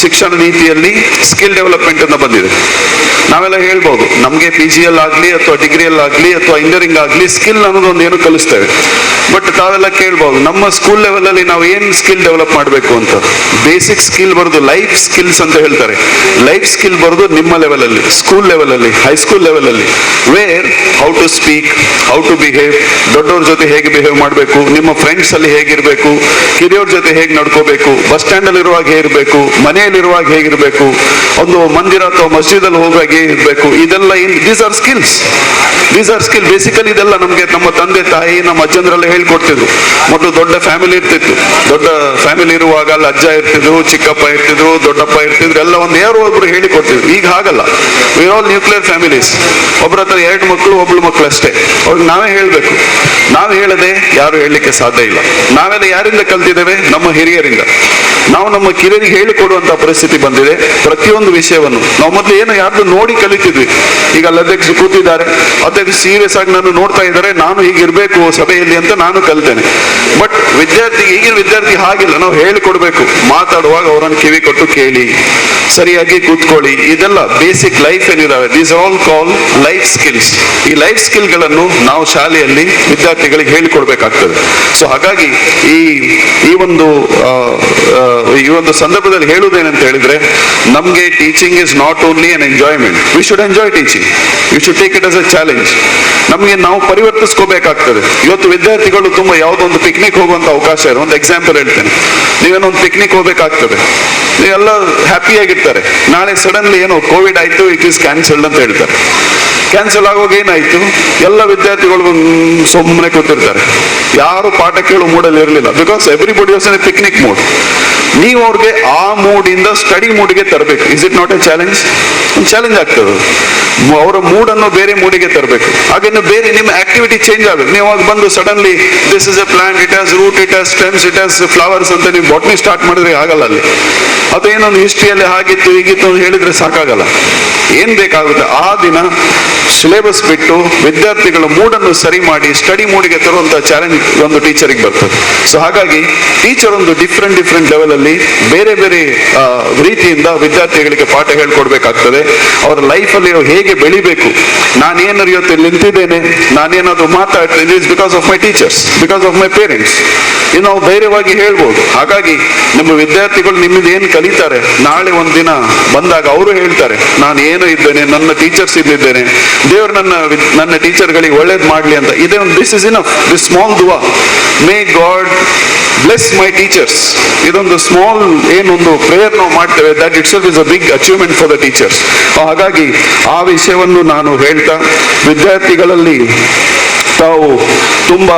ಶಿಕ್ಷಣ ನೀತಿಯಲ್ಲಿ ಸ್ಕಿಲ್ ಡೆವಲಪ್ಮೆಂಟ್ ಅಂತ ಬಂದಿದೆ. ನಾವೆಲ್ಲ ಹೇಳ್ಬೋದು ನಮಗೆ PG ಆಗಲಿ ಅಥವಾ ಡಿಗ್ರಿಯಲ್ಲಾಗಲಿ ಅಥವಾ ಇಂಜಿನಿಯರಿಂಗ್ ಆಗಲಿ ಸ್ಕಿಲ್ ಅನ್ನೋದೊಂದು ಏನು ಕಲಿಸ್ತೇವೆ. ಬಟ್ ತಾವೆಲ್ಲ ಕೇಳ್ಬೋದು ನಮ್ಮ ಸ್ಕೂಲ್ ಲೆವೆಲಲ್ಲಿ ನಾವು ಏನು ಸ್ಕಿಲ್ ಡೆವಲಪ್ ಮಾಡಬೇಕು ಅಂತ. ಬೇಸಿಕ್ ಸ್ಕಿಲ್ ಬರೋದು ಲೈಫ್ ಸ್ಕಿಲ್ಸ್ ಅಂತ ಹೇಳ್ತಾರೆ. ಲೈಫ್ ಸ್ಕಿಲ್ ಬರೋದು ನಿಮ್ಮ ಲೆವೆಲಲ್ಲಿ, ಸ್ಕೂಲ್ ಲೆವೆಲಲ್ಲಿ, ಹೈಸ್ಕೂಲ್ ಲೆವೆಲಲ್ಲಿ, where how to speak, how to behave, ದೊಡ್ಡವ್ರ ಜೊತೆ ಹೇಗೆ ಬಿಹೇವ್ ಮಾಡಬೇಕು, ನಿಮ್ಮ ಫ್ರೆಂಡ್ಸ್ ಅಲ್ಲಿ ಹೇಗಿರಬೇಕು, ಕಿರಿಯವ್ರ ಜೊತೆ ಹೇಗೆ ನಡ್ಕೋಬೇಕು, ಬಸ್ ಸ್ಟ್ಯಾಂಡ್ ಅಲ್ಲಿ ಇರುವಾಗ ಹೇಗಿರಬೇಕು, ಮನೆಯಲ್ಲಿರುವಾಗ ಹೇಗಿರಬೇಕು, ಒಂದು ಮಂದಿರ ಅಥವಾ ಮಸ್ಜಿದ್ ಅಲ್ಲಿ ಹೋಗುವಾಗ ಹೇಗಿರಬೇಕು, ಇದೆಲ್ಲ ದೀಸ್ ಆರ್ ಸ್ಕಿಲ್ಸ್. ಬೇಸಿಕಲಿ ಇದೆಲ್ಲ ನಮಗೆ ನಮ್ಮ ತಂದೆ ತಾಯಿ ನಮ್ಮ ಅಜ್ಜಂದ್ರೆಲ್ಲ ಹೇಳ್ಕೊಡ್ತಿದ್ರು. ಮೊದಲು ದೊಡ್ಡ ಫ್ಯಾಮಿಲಿ ಇರ್ತಿತ್ತು. ದೊಡ್ಡ ಫ್ಯಾಮಿಲಿ ಇರುವಾಗ ಅಲ್ಲಿ ಅಜ್ಜ ಇರ್ತಿದ್ರು, ಚಿಕ್ಕಪ್ಪ ಇರ್ತಿದ್ರು, ದೊಡ್ಡಪ್ಪ ಇರ್ತಿದ್ರು, ಎಲ್ಲ ಒಂದು ಯಾರೋ ಒಬ್ರು ಹೇಳಿಕೊಡ್ತಿದ್ರು. ಈಗ ಹಾಗಲ್ಲ, ವಿ ಆಲ್ ನ್ಯೂಕ್ಲಿಯರ್ ಫ್ಯಾಮಿಲೀಸ್. ಒಬ್ಬರ ಹತ್ರ 2 ಮಕ್ಕಳು, 1 ಮಕ್ಕಳು ಅಷ್ಟೇ. ಅವ್ರಿಗೆ ನಾವೇ ಹೇಳಬೇಕು. ನಾವು ಹೇಳದೆ ಯಾರು ಹೇಳಲಿಕ್ಕೆ ಸಾಧ್ಯ ಇಲ್ಲ. ನಾವೆಲ್ಲ ಯಾರಿಂದ ಕಲ್ತಿದ್ದೇವೆ? ನಮ್ಮ ಹಿರಿಯರಿಂದ. ನಾವು ನಮ್ಮ ಕಿರಿಯರಿಗೆ ಹೇಳಿಕೊಡುವಂತಹ ಪರಿಸ್ಥಿತಿ ಬಂದಿದೆ. ಪ್ರತಿಯೊಂದು ವಿಷಯವನ್ನು ನಾವು ಮೊದಲು ಏನು ಯಾರ್ದು ನೋಡಿ ಕಲಿತಿದ್ವಿ. ಈಗ ಅಲ್ಲಿ ಅಧ್ಯಕ್ಷರು ಕೂತಿದ್ದಾರೆ, ಅಧ್ಯಕ್ಷ ಸೀರಿಯಸ್ ಆಗಿ ನಾನು ನೋಡ್ತಾ ಇದ್ದಾರೆ, ನಾನು ಹೀಗಿರ್ಬೇಕು ಸಭೆಯಲ್ಲಿ ಅಂತ ನಾನು ಕಲಿತೇನೆ. ಬಟ್ ಈಗಿನ ವಿದ್ಯಾರ್ಥಿ ಹಾಗಿಲ್ಲ. ನಾವು ಹೇಳಿಕೊಡ್ಬೇಕು. ಮಾತಾಡುವಾಗ ಅವರನ್ನು ಕಿವಿ ಕೊಟ್ಟು ಕೇಳಿ, ಸರಿಯಾಗಿ ಕೂತ್ಕೊಳ್ಳಿ. ಇದೆಲ್ಲ ಬೇಸಿಕ್ ಲೈಫ್ ಏನಿದಾವೆ, these all call life skills. ಈ ಲೈಫ್ ಸ್ಕಿಲ್ಗಳನ್ನು ನಾವು ಶಾಲೆಯಲ್ಲಿ ವಿದ್ಯಾರ್ಥಿಗಳಿಗೆ ಹೇಳಿಕೊಡ್ಬೇಕಾಗ್ತದೆ. ಸೊ ಹಾಗಾಗಿ ಈ ಒಂದು ಸಂದರ್ಭದಲ್ಲಿ ಹೇಳುವುದೇನಂತ ಹೇಳಿದ್ರೆ, ನಮಗೆ teaching is not only an enjoyment. We should enjoy teaching, we should take it as a challenge. ನಮಗೆ ನಾವು ಪರಿವರ್ತಿಸ್ಕೋಬೇಕಾಗ್ತದೆ. ಇವತ್ತು ವಿದ್ಯಾರ್ಥಿಗಳು ತುಂಬಾ ಯಾವುದೋ ಒಂದು ಪಿಕ್ನಿಕ್ ಹೋಗುವಂತ ಅವಕಾಶ ಇದೆ. ಒಂದು ಎಕ್ಸಾಂಪಲ್ ಹೇಳ್ತೇನೆ. ನೀವೇನೋ ಒಂದು ಪಿಕ್ನಿಕ್ ಹೋಗ್ಬೇಕಾಗ್ತದೆ, ನೀವೆಲ್ಲ ಹ್ಯಾಪಿ ಆಗಿರ್ತಾರೆ. ನಾಳೆ ಸಡನ್ಲಿ ಏನೋ ಕೋವಿಡ್ ಆಯ್ತು, ಇಟ್ ಈಸ್ ಕ್ಯಾನ್ಸಲ್ಡ್ ಅಂತ ಹೇಳ್ತಾರೆ. ಕ್ಯಾನ್ಸಲ್ ಆಗೋವಾಗ ಏನಾಯ್ತು, ಎಲ್ಲ ವಿದ್ಯಾರ್ಥಿಗಳು ಸುಮ್ಮನೆ ಕೂತಿರ್ತಾರೆ. ಯಾರು ಪಾಠ ಕೇಳೋ ಮೂಡಲ್ಲಿ ಇರಲಿಲ್ಲ. Because everybody was in a picnic mood. ನೀವು ಅವ್ರಿಗೆ ಆ ಮೂಡಿಂದ ಸ್ಟಡಿ ಮೂಡಿಗೆ ತರಬೇಕು. Is it not A challenge? ಒಂದು ಚಾಲೆಂಜ್ ಆಗ್ತದೆ. ಅವರ ಮೂಡನ್ನು ಬೇರೆ ಮೂಡಿಗೆ ತರಬೇಕು. ಹಾಗೆ ಬೇರೆ ನಿಮ್ಮ ಆಕ್ಟಿವಿಟಿ ಚೇಂಜ್ ಆಗಬೇಕು. ನೀವು ಅವಾಗ ಬಂದು suddenly this is a plant, it has root, it has stems, it has flowers ಅಂತ ನೀವು ಬಾಟ್ನಿ ಸ್ಟಾರ್ಟ್ ಮಾಡಿದ್ರೆ ಆಗಲ್ಲ ಅಲ್ಲಿ. ಅಥವಾ ಏನೊಂದು ಹಿಸ್ಟ್ರಿಯಲ್ಲಿ ಹಾಗಿತ್ತು ಹೀಗಿತ್ತು ಅಂತ ಹೇಳಿದ್ರೆ ಸಾಕಾಗಲ್ಲ. ಏನ್ ಬೇಕಾಗುತ್ತೆ ಆ ದಿನ ಸಿಲೆಬಸ್ ಬಿಟ್ಟು ವಿದ್ಯಾರ್ಥಿಗಳ ಮೂಡನ್ನು ಸರಿ ಮಾಡಿ ಸ್ಟಡಿ ಮೂಡಿಗೆ ತರುವಂತ ಚಾಲೆಂಜ್ ಒಂದು ಟೀಚರಿಗೆ ಬರ್ತದೆ. ಸೊ ಹಾಗಾಗಿ ಟೀಚರ್ ಒಂದು ಡಿಫ್ರೆಂಟ್ ಲೆವೆಲ್ ಅಲ್ಲಿ ಬೇರೆ ಬೇರೆ ರೀತಿಯಿಂದ ವಿದ್ಯಾರ್ಥಿಗಳಿಗೆ ಪಾಠ ಹೇಳ್ಕೊಡ್ಬೇಕಾಗ್ತದೆ. ಅವರ ಲೈಫ್ ಅಲ್ಲಿ ಹೇಗೆ ಬೆಳಿಬೇಕು. ನಾನೇನಾದ್ರು ಇವತ್ತು ನಿಂತಿದ್ದೇನೆ, ನಾನೇನಾದ್ರು ಮಾತಾಡ್ತೇನೆ, is because of my teachers, because of my parents. ಇದು ನಾವು ಧೈರ್ಯವಾಗಿ ಹೇಳ್ಬೋದು. ಹಾಗಾಗಿ ನಮ್ಮ ವಿದ್ಯಾರ್ಥಿಗಳು ನಿಮ್ಮಿಂದ ಏನು ಕಲಿತಾರೆ, ನಾಳೆ ಒಂದು ದಿನ ಬಂದಾಗ ಅವರು ಹೇಳ್ತಾರೆ, ನಾನು ಏನು ಇದ್ದೇನೆ, ನನ್ನ ಟೀಚರ್ಸ್ ಇಲ್ಲಿದ್ದೇನೆ, ದೇವರು ನನ್ನ ಟೀಚರ್ಗಳಿಗೆ ಒಳ್ಳೇದು ಮಾಡಲಿ ಅಂತ. ಇದೇ ಒಂದು this is enough, this small ದುವಾ, may God bless my teachers. ಇದೊಂದು ಸ್ಮಾಲ್ ಏನೊಂದು ಪ್ರೇಯರ್ ನಾವು ಮಾಡ್ತೇವೆ, that itself is a big achievement for the teachers. ಹಾಗಾಗಿ ಆ ವಿಷಯವನ್ನು ನಾನು ಹೇಳ್ತಾ, ವಿದ್ಯಾರ್ಥಿಗಳಲ್ಲಿ ತಾವು ತುಂಬ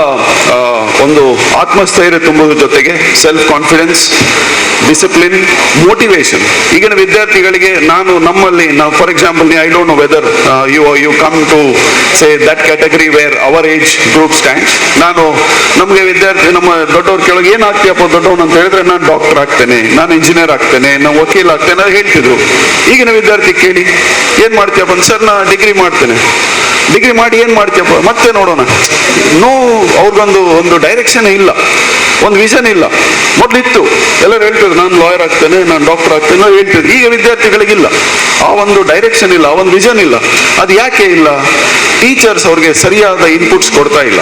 ಒಂದು ಆತ್ಮಸ್ಥೈರ್ಯ ತುಂಬುವುದ್ರ ಜೊತೆಗೆ ಸೆಲ್ಫ್ ಕಾನ್ಫಿಡೆನ್ಸ್, ಡಿಸಿಪ್ಲಿನ್, ಮೋಟಿವೇಶನ್. ಈಗಿನ ವಿದ್ಯಾರ್ಥಿಗಳಿಗೆ ನಮ್ಮಲ್ಲಿ for example, I don't know whether you come to say that category where our age group stands. ನಮಗೆ ವಿದ್ಯಾರ್ಥಿ ನಮ್ಮ ದೊಡ್ಡವ್ರು ಕೇಳೋಕೆ ಏನ್ ಆಗ್ತೀಯಪ್ಪ ದೊಡ್ಡವನು ಅಂತ ಹೇಳಿದ್ರೆ, ನಾನು ಡಾಕ್ಟರ್ ಆಗ್ತೇನೆ, ನಾನು ಇಂಜಿನಿಯರ್ ಆಗ್ತೇನೆ, ನಾನು ವಕೀಲ ಆಗ್ತೇನೆ ಅಂತ ಹೇಳ್ತಿದ್ರು. ಈಗಿನ ವಿದ್ಯಾರ್ಥಿ ಕೇಳಿ ಏನ್ ಮಾಡ್ತೀಯಪ್ಪ ಅಂತ, ಸರ್ ನಾನು ಡಿಗ್ರಿ ಮಾಡ್ತೇನೆ. ಡಿಗ್ರಿ ಮಾಡಿ ಏನ್ ಮಾಡ್ತೀಯಪ್ಪ, ಮತ್ತೆ ನೋಡೋಣ. ಅವ್ರಿಗೊಂದು ಡೈರೆಕ್ಷನ್ ಇಲ್ಲ, ಒಂದು ವಿಷನ್ ಇಲ್ಲ. ಮೊದಲಿತ್ತು ಎಲ್ಲರೂ ಹೇಳ್ತಿದ್ರು, ನಾನು ಲಾಯರ್ ಆಗ್ತೇನೆ, ನಾನು ಡಾಕ್ಟರ್ ಆಗ್ತೇನೆ ಹೇಳ್ತಿದ್ರು. ಈಗ ವಿದ್ಯಾರ್ಥಿಗಳಿಗಿಲ್ಲ, ಆ ಒಂದು ಡೈರೆಕ್ಷನ್ ಇಲ್ಲ, ಆ ಒಂದು ವಿಷನ್ ಇಲ್ಲ. ಅದು ಯಾಕೆ ಇಲ್ಲ? ಟೀಚರ್ಸ್ ಅವ್ರಿಗೆ ಸರಿಯಾದ ಇನ್ಪುಟ್ಸ್ ಕೊಡ್ತಾ ಇಲ್ಲ.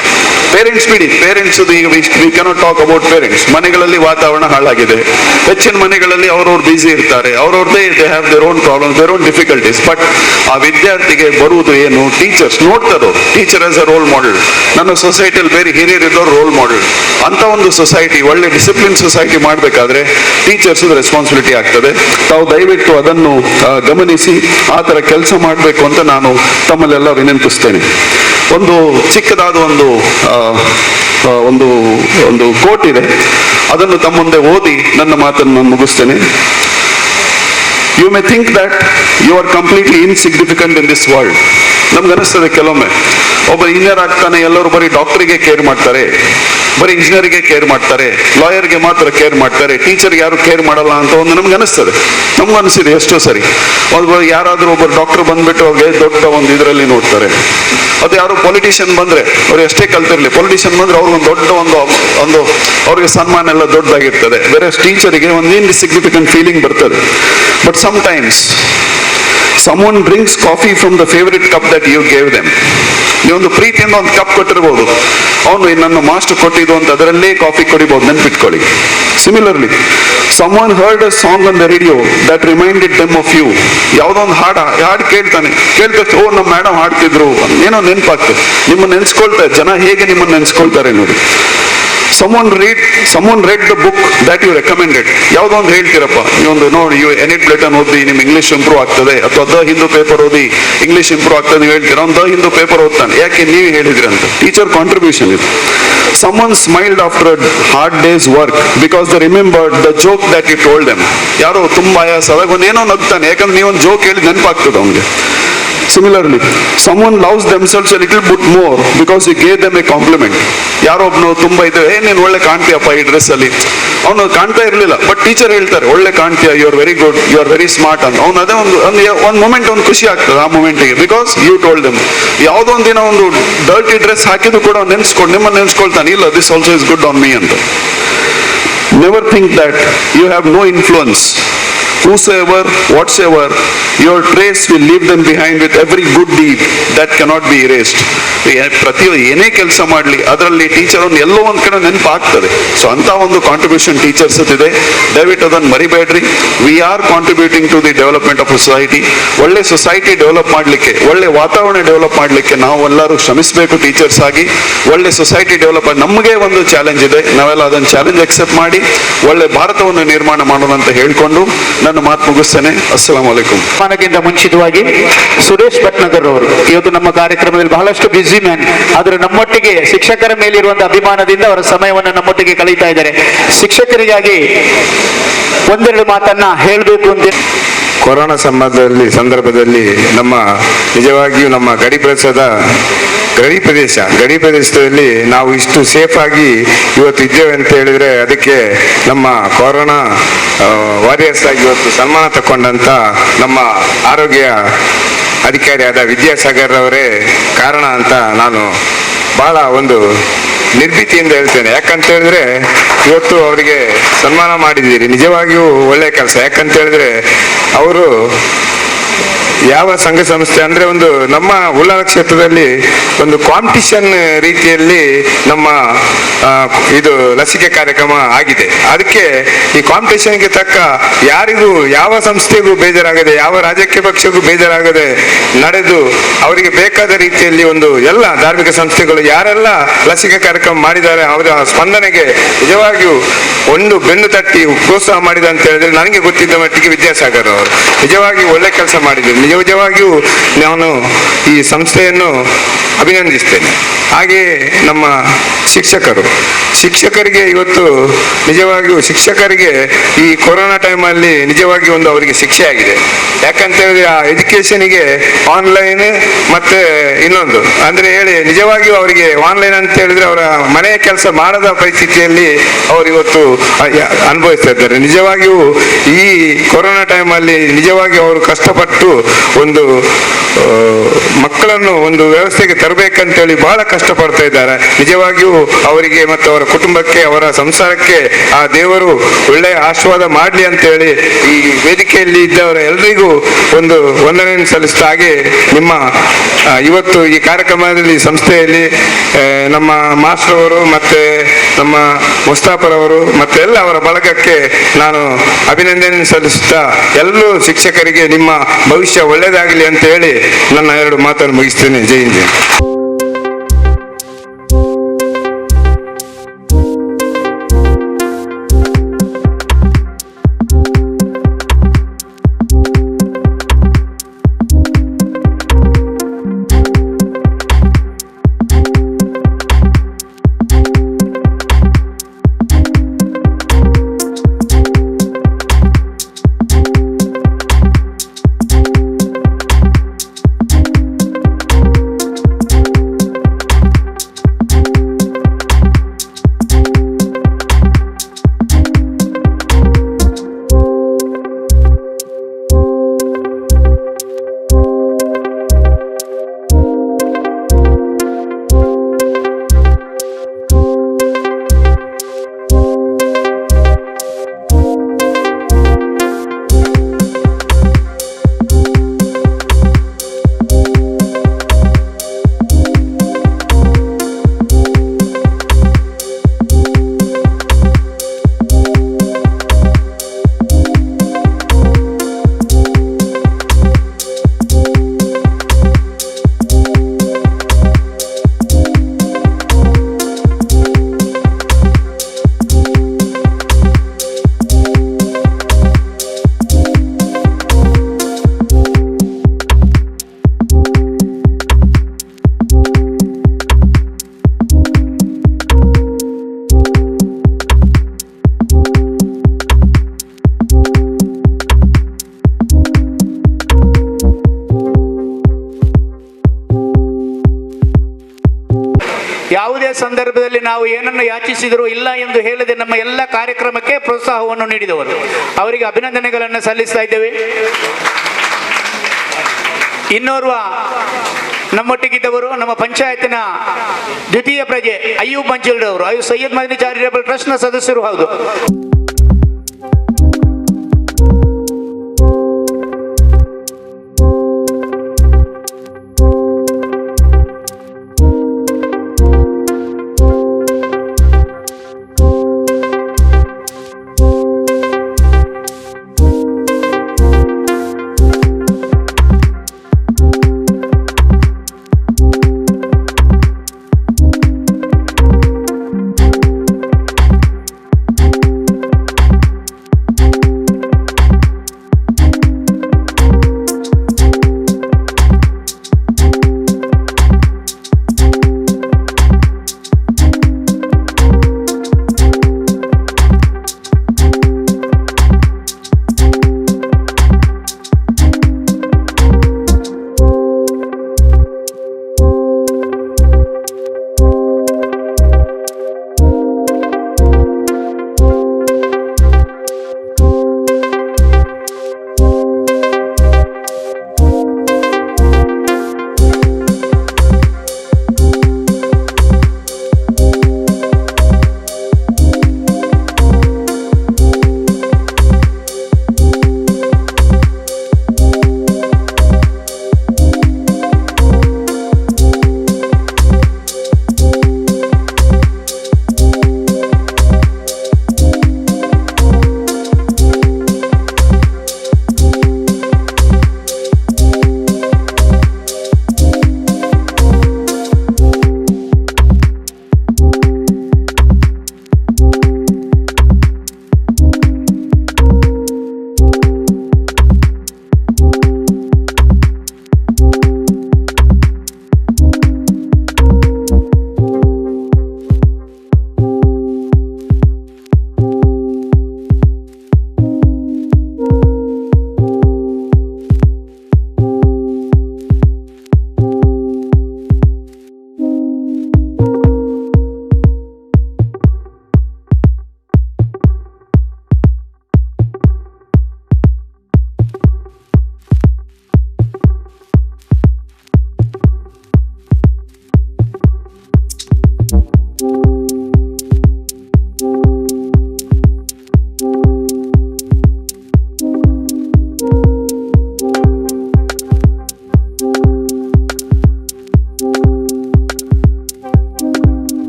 ಪೇರೆಂಟ್ಸ್ ಬಿಡಿ, ಪೇರೆಂಟ್ಸ್ ಈಗ we cannot talk about parents. ಮನೆಗಳಲ್ಲಿ ವಾತಾವರಣ ಹಾಳಾಗಿದೆ. ಹೆಚ್ಚಿನ ಮನೆಗಳಲ್ಲಿ ಅವ್ರವ್ರು ಬ್ಯುಸಿ ಇರ್ತಾರೆ, ಅವ್ರವ್ರದೇ they have their own problems, their own difficulties. But ಆ ವಿದ್ಯಾರ್ಥಿಗೆ ಬರುವುದು ಏನು? ಟೀಚರ್ಸ್ ನೋಡ್ತಾರೋ, teacher as a role model. ನನ್ನ ಸೊಸೈಟಿಯಲ್ಲಿ ಬೇರೆ ಹಿರಿಯರಿದ್ದವರು ರೋಲ್ ಮಾಡೆಲ್. ಅಂತ ಒಂದು ಸೊಸೈಟಿ, ಒಳ್ಳೆ ಡಿಸಿಪ್ಲಿನ್ ಸೊಸೈಟಿ ಮಾಡಬೇಕಾದ್ರೆ ಟೀಚರ್ಸ್ ರೆಸ್ಪಾನ್ಸಿಬಿಲಿಟಿ ಆಗ್ತದೆ. ತಾವು ದಯವಿಟ್ಟು ಅದನ್ನು ಗಮನಿಸಿ ಆ ಥರ ಕೆಲಸ ಮಾಡಬೇಕು ಅಂತ ನಾನು ತಮ್ಮಲ್ಲೆಲ್ಲ ವಿನಂತಿಸ್ತೇನೆ. ಒಂದು ಚಿಕ್ಕದಾದ ಒಂದು ಕೋಟ್ ಇದೆ, ಅದನ್ನು ತಮ್ಮ ಮುಂದೆ ಓದಿ ನನ್ನ ಮಾತನ್ನು ನಾನು ಮುಗಿಸ್ತೇನೆ. You may think that you are completely insignificant in this world. ನಮ್ಗೆ ಅನಿಸ್ತದೆ ಕೆಲವೊಮ್ಮೆ, ಒಬ್ಬ ಇಂಜಿನಿಯರ್ ಆಗ್ತಾನೆ, ಎಲ್ಲರೂ ಬರೀ ಡಾಕ್ಟರಿಗೆ ಕೇರ್ ಮಾಡ್ತಾರೆ, ಬರೀ ಇಂಜಿನಿಯರಿಗೆ ಕೇರ್ ಮಾಡ್ತಾರೆ, ಲಾಯರ್ಗೆ ಮಾತ್ರ ಕೇರ್ ಮಾಡ್ತಾರೆ, ಟೀಚರ್ಗೆ ಯಾರು ಕೇರ್ ಮಾಡಲ್ಲ ಅಂತ ಒಂದು ನಮ್ಗೆ ಅನಿಸ್ತದೆ. ನಮ್ಗೆ ಅನಿಸಿದೆ ಎಷ್ಟೋ ಸರಿ. ಯಾರಾದ್ರೂ ಒಬ್ಬರು ಡಾಕ್ಟರ್ ಬಂದ್ಬಿಟ್ಟು ಅವ್ರಿಗೆ ದೊಡ್ಡ ಒಂದು ಇದರಲ್ಲಿ ನೋಡ್ತಾರೆ. ಅದು ಯಾರು ಪೊಲಿಟಿಷಿಯನ್ ಬಂದ್ರೆ, ಅವ್ರು ಎಷ್ಟೇ ಕಲ್ತಿರ್ಲಿ, ಪೊಲಿಟಿಷಿಯನ್ ಬಂದ್ರೆ ಅವ್ರಿಗೊಂದು ದೊಡ್ಡ ಒಂದು ಅವ್ರಿಗೆ ಸನ್ಮಾನ ಎಲ್ಲ ದೊಡ್ಡದಾಗಿರ್ತದೆ. ಬೇರೆ ಟೀಚರಿಗೆ ಒಂದು ಇನ್ಸಿಗ್ನಿಫಿಕೆಂಟ್ ಫೀಲಿಂಗ್ ಬರ್ತದೆ. But sometimes someone drinks coffee from the favorite cup that you gave them. ನೀವೊಂದು ಪ್ರೀತಿಯಿಂದ ಒಂದು ಕಪ್ ಕೊಟ್ಟಿರ್ಬೋದು, ಅವನು ನನ್ನ ಮಾಸ್ಟರ್ ಕೊಟ್ಟಿದ್ದು ಅಂತ ಅದರಲ್ಲೇ ಕಾಫಿ ಕುಡಿಬಹುದು, ನೆನ್ಪಿಟ್ಕೊಳ್ಳಿ. Similarly, someone heard a song on the radio that reminded them of you. ಯಾವುದೋ ಒಂದು ಹಾಡು ಕೇಳ್ತಾನೆ, ಓ ನಮ್ಮ ಮೇಡಮ್ ಹಾಡ್ತಿದ್ರು, ಏನೋ ನೆನಪಾಗ್ತದೆ, ನಿಮ್ಮನ್ನು ನೆನ್ಸ್ಕೊಳ್ತಾರೆ ಜನ. ಹೇಗೆ ನಿಮ್ಮನ್ನು ನೆನ್ಸ್ಕೊಳ್ತಾರೆ ನೋಡಿ. someone read the book that you recommended. ಯಾವುದೋ ಒಂದು ಹೇಳ್ತೀರಪ್ಪ, ನೀವೊಂದು ನೋಡಿ, ಎನಿಟ್ ಬ್ಲೇಟನ್ ಓದಿ ನಿಮ್ ಇಂಗ್ಲಿಷ್ ಇಂಪ್ರೂವ್ ಆಗ್ತದೆ, ಅಥವಾ ದ ಹಿಂದೂ ಪೇಪರ್ ಓದಿ ಇಂಗ್ಲಿಷ್ ಇಂಪ್ರೂವ್ ಆಗ್ತದೆ ನೀವು ಹೇಳ್ತೀರಾ. ಅವ್ನು ದ ಹಿಂದೂ ಪೇಪರ್ ಓದ್ತಾನೆ, ಯಾಕೆ ನೀವು ಹೇಳಿದ್ರಿ ಅಂತ. ಟೀಚರ್ ಕಾಂಟ್ರಿಬ್ಯೂಷನ್ ಇದು. someone smiled after a hard day's work because they remembered the joke that you told them. ಯಾರೋ ತುಂಬಾ ಆಯಾಸದಾಗ ಒಂದೇನೋ ನಗ್ತಾನೆ, ಯಾಕಂದ್ರೆ ನೀವೊಂದು ಜೋಕ್ ಹೇಳಿ ನೆನಪಾಗ್ತದೆ ಅವನಿಗೆ. Similarly, someone loves themselves a little bit more because you gave them a compliment. ಯಾರೋ ಒಬ್ನು ತುಂಬಾ ಇದ್ರೆ, ನೀನು ಒಳ್ಳೆ ಕಾಣ್ತೀಯಪ್ಪ ಈ ಡ್ರೆಸ್ ಅಲ್ಲಿ. ಅವನು ಕಾಣ್ತಾ ಇರ್ಲಿಲ್ಲ, ಬಟ್ ಟೀಚರ್ ಹೇಳ್ತಾರೆ ಒಳ್ಳೆ ಕಾಣ್ತೀಯ, you are very good, you are very smart ಅಂತ. ಅವ್ನು ಅದೇ ಒಂದು ಮೊಮೆಂಟ್ ಒಂದು ಖುಷಿ ಆಗ್ತದೆ ಆ ಮೊಮೆಂಟಿಗೆ, ಬಿಕಾಸ್ ಯು ಟೋಲ್ಡ್ ದೆಮ್. ಯಾವುದೋ ಒಂದು ದಿನ ಒಂದು ಡರ್ಟಿ ಡ್ರೆಸ್ ಹಾಕಿದ್ರು ಕೂಡ ನಿಮ್ಮನ್ನು ನೆನ್ಸ್ಕೊಳ್ತಾನೆ, ಇಲ್ಲ this also is good on me ಅಂತ. Never think that you have no influence. Whosoever, whatsoever, your trace will leave them behind with every good deed that cannot be erased. ಪ್ರತಿಯೊಂದು ಏನೇ ಕೆಲಸ ಮಾಡಲಿ ಅದರಲ್ಲಿ ಟೀಚರ್ ಒಂದು ಎಲ್ಲೋ ಒಂದು ಕಡೆ ನೆನಪಾಗ್ತದೆ. ಸೊ ಅಂತ ಒಂದು ಕಾಂಟ್ರಿಬ್ಯೂಷನ್ ಟೀಚರ್ಸ್ ಇದೆ, ದಯವಿಟ್ಟು ಅದನ್ನು ಮರಿಬೇಡ್ರಿ. We are contributing to the development of society. ಒಳ್ಳೆ ಸೊಸೈಟಿ ಡೆವಲಪ್ ಮಾಡಲಿಕ್ಕೆ, ಒಳ್ಳೆ ವಾತಾವರಣ ಡೆವಲಪ್ ಮಾಡಲಿಕ್ಕೆ ನಾವು ಎಲ್ಲರೂ ಶ್ರಮಿಸಬೇಕು ಟೀಚರ್ಸ್ ಆಗಿ. ಒಳ್ಳೆ ಸೊಸೈಟಿ ಡೆವಲಪ್ ಆಗಿ ನಮಗೆ ಒಂದು ಚಾಲೆಂಜ್ ಇದೆ, ನಾವೆಲ್ಲ ಅದನ್ನು ಚಾಲೆಂಜ್ ಅಕ್ಸೆಪ್ಟ್ ಮಾಡಿ ಒಳ್ಳೆ ಭಾರತವನ್ನು ನಿರ್ಮಾಣ ಮಾಡೋಣ ಅಂತ ಹೇಳ್ಕೊಂಡು ನನ್ನ ಮಾತು ಮುಗಿಸ್ತೇನೆ. ಅಸ್ಸಲಾಂ ವಲೈಕುಂ. ಮಾನಕ್ಕಿಂತ ಮುಂಚಿತವಾಗಿ ಸುರೇಶ್ ಭಟ್ನಗರ್ ಅವರು ಇವತ್ತು ನಮ್ಮ ಕಾರ್ಯಕ್ರಮದಲ್ಲಿ ಬಹಳಷ್ಟು ಬ್ಯುಸಿ ಮ್ಯಾನ್, ಆದ್ರೆ ನಮ್ಮೊಟ್ಟಿಗೆ ಶಿಕ್ಷಕರ ಮೇಲಿರುವಂತಹ ಅಭಿಮಾನದಿಂದ ಅವರ ಸಮಯವನ್ನು ನಮ್ಮೊಟ್ಟಿಗೆ ಕಳೀತಾ ಇದ್ದಾರೆ. ಶಿಕ್ಷಕರಿಗಾಗಿ ಒಂದೆರಡು ಮಾತನ್ನ ಹೇಳಬೇಕು ಅಂತ. ಕೊರೋನಾ ಸಂದರ್ಭದಲ್ಲಿ ನಮ್ಮ ನಿಜವಾಗಿಯೂ ನಮ್ಮ ಗಡಿ ಪ್ರದೇಶದಲ್ಲಿ ನಾವು ಇಷ್ಟು ಸೇಫ್ ಆಗಿ ಇವತ್ತು ಇದ್ದೇವೆ ಅಂತ ಹೇಳಿದ್ರೆ ಅದಕ್ಕೆ ನಮ್ಮ ಕೊರೋನಾ ವಾರಿಯರ್ಸ್ ಆಗಿ ಇವತ್ತು ಸನ್ಮಾನ ತಗೊಂಡಂತ ನಮ್ಮ ಆರೋಗ್ಯ ಅಧಿಕಾರಿಯಾದ ವಿದ್ಯಾಸಾಗರ್ ಅವರೇ ಕಾರಣ ಅಂತ ನಾನು ಬಹಳ ಒಂದು ನಿರ್ಭೀತಿಯಿಂದ ಹೇಳ್ತೇನೆ. ಯಾಕಂತ ಹೇಳಿದ್ರೆ ಇವತ್ತು ಅವರಿಗೆ ಸನ್ಮಾನ ಮಾಡಿದ್ದೀರಿ, ನಿಜವಾಗಿಯೂ ಒಳ್ಳೆಯ ಕೆಲಸ. ಯಾಕಂತ ಹೇಳಿದ್ರೆ ಅವರು ಯಾವ ಸಂಘ ಸಂಸ್ಥೆ ಅಂದ್ರೆ ಒಂದು ನಮ್ಮ ಉಳ್ಳಾಲ ಕ್ಷೇತ್ರದಲ್ಲಿ ಒಂದು ಕಾಂಪಿಟಿಷನ್ ರೀತಿಯಲ್ಲಿ ನಮ್ಮ ಇದು ಲಸಿಕೆ ಕಾರ್ಯಕ್ರಮ ಆಗಿದೆ. ಅದಕ್ಕೆ ಈ ಕಾಂಪಿಟಿಷನ್ಗೆ ತಕ್ಕ ಯಾರಿಗೂ ಯಾವ ಸಂಸ್ಥೆಗೂ ಬೇಜಾರಾಗದೆ, ಯಾವ ರಾಜಕೀಯ ಪಕ್ಷಕ್ಕೂ ಬೇಜಾರಾಗದೆ ನಡೆದು ಅವರಿಗೆ ಬೇಕಾದ ರೀತಿಯಲ್ಲಿ ಒಂದು ಎಲ್ಲ ಧಾರ್ಮಿಕ ಸಂಸ್ಥೆಗಳು ಯಾರೆಲ್ಲ ಲಸಿಕೆ ಕಾರ್ಯಕ್ರಮ ಮಾಡಿದ್ದಾರೆ ಅವರ ಸ್ಪಂದನೆಗೆ ನಿಜವಾಗಿಯೂ ಒಂದು ಬೆನ್ನು ತಟ್ಟಿ ಪ್ರೋತ್ಸಾಹ ಮಾಡಿದ ಅಂತ ಹೇಳಿದ್ರೆ ನನಗೆ ಗೊತ್ತಿದ್ದ ಮಟ್ಟಿಗೆ ವಿದ್ಯಾಸಾಗರ್ ಅವರು ನಿಜವಾಗಿಯೂ ಒಳ್ಳೆ ಕೆಲಸ ಮಾಡಿದ್ದಾರೆ. ನಿಜವಾಗಿಯೂ ನಾನು ಈ ಸಂಸ್ಥೆಯನ್ನು ಅಭಿನಂದಿಸ್ತೇನೆ. ಹಾಗೆಯೇ ನಮ್ಮ ಶಿಕ್ಷಕರಿಗೆ ಇವತ್ತು ನಿಜವಾಗಿಯೂ ಶಿಕ್ಷಕರಿಗೆ ಈ ಕೊರೋನಾ ಟೈಮಲ್ಲಿ ನಿಜವಾಗಿಯೂ ಒಂದು ಅವರಿಗೆ ಶಿಕ್ಷೆ ಆಗಿದೆ. ಯಾಕಂತ ಹೇಳಿದ್ರೆ ಆ ಎಜುಕೇಶನ್ಗೆ ಆನ್ಲೈನ್ ಮತ್ತೆ ಇನ್ನೊಂದು ಅಂದ್ರೆ ಹೇಳಿ ನಿಜವಾಗಿಯೂ ಅವರಿಗೆ ಆನ್ಲೈನ್ ಅಂತ ಹೇಳಿದ್ರೆ ಅವರ ಮನೆಯ ಕೆಲಸ ಮಾಡದ ಪರಿಸ್ಥಿತಿಯಲ್ಲಿ ಅವರು ಇವತ್ತು ಅನುಭವಿಸ್ತಾ ಇದ್ದಾರೆ. ನಿಜವಾಗಿಯೂ ಈ ಕೊರೋನಾ ಟೈಮಲ್ಲಿ ನಿಜವಾಗಿಯೂ ಅವರು ಕಷ್ಟಪಟ್ಟು ಒಂದು ಮಕ್ಕಳನ್ನು ಒಂದು ವ್ಯವಸ್ಥೆಗೆ ತರಬೇಕಂತೇಳಿ ಬಹಳ ಕಷ್ಟಪಡ್ತಾ ಇದ್ದಾರೆ. ನಿಜವಾಗಿಯೂ ಅವರಿಗೆ ಮತ್ತು ಅವರ ಕುಟುಂಬಕ್ಕೆ ಅವರ ಸಂಸಾರಕ್ಕೆ ಆ ದೇವರು ಒಳ್ಳೆಯ ಆಶೀರ್ವಾದ ಮಾಡಲಿ ಅಂತೇಳಿ ಈ ವೇದಿಕೆಯಲ್ಲಿ ಇದ್ದವರ ಎಲ್ಲರಿಗೂ ಒಂದು ವಂದನೆಯನ್ನು ಸಲ್ಲಿಸ್ತಾ, ಹಾಗೆ ನಿಮ್ಮ ಇವತ್ತು ಈ ಕಾರ್ಯಕ್ರಮದಲ್ಲಿ ಸಂಸ್ಥೆಯಲ್ಲಿ ನಮ್ಮ ಮಾಸ್ಟರ್ ಅವರು ಮತ್ತೆ ನಮ್ಮ ಮುಸ್ತಾಫರ್ ಅವರು ಮತ್ತೆ ಎಲ್ಲ ಅವರ ಬಳಗಕ್ಕೆ ನಾನು ಅಭಿನಂದನೆ ಸಲ್ಲಿಸುತ್ತಾ ಎಲ್ಲರೂ ಶಿಕ್ಷಕರಿಗೆ ನಿಮ್ಮ ಭವಿಷ್ಯ ಒಳ್ಳೆಯದಾಗಲಿ ಅಂತ ಹೇಳಿ ನನ್ನ ಎರಡು ಮಾತನ್ನು ಮುಗಿಸ್ತೇನೆ. ಜೈ ಹಿಂದ್. ಸಂದರ್ಭದಲ್ಲಿ ನಾವು ಏನನ್ನು ಯಾಚಿಸಿದರೂ ಇಲ್ಲ ಎಂದು ಹೇಳದೆ ನಮ್ಮ ಎಲ್ಲ ಕಾರ್ಯಕ್ರಮಕ್ಕೆ ಪ್ರೋತ್ಸಾಹವನ್ನು ನೀಡಿದವರು. ಅವರಿಗೆ ಅಭಿನಂದನೆಗಳನ್ನು ಸಲ್ಲಿಸ್ತಾ ಇದ್ದೇವೆ. ಇನ್ನೋರ್ವ ನಮ್ಮೊಟ್ಟಿಗಿದ್ದವರು ನಮ್ಮ ಪಂಚಾಯತಿನ ದ್ವಿತೀಯ ಪ್ರಜೆ ಅಯ್ಯೂಬ್ ಮಂಜಿಲ್ರವರು, ಸೈಯದ್ ಮದನಿ ಚಾರಿಟೇಬಲ್ ಟ್ರಸ್ಟ್ನ ಸದಸ್ಯರು ಹೌದು.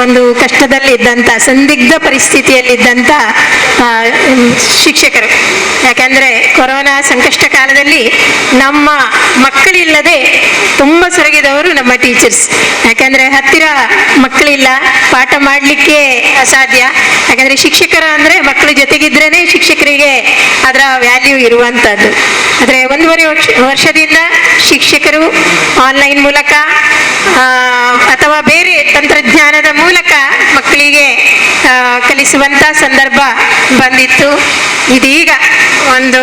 ಒಂದು ಕಷ್ಟದಲ್ಲಿದ್ದಂಥ ಸಂದಿಗ್ಧ ಪರಿಸ್ಥಿತಿಯಲ್ಲಿದ್ದಂಥ ಶಿಕ್ಷಕರು. ಯಾಕಂದರೆ ಕೊರೋನಾ ಸಂಕಷ್ಟ ಕಾಲದಲ್ಲಿ ನಮ್ಮ ಮಕ್ಕಳಿಲ್ಲದೆ ತುಂಬ ಸೊರಗಿದವರು ನಮ್ಮ ಟೀಚರ್ಸ್. ಯಾಕಂದರೆ ಹತ್ತಿರ ಮಕ್ಕಳಿಲ್ಲ, ಪಾಠ ಮಾಡಲಿಕ್ಕೆ ಅಸಾಧ್ಯ. ಯಾಕಂದರೆ ಶಿಕ್ಷಕರ ಅಂದರೆ ಮಕ್ಕಳು ಜೊತೆಗಿದ್ರೇ ಶಿಕ್ಷಕರಿಗೆ ಅದರ ವ್ಯಾಲ್ಯೂ ಇರುವಂಥದ್ದು. ಆದರೆ 1.5 ವರ್ಷದಿಂದ ಶಿಕ್ಷಕರು ಆನ್ಲೈನ್ ಮೂಲಕ ಅಥವಾ ಬೇರೆ ತಂತ್ರಜ್ಞಾನದ ಮೂಲಕ ಮಕ್ಕಳಿಗೆ ಕಲಿಸುವಂಥ ಸಂದರ್ಭ ಬಂದಿತ್ತು. ಇದೀಗ ಒಂದು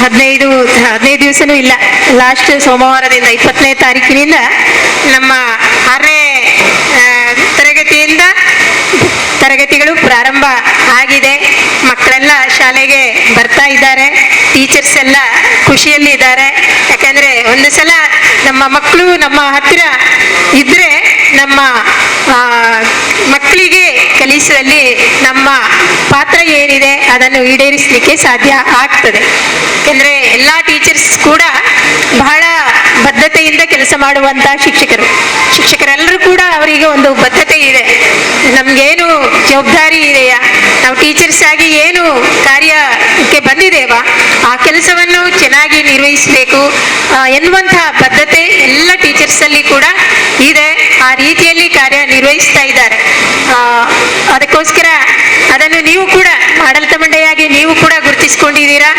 15 ದಿವಸನೂ ಇಲ್ಲ, ಲಾಸ್ಟ್ ಸೋಮವಾರದಿಂದ 20ನೇ ತಾರೀಕಿನಿಂದ ನಮ್ಮ 6ನೇ ತರಗತಿಯಿಂದ ತರಗತಿಗಳು ಪ್ರಾರಂಭ ಆಗಿದೆ. ಮಕ್ಕಳೆಲ್ಲ ಶಾಲೆಗೆ ಬರ್ತಾ ಇದ್ದಾರೆ, ಟೀಚರ್ಸ್ ಎಲ್ಲ ಖುಷಿಯಲ್ಲಿ ಇದ್ದಾರೆ. ಯಾಕಂದರೆ ಒಂದು ಸಲ ನಮ್ಮ ಮಕ್ಕಳು ನಮ್ಮ ಹತ್ತಿರ ಇದ್ದರೆ ನಮ್ಮ ಮಕ್ಕಳಿಗೆ ಕಲಿಸುವಲ್ಲಿ ನಮ್ಮ ಪಾತ್ರ ಏನಿದೆ ಅದನ್ನು ಈಡೇರಿಸಲಿಕ್ಕೆ ಸಾಧ್ಯ ಆಗ್ತದೆ. ಯಾಕೆಂದರೆ ಎಲ್ಲ ಟೀಚರ್ಸ್ ಕೂಡ ಬಹಳ ಬದ್ಧತೆಯಿಂದ ಕೆಲಸ ಮಾಡುವಂಥ ಶಿಕ್ಷಕರೆಲ್ಲರೂ ಕೂಡ ಅವರಿಗೆ ಒಂದು ಬದ್ಧತೆ ಇದೆ. ನಮಗೇನು ಜವಾಬ್ದಾರಿ ಇದೆಯಾ, ನಾವು ಟೀಚರ್ಸ್ ಆಗಿ ಏನು ಕಾರ್ಯಕ್ಕೆ ಬಂದಿದ್ದೇವಾ ಆ ಕೆಲಸವನ್ನು ಚೆನ್ನಾಗಿ ನಿರ್ವಹಿಸಬೇಕು ಎನ್ನುವಂತಹ ಬದ್ಧತೆ ಎಲ್ಲ ಟೀಚರ್ಸಲ್ಲಿ ಕೂಡ ಇದೆ. ಆ ರೀತಿಯಲ್ಲಿ ಕಾರ್ಯನಿರ್ವಹಿಸ್ತಾ ಇದ್ದಾರೆ. ಅದಕ್ಕೋಸ್ಕರ ಅದನ್ನು ನೀವು ಕೂಡ ಆಡಳಿತ ಮಂಡಳಿಯಾಗಿ ನೀವು ಕೂಡ ಗುರುತಿಸಿಕೊಂಡಿದ್ದೀರಾ.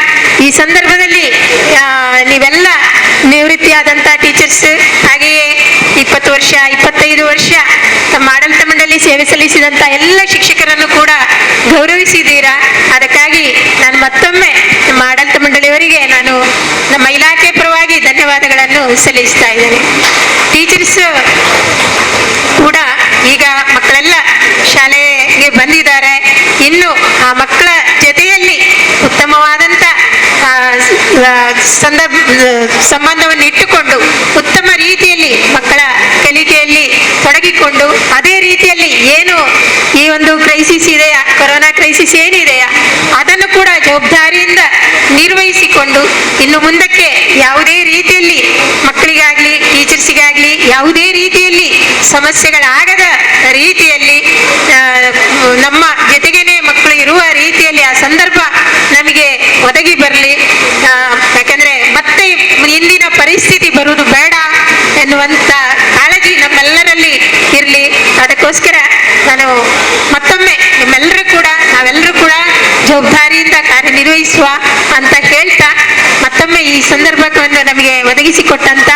ಈ ಸಂದರ್ಭದಲ್ಲಿ ನೀವೆಲ್ಲ ನಿವೃತ್ತಿಯಾದಂಥ ಟೀಚರ್ಸ್, ಹಾಗೆಯೇ 20 ವರ್ಷ 25 ವರ್ಷ ತಮ್ಮ ಆಡಳಿತ ಮಂಡಳಿ ಸೇವೆ ಸಲ್ಲಿಸಿದಂಥ ಎಲ್ಲ ಶಿಕ್ಷಕರನ್ನು ಕೂಡ ಗೌರವಿಸಿದ್ದೀರಾ. ಅದಕ್ಕಾಗಿ ನಾನು ಮತ್ತೊಮ್ಮೆ ನಮ್ಮ ಆಡಳಿತ ಮಂಡಳಿಯವರಿಗೆ ನಾನು ನಮ್ಮ ಇಲಾಖೆ ಪರವಾಗಿ ಧನ್ಯವಾದಗಳನ್ನು ಸಲ್ಲಿಸ್ತಾ ಇದ್ದೇನೆ. ಟೀಚರ್ಸ್ ಕೂಡ ಈಗ ಮಕ್ಕಳೆಲ್ಲ ಶಾಲೆಗೆ ಬಂದಿದ್ದಾರೆ. ಇನ್ನು ಆ ಮಕ್ಕಳ ಜೊತೆಯಲ್ಲಿ ಉತ್ತಮವಾದಂಥ ಸಂಬಂಧವನ್ನು ಇಟ್ಟುಕೊಂಡು ಉತ್ತಮ ರೀತಿಯಲ್ಲಿ ಮಕ್ಕಳ ಕಲಿಕೆಯಲ್ಲಿ ತೊಡಗಿಕೊಂಡು ಅದೇ ರೀತಿಯಲ್ಲಿ ಏನು ಈ ಒಂದು ಕ್ರೈಸಿಸ್ ಇದೆಯಾ, ಕೊರೋನಾ ಕ್ರೈಸಿಸ್ ಏನಿದೆಯಾ ಅದನ್ನು ಕೂಡ ಜವಾಬ್ದಾರಿಯಿಂದ ನಿರ್ವಹಿಸಿಕೊಂಡು ಇನ್ನು ಮುಂದಕ್ಕೆ ಯಾವುದೇ ರೀತಿಯಲ್ಲಿ ಮಕ್ಕಳಿಗಾಗಲಿ ಟೀಚರ್ಸಿಗಾಗಲಿ ಯಾವುದೇ ರೀತಿಯಲ್ಲಿ ಸಮಸ್ಯೆಗಳಾಗದ ರೀತಿಯಲ್ಲಿ ನಮ್ಮ ಜೊತೆಗೇನೆ ಮಕ್ಕಳು ಇರುವ ರೀತಿಯಲ್ಲಿ ಆ ಸಂದರ್ಭ ನಮಗೆ ಒದಗಿ ಬರಲಿ. ಯಾಕಂದರೆ ಮತ್ತೆ ಇಂದಿನ ಪರಿಸ್ಥಿತಿ ಬರುವುದು ಬೇಡ ಎನ್ನುವಂಥ ಕಾಳಜಿ ನಮ್ಮೆಲ್ಲರಲ್ಲಿ ಇರಲಿ. ಅದಕ್ಕೋಸ್ಕರ ನಾನು ಮತ್ತೊಮ್ಮೆ ನಾವೆಲ್ಲರೂ ಕೂಡ ಜವಾಬ್ದಾರಿಯಿಂದ ಕಾರ್ಯನಿರ್ವಹಿಸುವ ಅಂತ ಹೇಳ್ತಾ ಮತ್ತೊಮ್ಮೆ ಈ ಸಂದರ್ಭವನ್ನು ನಮಗೆ ಒದಗಿಸಿಕೊಟ್ಟಂತ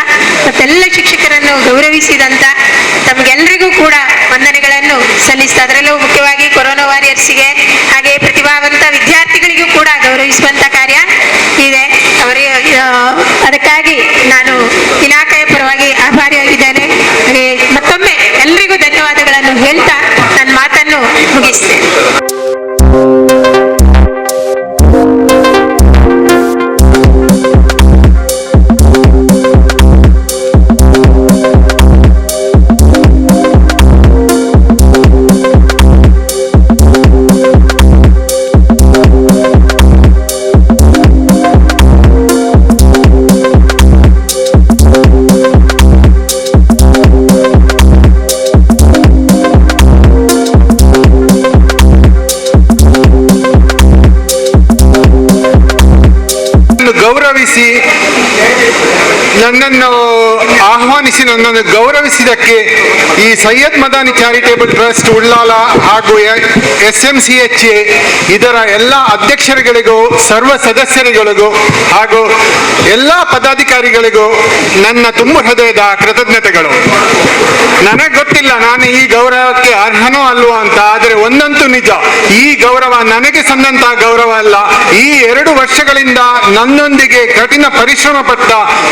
ಮತ್ತೆಲ್ಲ ಶಿಕ್ಷಕರನ್ನು ಗೌರವಿಸಿದಂತ ತಮಗೆಲ್ಲರಿಗೂ ಕೂಡ ವಂದನೆಗಳನ್ನು ಸಲ್ಲಿಸ್ತಾ, ಅದರಲ್ಲೂ ಮುಖ್ಯವಾಗಿ ಕೊರೋನಾ ವಾರಿಯರ್ಸ್ಗೆ ಹಾಗೆ ಪ್ರತಿಭಾವಂತ ವಿದ್ಯಾರ್ಥಿಗಳಿಗೂ ಕೂಡ ಗೌರವಿಸುವಂತ ಕಾರ್ಯ ಇದೆ. ಅದಕ್ಕಾಗಿ ನಾನು ಇಲಾಖೆಯ ಪರವಾಗಿ ಆಭಾರಿಯಾಗಿದ್ದೇನೆ. ಮತ್ತೊಮ್ಮೆ ಎಲ್ರಿಗೂ ಧನ್ಯವಾದಗಳನ್ನು ಹೇಳ್ತಾ ನನ್ನ ಮಾತನ್ನು ಮುಗಿಸ್ತೇನೆ. ಗೌರವಿಸಿ ನನ್ನನ್ನು ಆಹ್ವಾನಿಸಿ ನನ್ನನ್ನು ಗೌರವಿಸಿದ್ದಕ್ಕೆ ಈ ಸೈಯದ್ ಮದಾನಿ ಚಾರಿಟೇಬಲ್ ಟ್ರಸ್ಟ್ ಉಳ್ಳಾಲ ಹಾಗೂ SMCHA ಇದರ ಎಲ್ಲ ಅಧ್ಯಕ್ಷರುಗಳಿಗೂ ಸರ್ವ ಸದಸ್ಯರುಗಳಿಗೂ ಹಾಗೂ ಎಲ್ಲ ಪದಾಧಿಕಾರಿಗಳಿಗೂ ನನ್ನ ತುಂಬ ಹೃದಯದ ಕೃತಜ್ಞತೆಗಳು. ನನಗೆ ಗೊತ್ತಿಲ್ಲ ನಾನು ಈ ಗೌರವಕ್ಕೆ ಅರ್ಹನೋ ಅಲ್ವೋ ಅಂತ, ಆದರೆ ಒಂದಂತೂ ನಿಜ, ಈ ಗೌರವ ನನಗೆ ಸಂದಂತಹ ಗೌರವ ಅಲ್ಲ. ಈ 2 ವರ್ಷಗಳಿಂದ ನನ್ನೊಂದಿಗೆ ಕಠಿಣ ಪರಿಶ್ರಮ ಪಟ್ಟ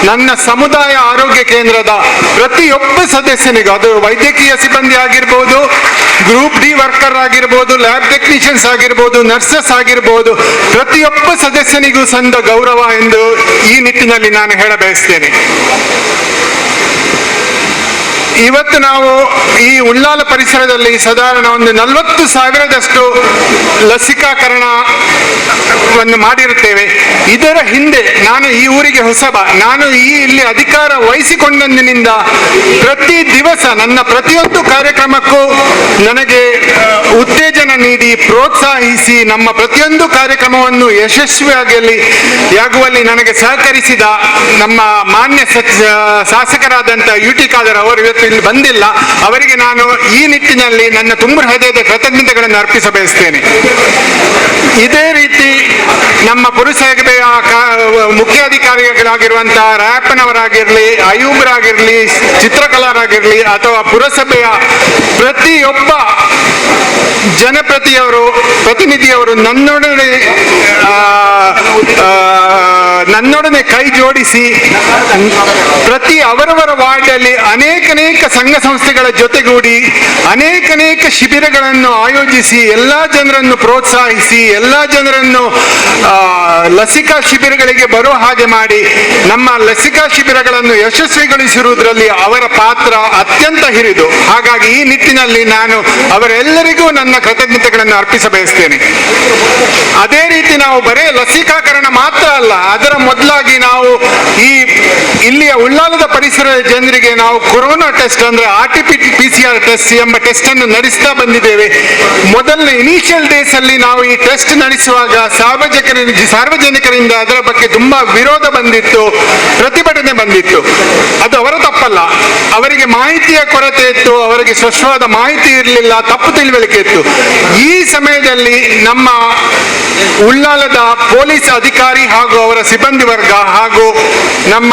ನನ್ನ ಸಮುದಾಯ ಆರೋಗ್ಯ ಕೇಂದ್ರದ ಪ್ರತಿಯೊಬ್ಬ ಸದಸ್ಯನಿಗೂ, ಅದು ವೈದ್ಯಕೀಯ ಸಿಬ್ಬಂದಿ ಆಗಿರ್ಬೋದು, ಗ್ರೂಪ್ ಡಿ ವರ್ಕರ್ ಆಗಿರ್ಬೋದು, ಲ್ಯಾಬ್ ಟೆಕ್ನಿಷಿಯನ್ಸ್ ಆಗಿರ್ಬೋದು, ನರ್ಸಸ್ ಆಗಿರ್ಬೋದು, ಪ್ರತಿಯೊಬ್ಬ ಸದಸ್ಯನಿಗೂ ಸಂದ ಗೌರವ ಎಂದು ಈ ನಿಟ್ಟಿನಲ್ಲಿ ನಾನು ಹೇಳ ಬಯಸ್ತೇನೆ. ಇವತ್ತು ನಾವು ಈ ಉಳ್ಳಾಲ ಪರಿಸರದಲ್ಲಿ ಸಾಧಾರಣ ಒಂದು 40,000ದಷ್ಟು ಲಸಿಕಾಕರಣವನ್ನು ಮಾಡಿರುತ್ತೇವೆ. ಇದರ ಹಿಂದೆ ನಾನು ಈ ಊರಿಗೆ ಹೊಸಬ, ನಾನು ಇಲ್ಲಿ ಅಧಿಕಾರ ವಹಿಸಿಕೊಂಡಂದಿನಿಂದ ಪ್ರತಿ ದಿವಸ ನನ್ನ ಪ್ರತಿಯೊಂದು ಕಾರ್ಯಕ್ರಮಕ್ಕೂ ನನಗೆ ಉತ್ತೇಜನ ನೀಡಿ ಪ್ರೋತ್ಸಾಹಿಸಿ ನಮ್ಮ ಪ್ರತಿಯೊಂದು ಕಾರ್ಯಕ್ರಮವನ್ನು ಯಶಸ್ವಿಯಾಗುವಲ್ಲಿ ನನಗೆ ಸಹಕರಿಸಿದ ನಮ್ಮ ಮಾನ್ಯ ಶಾಸಕರಾದಂಥ UT ಖಾದರ್ ಅವರು ಇವತ್ತು ಇಲ್ಲಿ ಬಂದಿಲ್ಲ. ಅವರಿಗೆ ನಾನು ಈ ನಿಟ್ಟಿನಲ್ಲಿ ನನ್ನ ತುಂಬ ಹೃದಯದ ಕೃತಜ್ಞತೆಗಳನ್ನು ಅರ್ಪಿಸ ಬಯಸ್ತೇನೆ. ಇದೇ ರೀತಿ ನಮ್ಮ ಪುರಸಭೆಯ ಮುಖ್ಯಾಧಿಕಾರಿಗಳಾಗಿರುವಂತಹ ರಾಯಪ್ಪನವರಾಗಿರಲಿ, ಅಯೂಬ್ರಾಗಿರಲಿ, ಚಿತ್ರಕಲಾರಾಗಿರಲಿ ಅಥವಾ ಪುರಸಭೆಯ ಪ್ರತಿಯೊಬ್ಬ ಪ್ರತಿನಿಧಿಯವರು ನನ್ನೊಡನೆ ಕೈ ಜೋಡಿಸಿ ಪ್ರತಿ ಅವರವರ ವಾರ್ಡಲ್ಲಿ ಅನೇಕ ಸಂಘ ಸಂಸ್ಥೆಗಳ ಜೊತೆಗೂಡಿ ಅನೇಕ ಶಿಬಿರಗಳನ್ನು ಆಯೋಜಿಸಿ ಎಲ್ಲ ಜನರನ್ನು ಪ್ರೋತ್ಸಾಹಿಸಿ ಎಲ್ಲ ಜನರನ್ನು ಲಸಿಕಾ ಶಿಬಿರಗಳಿಗೆ ಬರುವ ಹಾಗೆ ಮಾಡಿ ನಮ್ಮ ಲಸಿಕಾ ಶಿಬಿರಗಳನ್ನು ಯಶಸ್ವಿಗೊಳಿಸಿರುವುದರಲ್ಲಿ ಅವರ ಪಾತ್ರ ಅತ್ಯಂತ ಹಿರಿದು. ಹಾಗಾಗಿ ಈ ನಿಟ್ಟಿನಲ್ಲಿ ನಾನು ಅವರೆಲ್ಲರಿಗೂ ನನ್ನ ಕೃತಜ್ಞತೆಗಳನ್ನು ಅರ್ಪಿಸ ಬಯಸ್ತೇನೆ. ಅದೇ ರೀತಿ ನಾವು ಬರೇ ಲಸಿಕಾಕರಣ ಮಾತ್ರ ಅಲ್ಲ, ಅದರ ಮೊದಲಾಗಿ ನಾವು ಇಲ್ಲಿಯ ಉಳ್ಳಾಲದ ಪರಿಸರದ ಜನರಿಗೆ ನಾವು ಕೊರೋನಾ ಟೆಸ್ಟ್ ಅಂದ್ರೆ RT-PCR ಟೆಸ್ಟ್ ಎಂಬ ಟೆಸ್ಟ್ ಅನ್ನು ನಡೆಸ್ತಾ ಬಂದಿದ್ದೇವೆ. ಮೊದಲನೇ ಇನಿಷಿಯಲ್ ಡೇಸ್ ಅಲ್ಲಿ ನಾವು ಈ ಟೆಸ್ಟ್ ನಡೆಸುವಾಗ ಸಾರ್ವಜನಿಕರಿಂದ ಅದರ ಬಗ್ಗೆ ತುಂಬಾ ವಿರೋಧ ಬಂದಿತ್ತು, ಪ್ರತಿಭಟನೆ ಬಂದಿತ್ತು. ಅದು ಅವರ ತಪ್ಪಲ್ಲ, ಅವರಿಗೆ ಮಾಹಿತಿಯ ಕೊರತೆ ಇತ್ತು, ಅವರಿಗೆ ಸ್ಪಷ್ಟವಾದ ಮಾಹಿತಿ ಇರಲಿಲ್ಲ, ತಪ್ಪು ತಿಳುವಳಿಕೆ ಇತ್ತು. ಈ ಸಮಯದಲ್ಲಿ ನಮ್ಮ ಉಳ್ಳಾಲದ ಪೊಲೀಸ್ ಅಧಿಕಾರಿ ಹಾಗೂ ಅವರ ಸಿಬ್ಬಂದಿ ವರ್ಗ ಹಾಗೂ ನಮ್ಮ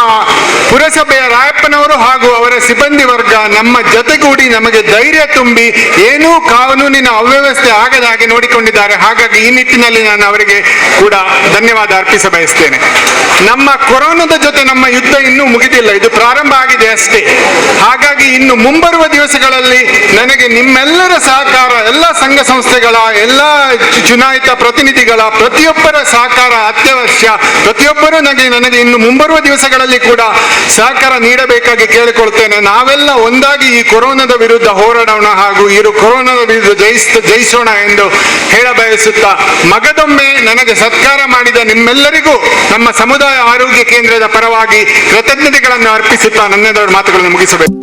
ಪುರಸಭೆಯ ರಾಯಪ್ಪನವರು ಹಾಗೂ ಅವರ ಸಿಬ್ಬಂದಿ ವರ್ಗ ನಮ್ಮ ಜೊತೆಗೂಡಿ ನಮಗೆ ಧೈರ್ಯ ತುಂಬಿ ಏನೂ ಕಾನೂನಿನ ಅವ್ಯವಸ್ಥೆ ಆಗದ ಹಾಗೆ ನೋಡಿಕೊಂಡಿದ್ದಾರೆ. ಹಾಗಾಗಿ ಈ ನಿಟ್ಟಿನಲ್ಲಿ ನಾನು ಅವರಿಗೆ ಕೂಡ ಧನ್ಯವಾದ ಅರ್ಪಿಸ ಬಯಸ್ತೇನೆ. ನಮ್ಮ ಕೊರೋನಾದ ಜೊತೆ ನಮ್ಮ ಯುದ್ಧ ಇನ್ನೂ ಮುಗಿದಿಲ್ಲ, ಇದು ಪ್ರಾರಂಭ ಆಗಿದೆ ಅಷ್ಟೇ. ಹಾಗಾಗಿ ಇನ್ನು ಮುಂಬರುವ ದಿವಸಗಳಲ್ಲಿ ನನಗೆ ನಿಮ್ಮೆಲ್ಲರ ಸಹಕಾರ, ಎಲ್ಲ ಸಂಘ ಸಂಸ್ಥೆಗಳ, ಎಲ್ಲ ಚುನಾಯಿತ ಪ್ರತಿನಿಧಿಗಳ ಪ್ರತಿಯೊಬ್ಬರ ಸಹಕಾರ ಅತ್ಯವಶ್ಯ. ಪ್ರತಿಯೊಬ್ಬರೂ ನನಗೆ ಇನ್ನು ಮುಂಬರುವ ದಿವಸಗಳಲ್ಲಿ ಕೂಡ ಸಹಕಾರ ನೀಡಬೇಕಾಗಿ ಕೇಳಿಕೊಳ್ತೇನೆ. ನಾವೆಲ್ಲ ಒಂದಾಗಿ ಈ ಕೊರೋನಾದ ವಿರುದ್ಧ ಹೋರಾಡೋಣ ಹಾಗೂ ಈ ಕೊರೋನಾದ ವಿರುದ್ಧ ಜಯಿಸೋಣ ಎಂದು ಹೇಳ ಬಯಸುತ್ತಾ, ಮಗದೊಮ್ಮೆ ನನಗೆ ಸತ್ಕಾರ ಮಾಡಿದ ನಿಮ್ಮೆಲ್ಲರಿಗೂ ನಮ್ಮ ಸಮುದಾಯ ಆರೋಗ್ಯ ಕೇಂದ್ರದ ಪರವಾಗಿ ಕೃತಜ್ಞತೆಗಳನ್ನು ಅರ್ಪಿಸುತ್ತಾ ನನ್ನೆರಡು ಮಾತುಗಳನ್ನು ಮುಗಿಸಬೇಕು.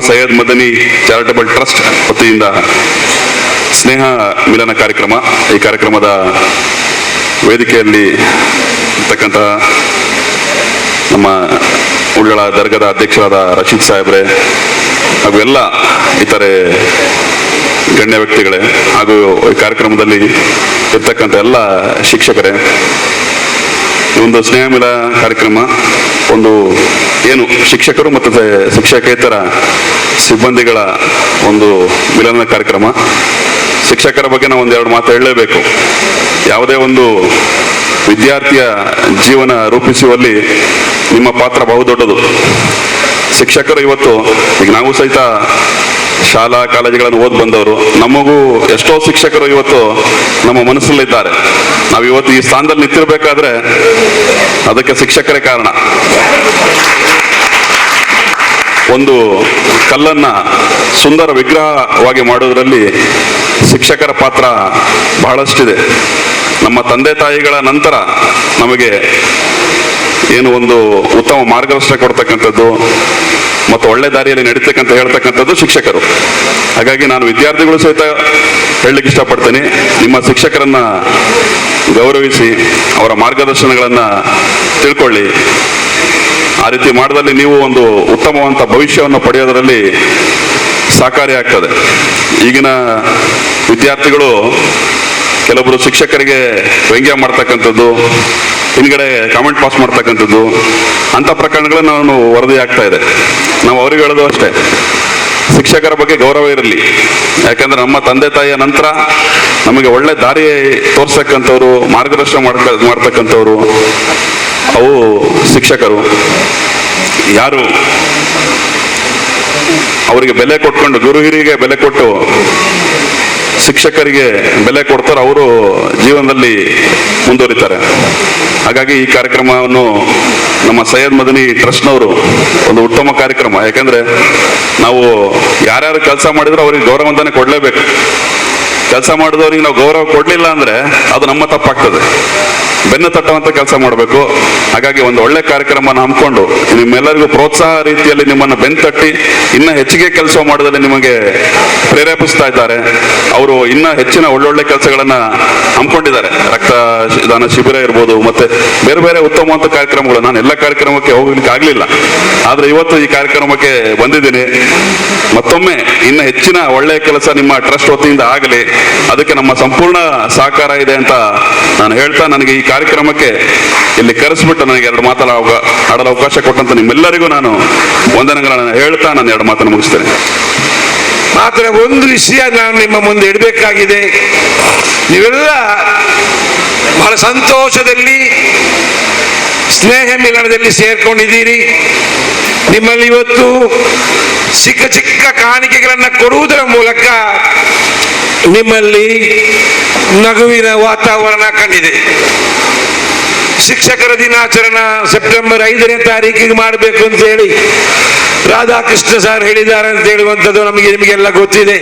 ಸೈಯದ್ ಮದನಿ ಚಾರಿಟಬಲ್ ಟ್ರಸ್ಟ್ ವತಿಯಿಂದ ಸ್ನೇಹ ಮಿಲನ ಕಾರ್ಯಕ್ರಮ. ಈ ಕಾರ್ಯಕ್ರಮದ ವೇದಿಕೆಯಲ್ಲಿ ಇರ್ತಕ್ಕಂಥ ನಮ್ಮ ಉಳ್ಳಳ ದರ್ಗದ ಅಧ್ಯಕ್ಷರಾದ ರಶೀದ್ ಸಾಹೇಬ್ರೆ ಹಾಗೂ ಎಲ್ಲ ಇತರೆ ಗಣ್ಯ ವ್ಯಕ್ತಿಗಳೇ ಹಾಗೂ ಈ ಕಾರ್ಯಕ್ರಮದಲ್ಲಿ ಇರ್ತಕ್ಕಂಥ ಎಲ್ಲ ಶಿಕ್ಷಕರೇ, ಈ ಒಂದು ಸ್ನೇಹ ಮಿಲ ಕಾರ್ಯಕ್ರಮ ಒಂದು ಏನು ಶಿಕ್ಷಕರು ಮತ್ತು ಶಿಕ್ಷಕೇತರ ಸಿಬ್ಬಂದಿಗಳ ಒಂದು ಮಿಲನ ಕಾರ್ಯಕ್ರಮ. ಶಿಕ್ಷಕರ ಬಗ್ಗೆ ನಾವು ಒಂದೆರಡು ಮಾತು ಹೇಳಲೇಬೇಕು. ಯಾವುದೇ ಒಂದು ವಿದ್ಯಾರ್ಥಿಯ ಜೀವನ ರೂಪಿಸುವಲ್ಲಿ ನಿಮ್ಮ ಪಾತ್ರ ಬಹುದೊಡ್ಡದು. ಶಿಕ್ಷಕರು ಇವತ್ತು ಈಗ ನಾವು ಸಹಿತ ಶಾಲಾ ಕಾಲೇಜುಗಳನ್ನು ಓದಿ ಬಂದವರು, ನಮಗೂ ಎಷ್ಟೋ ಶಿಕ್ಷಕರು ಇವತ್ತು ನಮ್ಮ ಮನಸ್ಸಲ್ಲಿದ್ದಾರೆ. ನಾವು ಇವತ್ತು ಈ ಸ್ಥಾನದಲ್ಲಿ ನಿಂತಿರ್ಬೇಕಾದ್ರೆ ಅದಕ್ಕೆ ಶಿಕ್ಷಕರೇ ಕಾರಣ. ಒಂದು ಕಲ್ಲನ್ನ ಸುಂದರ ವಿಗ್ರಹವಾಗಿ ಮಾಡೋದ್ರಲ್ಲಿ ಶಿಕ್ಷಕರ ಪಾತ್ರ ಬಹಳಷ್ಟಿದೆ. ನಮ್ಮ ತಂದೆ ತಾಯಿಗಳ ನಂತರ ನಮಗೆ ಏನು ಒಂದು ಉತ್ತಮ ಮಾರ್ಗದರ್ಶನ ಕೊಡ್ತಕ್ಕಂಥದ್ದು ಮತ್ತು ಒಳ್ಳೆ ದಾರಿಯಲ್ಲಿ ನಡೀತಕ್ಕಂಥ ಹೇಳ್ತಕ್ಕಂಥದ್ದು ಶಿಕ್ಷಕರು. ಹಾಗಾಗಿ ನಾನು ವಿದ್ಯಾರ್ಥಿಗಳು ಸಹಿತ ಹೇಳಲಿಕ್ಕೆ ಇಷ್ಟಪಡ್ತೀನಿ, ನಿಮ್ಮ ಶಿಕ್ಷಕರನ್ನ ಗೌರವಿಸಿ ಅವರ ಮಾರ್ಗದರ್ಶನಗಳನ್ನ ತಿಳ್ಕೊಳ್ಳಿ. ಆ ರೀತಿ ಮಾಡಿದಲ್ಲಿ ನೀವು ಒಂದು ಉತ್ತಮವಂತ ಭವಿಷ್ಯವನ್ನು ಪಡೆಯೋದರಲ್ಲಿ ಸಹಕಾರಿ ಆಗ್ತದೆ. ಈಗಿನ ವಿದ್ಯಾರ್ಥಿಗಳು ಕೆಲವೊಬ್ಬರು ಶಿಕ್ಷಕರಿಗೆ ವ್ಯಂಗ್ಯ ಮಾಡ್ತಕ್ಕಂಥದ್ದು, ಹಿಂದ್ಗಡೆ ಕಾಮೆಂಟ್ ಪಾಸ್ ಮಾಡ್ತಕ್ಕಂಥದ್ದು, ಅಂಥ ಪ್ರಕರಣಗಳು ನಾನು ವರದಿ ಆಗ್ತಾ ಇದೆ. ನಾವು ಅವ್ರಿಗೆ ಹೇಳೋದು ಅಷ್ಟೇ, ಶಿಕ್ಷಕರ ಬಗ್ಗೆ ಗೌರವ ಇರಲಿ. ಯಾಕಂದ್ರೆ ನಮ್ಮ ತಂದೆ ತಾಯಿಯ ನಂತರ ನಮಗೆ ಒಳ್ಳೆ ದಾರಿ ತೋರ್ಸಕ್ಕಂಥವ್ರು, ಮಾರ್ಗದರ್ಶನ ಮಾಡ್ತಕ್ಕಂಥವ್ರು ಅವು ಶಿಕ್ಷಕರು. ಯಾರು ಅವರಿಗೆ ಬೆಲೆ ಕೊಟ್ಕೊಂಡು, ಗುರು ಹಿರಿಗೆ ಬೆಲೆ ಕೊಟ್ಟು ಶಿಕ್ಷಕರಿಗೆ ಬೆಲೆ ಕೊಡ್ತಾರೆ, ಅವರು ಜೀವನದಲ್ಲಿ ಮುಂದುವರಿತಾರೆ. ಹಾಗಾಗಿ ಈ ಕಾರ್ಯಕ್ರಮವನ್ನು ನಮ್ಮ ಸೈಯದ್ ಮದನಿ ಟ್ರಸ್ಟ್ನವರು ಒಂದು ಉತ್ತಮ ಕಾರ್ಯಕ್ರಮ. ಯಾಕಂದ್ರೆ ನಾವು ಯಾರ್ಯಾರು ಕೆಲಸ ಮಾಡಿದ್ರು ಅವ್ರಿಗೆ ಗೌರವಂತಾನೆ ಕೊಡಲೇಬೇಕು. ಕೆಲಸ ಮಾಡಿದವ್ರಿಗೆ ನಾವು ಗೌರವ ಕೊಡಲಿಲ್ಲ ಅಂದ್ರೆ ಅದು ನಮ್ಮ ತಪ್ಪಾಗ್ತದೆ. ಬೆನ್ನು ತಟ್ಟುವಂತ ಕೆಲಸ ಮಾಡಬೇಕು. ಹಾಗಾಗಿ ಒಂದು ಒಳ್ಳೆ ಕಾರ್ಯಕ್ರಮನ ಹಮ್ಮಿಕೊಂಡು ನಿಮ್ಮೆಲ್ಲರಿಗೂ ಪ್ರೋತ್ಸಾಹ ರೀತಿಯಲ್ಲಿ ನಿಮ್ಮನ್ನು ಬೆನ್ನು ತಟ್ಟಿ ಇನ್ನ ಹೆಚ್ಚಿಗೆ ಕೆಲಸ ಮಾಡೋದ್ರಲ್ಲಿ ನಿಮಗೆ ಪ್ರೇರೇಪಿಸ್ತಾ ಇದ್ದಾರೆ. ಅವರು ಇನ್ನ ಹೆಚ್ಚಿನ ಒಳ್ಳೊಳ್ಳೆ ಕೆಲಸಗಳನ್ನ ಹಮ್ಮಿಕೊಂಡಿದ್ದಾರೆ. ರಕ್ತದಾನ ಶಿಬಿರ ಇರ್ಬೋದು, ಮತ್ತೆ ಬೇರೆ ಬೇರೆ ಉತ್ತಮವಾದ ಕಾರ್ಯಕ್ರಮಗಳು. ನಾನು ಎಲ್ಲ ಕಾರ್ಯಕ್ರಮಕ್ಕೆ ಹೋಗ್ಲಿಕ್ಕೆ ಆಗ್ಲಿಲ್ಲ, ಆದ್ರೆ ಇವತ್ತು ಈ ಕಾರ್ಯಕ್ರಮಕ್ಕೆ ಬಂದಿದ್ದೀನಿ. ಮತ್ತೊಮ್ಮೆ ಇನ್ನ ಹೆಚ್ಚಿನ ಒಳ್ಳೆಯ ಕೆಲಸ ನಿಮ್ಮ ಟ್ರಸ್ಟ್ ವತಿಯಿಂದ ಆಗಲಿ, ಅದಕ್ಕೆ ನಮ್ಮ ಸಂಪೂರ್ಣ ಸಹಕಾರ ಇದೆ ಅಂತ ನಾನು ಹೇಳ್ತಾ, ನನಗೆ ಈ ಕಾರ್ಯಕ್ರಮಕ್ಕೆ ಇಲ್ಲಿ ಕರೆಸ್ಬಿಟ್ಟು ನನಗೆ ಎರಡು ಆಡಲು ಅವಕಾಶ ಕೊಟ್ಟಂತ ನಿಮ್ಮೆಲ್ಲರಿಗೂ ನಾನು ವಂದನೆಗಳನ್ನು ಹೇಳ್ತಾ ನಾನು ಎರಡು ಮಾತನ್ನು ಮುಗಿಸ್ತೇನೆ. ಮಾತ್ರ ಒಂದು ವಿಷಯ ನಾನು ನಿಮ್ಮ ಮುಂದೆ ಇಡಬೇಕಾಗಿದೆ. ನೀವೆಲ್ಲ ಬಹಳ ಸಂತೋಷದಲ್ಲಿ ಸ್ನೇಹ ಮಿಲನದಲ್ಲಿ ಸೇರ್ಕೊಂಡಿದ್ದೀರಿ. ನಿಮ್ಮಲ್ಲಿ ಇವತ್ತು ಚಿಕ್ಕ ಚಿಕ್ಕ ಕಾಣಿಕೆಗಳನ್ನು ಕೊಡುವುದರ ಮೂಲಕ ನಿಮ್ಮಲ್ಲಿ ನಗುವಿನ ವಾತಾವರಣ ಕಂಡಿದೆ. ಶಿಕ್ಷಕರ ದಿನಾಚರಣೆ ಸೆಪ್ಟೆಂಬರ್ 5ನೇ ತಾರೀಕಿಗೆ ಮಾಡಬೇಕು ಅಂತ ಹೇಳಿ ರಾಧಾಕೃಷ್ಣ ಸರ್ ಹೇಳಿದ್ದಾರೆ ಅಂತ ಹೇಳುವಂಥದ್ದು ನಿಮಗೆಲ್ಲ ಗೊತ್ತಿದೆ.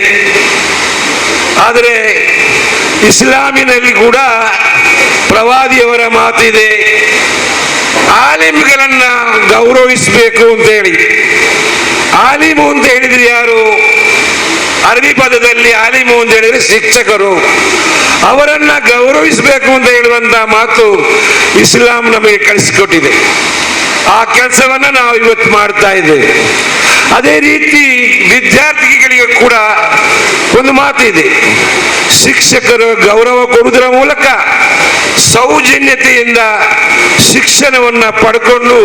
ಆದರೆ ಇಸ್ಲಾಮಿನಲ್ಲಿ ಕೂಡ ಪ್ರವಾದಿಯವರ ಮಾತಿದೆ, ಆಲಿಮ್ಗಳನ್ನ ಗೌರವಿಸಬೇಕು ಅಂತ ಹೇಳಿ. ಆಲಿಮು ಅಂತ ಹೇಳಿದ್ರೆ ಯಾರು? ಅರಬಿ ಪದದಲ್ಲಿ ಆಲಿಮು ಅಂತ ಹೇಳಿದ್ರೆ ಶಿಕ್ಷಕರು. ಅವರನ್ನ ಗೌರವಿಸಬೇಕು ಅಂತ ಹೇಳುವಂತ ಮಾತು ಇಸ್ಲಾಂ ನಮಗೆ ಕಳಿಸಿಕೊಟ್ಟಿದೆ. ಆ ಕೆಲಸವನ್ನ ನಾವು ಇವತ್ತು ಮಾಡ್ತಾ ಇದ್ದೇವೆ. ಅದೇ ರೀತಿ ವಿದ್ಯಾರ್ಥಿಗಳಿಗೆ ಕೂಡ ಒಂದು ಮಾತಿದೆ, ಶಿಕ್ಷಕರು ಗೌರವ ಕೊಡುವುದರ ಮೂಲಕ ಸೌಜನ್ಯತೆಯಿಂದ ಶಿಕ್ಷಣವನ್ನ ಪಡ್ಕೊಂಡು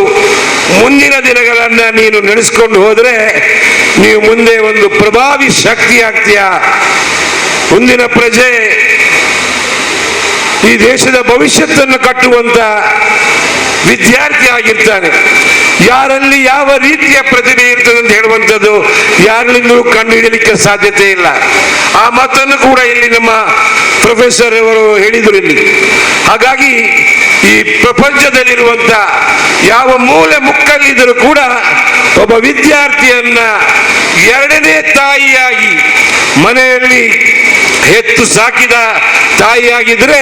ಮುಂದಿನ ದಿನಗಳನ್ನ ನೀನು ನಡೆಸ್ಕೊಂಡು ಹೋದ್ರೆ ನೀವು ಮುಂದೆ ಒಂದು ಪ್ರಭಾವಿ ಶಕ್ತಿ ಆಗ್ತೀಯ. ಮುಂದಿನ ಪ್ರಜೆ ಈ ದೇಶದ ಭವಿಷ್ಯತ್ತನ್ನು ಕಟ್ಟುವಂತ ವಿದ್ಯಾರ್ಥಿ ಆಗಿರ್ತಾನೆ. ಯಾರಲ್ಲಿ ಯಾವ ರೀತಿಯ ಪ್ರತಿಭೆ ಇರ್ತದೆ ಅಂತ ಹೇಳುವಂಥದ್ದು ಯಾರಿಂದಲೂ ಕಂಡುಹಿಡಿಯಲಿಕ್ಕೆ ಸಾಧ್ಯತೆ ಇಲ್ಲ. ಆ ಮಾತನ್ನು ಕೂಡ ಇಲ್ಲಿ ನಮ್ಮ ಪ್ರೊಫೆಸರ್ ಅವರು ಹೇಳಿದರು ಇಲ್ಲಿ. ಹಾಗಾಗಿ ಈ ಪ್ರಪಂಚದಲ್ಲಿರುವಂತ ಯಾವ ಮೂಲೆ ಮುಕ್ಕಲ್ಲಿದ್ದರೂ ಕೂಡ ಒಬ್ಬ ವಿದ್ಯಾರ್ಥಿಯನ್ನ ಎರಡನೇ ತಾಯಿಯಾಗಿ ಮನೆಯಲ್ಲಿ ಹೆತ್ತು ಸಾಕಿದ ತಾಯಿಯಾಗಿದ್ರೆ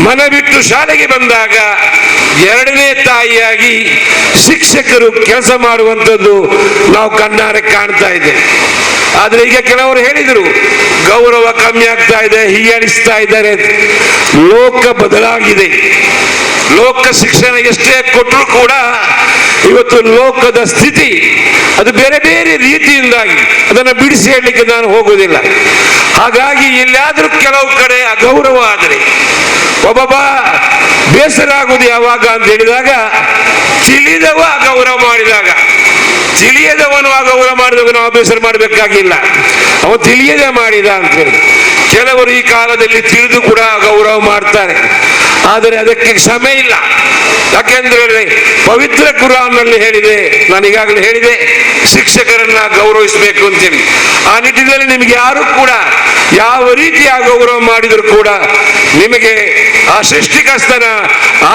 ಮನೆ ಬಿಟ್ಟು ಶಾಲೆಗೆ ಬಂದಾಗ ಎರಡನೇ ತಾಯಿಯಾಗಿ ಶಿಕ್ಷಕರು ಕೆಲಸ ಮಾಡುವಂಥದ್ದು ನಾವು ಕಣ್ಣಾರೆ ಕಾಣ್ತಾ ಇದ್ದೇವೆ. ಆದ್ರೆ ಈಗ ಕೆಲವರು ಹೇಳಿದರು ಗೌರವ ಕಮ್ಮಿ ಆಗ್ತಾ ಇದೆ, ಹೀಯಾಳಿಸ್ತಾ ಇದ್ದಾರೆ. ಲೋಕ ಬದಲಾಗಿದೆ. ಲೋಕ ಶಿಕ್ಷಣ ಎಷ್ಟೇ ಕೊಟ್ಟರು ಕೂಡ ಇವತ್ತು ಲೋಕದ ಸ್ಥಿತಿ ಅದು ಬೇರೆ ಬೇರೆ ರೀತಿಯಿಂದಾಗಿ ಅದನ್ನು ಬಿಡಿಸಿ ಹೇಳಲಿಕ್ಕೆ ನಾನು ಹೋಗುವುದಿಲ್ಲ. ಹಾಗಾಗಿ ಎಲ್ಲಾದ್ರೂ ಕೆಲವು ಕಡೆ ಅಗೌರವ ಆದರೆ ಒಬ್ಬೊಬ್ಬ ಬೇಸರ ಆಗುವುದು ಯಾವಾಗ ಅಂತ ಹೇಳಿದಾಗ, ತಿಳಿದವ ಅಗೌರವ ಮಾಡಿದಾಗ, ತಿಳಿಯದವನು ಅಗೌರವ ಮಾಡಿದಾಗ ನಾವು ಬೇಸರ ಮಾಡಬೇಕಾಗಿಲ್ಲ. ಅವನು ತಿಳಿಯದೆ ಮಾಡಿದ ಅಂತ ಹೇಳಿ. ಕೆಲವರು ಈ ಕಾಲದಲ್ಲಿ ತಿಳಿದು ಕೂಡ ಗೌರವ ಮಾಡ್ತಾರೆ, ಆದರೆ ಅದಕ್ಕೆ ಕ್ಷಮೆ ಇಲ್ಲ. ಯಾಕೆಂದ್ರೆ ಪವಿತ್ರ ಕುರಾನ್ನಲ್ಲಿ ಹೇಳಿದೆ, ನಾನು ಈಗಾಗಲೇ ಹೇಳಿದೆ, ಶಿಕ್ಷಕರನ್ನ ಗೌರವಿಸಬೇಕು ಅಂತೇಳಿ. ಆ ನಿಟ್ಟಿನಲ್ಲಿ ನಿಮಗೆ ಯಾರು ಕೂಡ ಯಾವ ರೀತಿಯ ಗೌರವ ಮಾಡಿದರೂ ಕೂಡ ನಿಮಗೆ ಆ ಸೃಷ್ಟಿಕರ್ತನ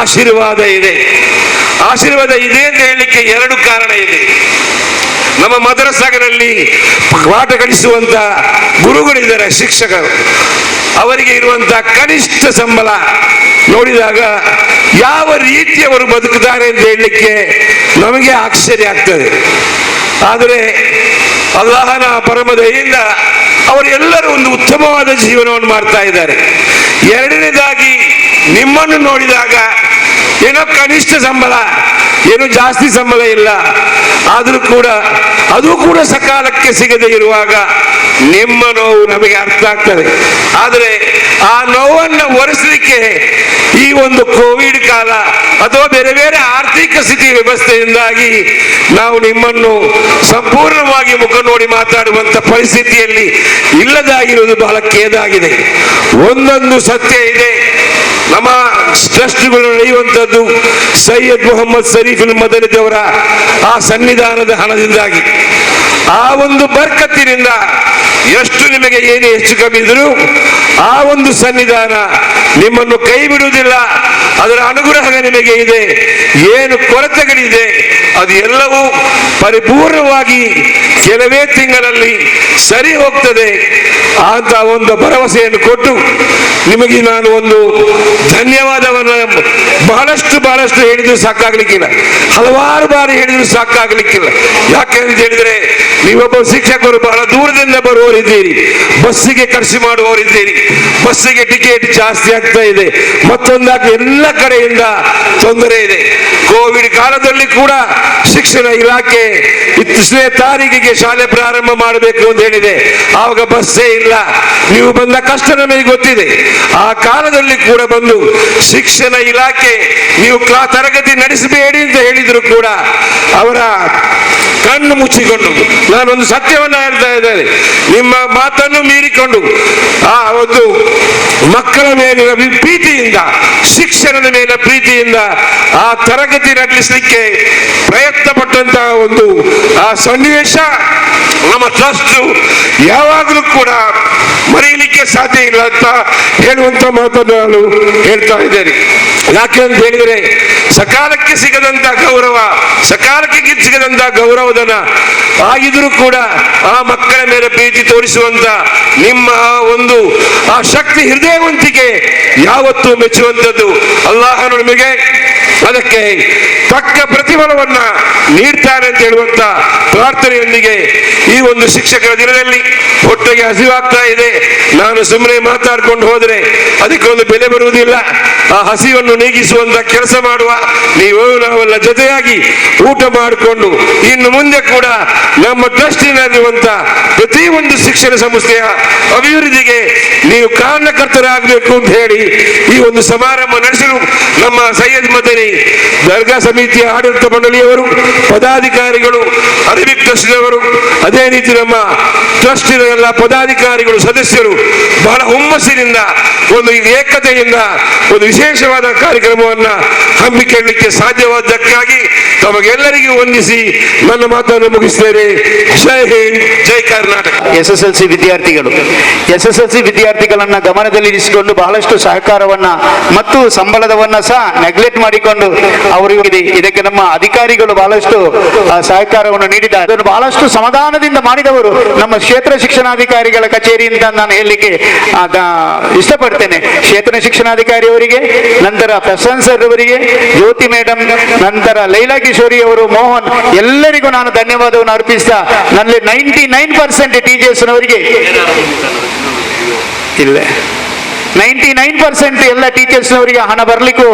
ಆಶೀರ್ವಾದ ಇದೆ. ಆಶೀರ್ವಾದ ಇದೆ ಅಂತ ಹೇಳಲಿಕ್ಕೆ ಎರಡು ಕಾರಣ ಇದೆ. ನಮ್ಮ ಮದ್ರಸಾಗಳಲ್ಲಿ ಪಾಠ ಕಲಿಸುವಂತ ಗುರುಗಳಿದ್ದಾರೆ, ಶಿಕ್ಷಕರು. ಅವರಿಗೆ ಇರುವಂತಹ ಕನಿಷ್ಠ ಸಂಬಳ ನೋಡಿದಾಗ ಯಾವ ರೀತಿ ಅವರು ಬದುಕುತ್ತಾರೆ ಅಂತ ಹೇಳಲಿಕ್ಕೆ ನಮಗೆ ಆಶ್ಚರ್ಯ ಆಗ್ತದೆ. ಆದರೆ ಅಲ್ಲಾಹನ ಪರಮ ದಯೆಯಿಂದ ಅವರೆಲ್ಲರೂ ಒಂದು ಉತ್ತಮವಾದ ಜೀವನವನ್ನು ಮಾಡ್ತಾ ಇದ್ದಾರೆ. ಎರಡನೇದಾಗಿ ನಿಮ್ಮನ್ನು ನೋಡಿದಾಗ ಏನೋ ಕನಿಷ್ಠ ಸಂಬಳ, ಏನು ಜಾಸ್ತಿ ಸಂಬಳ ಇಲ್ಲ, ಆದರೂ ಕೂಡ ಅದು ಕೂಡ ಸಕಾಲಕ್ಕೆ ಸಿಗದೆ ಇರುವಾಗ ನಿಮ್ಮ ನೋವು ನಮಗೆ ಅರ್ಥ ಆಗ್ತದೆ. ಆದರೆ ಆ ನೋವನ್ನು ಒರೆಸಲಿಕ್ಕೆ ಈ ಒಂದು ಕೋವಿಡ್ ಕಾಲ ಅಥವಾ ಬೇರೆ ಬೇರೆ ಆರ್ಥಿಕ ಸ್ಥಿತಿ ವ್ಯವಸ್ಥೆಯಿಂದಾಗಿ ನಾವು ನಿಮ್ಮನ್ನು ಸಂಪೂರ್ಣವಾಗಿ ಮುಖ ನೋಡಿ ಮಾತಾಡುವಂತ ಪರಿಸ್ಥಿತಿಯಲ್ಲಿ ಇಲ್ಲದಾಗಿರುವುದು ಬಹಳ ಖೇದಾಗಿದೆ. ಒಂದೊಂದು ಸತ್ಯ ಇದೆ, ನಮ್ಮ ಟ್ರಸ್ಟ್ಗಳು ನಡೆಯುವಂಥದ್ದು ಸೈಯದ್ ಮೊಹಮ್ಮದ್ ಶರೀಫುಲ್ ಮದನಿಯವರ ಆ ಸನ್ನಿಧಾನದ ಹಣದಿಂದಾಗಿ, ಆ ಒಂದು ಬರ್ಕತ್ತಿನಿಂದ ಎಷ್ಟು ನಿಮಗೆ ಏನೇ ಹೆಚ್ಚು ಕಮ್ಮಿ ಇದ್ರು ಆ ಒಂದು ಸನ್ನಿಧಾನ ನಿಮ್ಮನ್ನು ಕೈ ಬಿಡುವುದಿಲ್ಲ. ಅದರ ಅನುಗ್ರಹ ನಿಮಗೆ ಇದೆ. ಏನು ಕೊರತೆಗಳಿದೆ ಅದು ಎಲ್ಲವೂ ಪರಿಪೂರ್ಣವಾಗಿ ಕೆಲವೇ ತಿಂಗಳಲ್ಲಿ ಸರಿ ಹೋಗ್ತದೆ ಅಂತ ಒಂದು ಭರವಸೆಯನ್ನು ಕೊಟ್ಟು ನಿಮಗೆ ನಾನು ಒಂದು ಧನ್ಯವಾದವನ್ನು ಬಹಳಷ್ಟು ಹೇಳಿದ್ರು ಸಾಕಾಗ್ಲಿಕ್ಕಿಲ್ಲ, ಹಲವಾರು ಬಾರಿ ಹೇಳಿದ್ರು ಸಾಕಾಗ್ಲಿಕ್ಕಿಲ್ಲ. ಯಾಕೆಂತ ಹೇಳಿದ್ರೆ ನೀವೊಬ್ಬ ಶಿಕ್ಷಕರು ಬಹಳ ದೂರದಿಂದ ಬರುವವರಿದ್ದೀರಿ, ಬಸ್ಸಿಗೆ ಖರ್ಚು ಮಾಡುವವರಿದ್ದೀರಿ, ಬಸ್ಸಿಗೆ ಟಿಕೆಟ್ ಜಾಸ್ತಿ ಆಗ್ತಾ ಇದೆ, ಮತ್ತೊಂದಾಗಿ ಎಲ್ಲ ಕಡೆಯಿಂದ ತೊಂದರೆ ಇದೆ. ಕೋವಿಡ್ ಕಾಲದಲ್ಲಿ ಕೂಡ ಶಿಕ್ಷಣ ಇಲಾಖೆ 20ನೇ ತಾರೀಕಿಗೆ ಶಾಲೆ ಪ್ರಾರಂಭ ಮಾಡಬೇಕು ಅಂತ ಹೇಳಿದೆ. ಆವಾಗ ಬಸ್ಸೇ ಇಲ್ಲ. ನೀವು ಬಂದ ಕಷ್ಟ ನಮಗೆ ಗೊತ್ತಿದೆ. ಆ ಕಾಲದಲ್ಲಿ ಕೂಡ ಬಂದು ಶಿಕ್ಷಣ ಇಲಾಖೆ ನೀವು ತರಗತಿ ನಡೆಸಬೇಡಿ ಅಂತ ಹೇಳಿದ್ರು ಕೂಡ ಅವರ ಕಣ್ಣು ಮುಚ್ಚಿಕೊಂಡು, ನಾನೊಂದು ಸತ್ಯವನ್ನ ಹೇಳ್ತಾ ಇದ್ದೇನೆ, ನಿಮ್ಮ ಮಾತನ್ನು ಮೀರಿಕೊಂಡು ಆ ಒಂದು ಮಕ್ಕಳ ಮೇಲಿನ ಪ್ರೀತಿಯಿಂದ, ಶಿಕ್ಷಣದ ಮೇಲಿನ ಪ್ರೀತಿಯಿಂದ ಆ ತರಗತಿ ನಡೆಸಲಿಕ್ಕೆ ಪ್ರಯತ್ನ ಪಟ್ಟಂತಹ ಒಂದು ಆ ಸನ್ನಿವೇಶ ನಮ್ಮ ಟ್ರಸ್ಟ್ ಯಾವಾಗಲೂ ಕೂಡ ಮರೆಯಲಿಕ್ಕೆ ಸಾಧ್ಯ ಇಲ್ಲ ಅಂತ ಹೇಳುವಂತ ಮಾತನ್ನು ನಾನು ಹೇಳ್ತಾ ಇದ್ದೇನೆ. ಯಾಕೆ ಅಂತ ಹೇಳಿದರೆ ಸಕಾಲಕ್ಕೆ ಸಿಗದಂತ ಗೌರವ, ಸಕಾಲಕ್ಕೆ ಸಿಗದಂತ ಗೌರವಧನ ಆಗಿದ್ರೂ ಕೂಡ ಆ ಮಕ್ಕಳ ಮೇಲೆ ಪ್ರೀತಿ ತೋರಿಸುವಂತ ನಿಮ್ಮ ಒಂದು ಆ ಶಕ್ತಿ, ಹೃದಯವಂತಿಕೆ ಯಾವತ್ತೂ ಮೆಚ್ಚುವಂಥದ್ದು. ಅಲ್ಲಾಹನು ನಿಮಗೆ ಅದಕ್ಕೆ ತಕ್ಕ ಪ್ರತಿಫಲವನ್ನ ನೀಡ್ತಾನೆ ಅಂತ ಹೇಳುವಂತ ಪ್ರಾರ್ಥನೆಯೊಂದಿಗೆ ಈ ಒಂದು ಶಿಕ್ಷಕರ ದಿನದಲ್ಲಿ ಹೊಟ್ಟೆಗೆ ಹಸಿವಾಗ್ತಾ ಇದೆ. ನಾನು ಸುಮ್ಮನೆ ಮಾತಾಡ್ಕೊಂಡು ಹೋದ್ರೆ ಅದಕ್ಕೆ ಒಂದು ಬೆಲೆ ಬರುವುದಿಲ್ಲ. ಆ ಹಸಿವನ್ನು ನೀಗಿಸುವಂತ ಕೆಲಸ ಮಾಡುವ ನೀವು ನಾವೆಲ್ಲ ಜೊತೆಯಾಗಿ ಊಟ ಮಾಡಿಕೊಂಡು ಇನ್ನು ಮುಂದೆ ಕೂಡ ನಮ್ಮ ಟ್ರಸ್ಟಿನಲ್ಲಿರುವಂತ ಪ್ರತಿಯೊಂದು ಶಿಕ್ಷಣ ಸಂಸ್ಥೆಯ ಅಭಿವೃದ್ಧಿಗೆ ನೀವು ಕಾರಣಕರ್ತರಾಗಬೇಕು ಅಂತ ಹೇಳಿ ಈ ಒಂದು ಸಮಾರಂಭ ನಡೆಸಲು ನಮ್ಮ ಸೈಯದ್ ಮದನಿ ದರ್ಗಾ ಸಮಿತಿಯ ಆಡಳಿತ ಮಂಡಳಿಯವರು, ಪದಾಧಿಕಾರಿಗಳು, ಅರಬಿಕ್ ಟ್ರಸ್ಟಿನವರು, ಅದೇ ರೀತಿ ನಮ್ಮ ಟ್ರಸ್ಟಿನ ಎಲ್ಲ ಪದಾಧಿಕಾರಿಗಳು, ಸದಸ್ಯರು ಬಹಳ ಹುಮ್ಮಸ್ಸಿನಿಂದ ಒಂದು ಏಕತೆಯಿಂದ ಒಂದು ವಿಶೇಷವಾದ ಕಾರ್ಯಕ್ರಮವನ್ನ ಹಮ್ಮಿಕೊಳ್ಳಲಿಕ್ಕೆ ಸಾಧ್ಯವಾದ್ದಕ್ಕಾಗಿ ತಮಗೆಲ್ಲರಿಗೂ ವಂದಿಸಿ ನನ್ನ ಮಾತನ್ನು ಮುಗಿಸ್ತೇನೆ. ಜೈ ಹಿಂದ್, ಜೈ ಕರ್ನಾಟಕ. SSLC ವಿದ್ಯಾರ್ಥಿಗಳನ್ನ ಗಮನದಲ್ಲಿರಿಸಿಕೊಂಡು ಬಹಳಷ್ಟು ಸಹಕಾರವನ್ನ ಮತ್ತು ಸಂಬಳದವನ್ನ ಸಹ ನೆಗ್ಲೆಕ್ಟ್ ಮಾಡಿಕೊಂಡು ಅವರಿಗೆ ಇದಕ್ಕೆ ನಮ್ಮ ಅಧಿಕಾರಿಗಳು ಬಹಳಷ್ಟು ಸಹಕಾರವನ್ನು ನೀಡಿದ್ದಾರೆ. ಅದನ್ನು ಬಹಳಷ್ಟು ಸಮಾಧಾನದಿಂದ ಮಾಡಿದವರು ನಮ್ಮ ಕ್ಷೇತ್ರ ಶಿಕ್ಷಣಾಧಿಕಾರಿಗಳ ಕಚೇರಿ ಅಂತ ನಾನು ಹೇಳಲಿಕ್ಕೆ ಇಷ್ಟಪಡ್ತೇನೆ. ಕ್ಷೇತ್ರ ಶಿಕ್ಷಣಾಧಿಕಾರಿ ಅವರಿಗೆ, ನಂತರ ಪ್ರಶಾಂತ್ ಸರ್ ಅವರಿಗೆ, ಜ್ಯೋತಿ ಮೇಡಮ್, ನಂತರ ಲೈಲಾ ಕಿಶೋರಿ ಅವರು, ಮೋಹನ್, ಎಲ್ಲರಿಗೂ ನಾನು ಧನ್ಯವಾದವನ್ನು ಅರ್ಪಿಸ್ತಾ ನಲ್ಲಿ 99% ಟೀಚರ್ಸ್ ನವರಿಗೆ ಇಲ್ಲ 99% ಎಲ್ಲ ಟೀಚರ್ಸ್ನವರಿಗೆ ಹಣ ಬರಲಿಕ್ಕೂ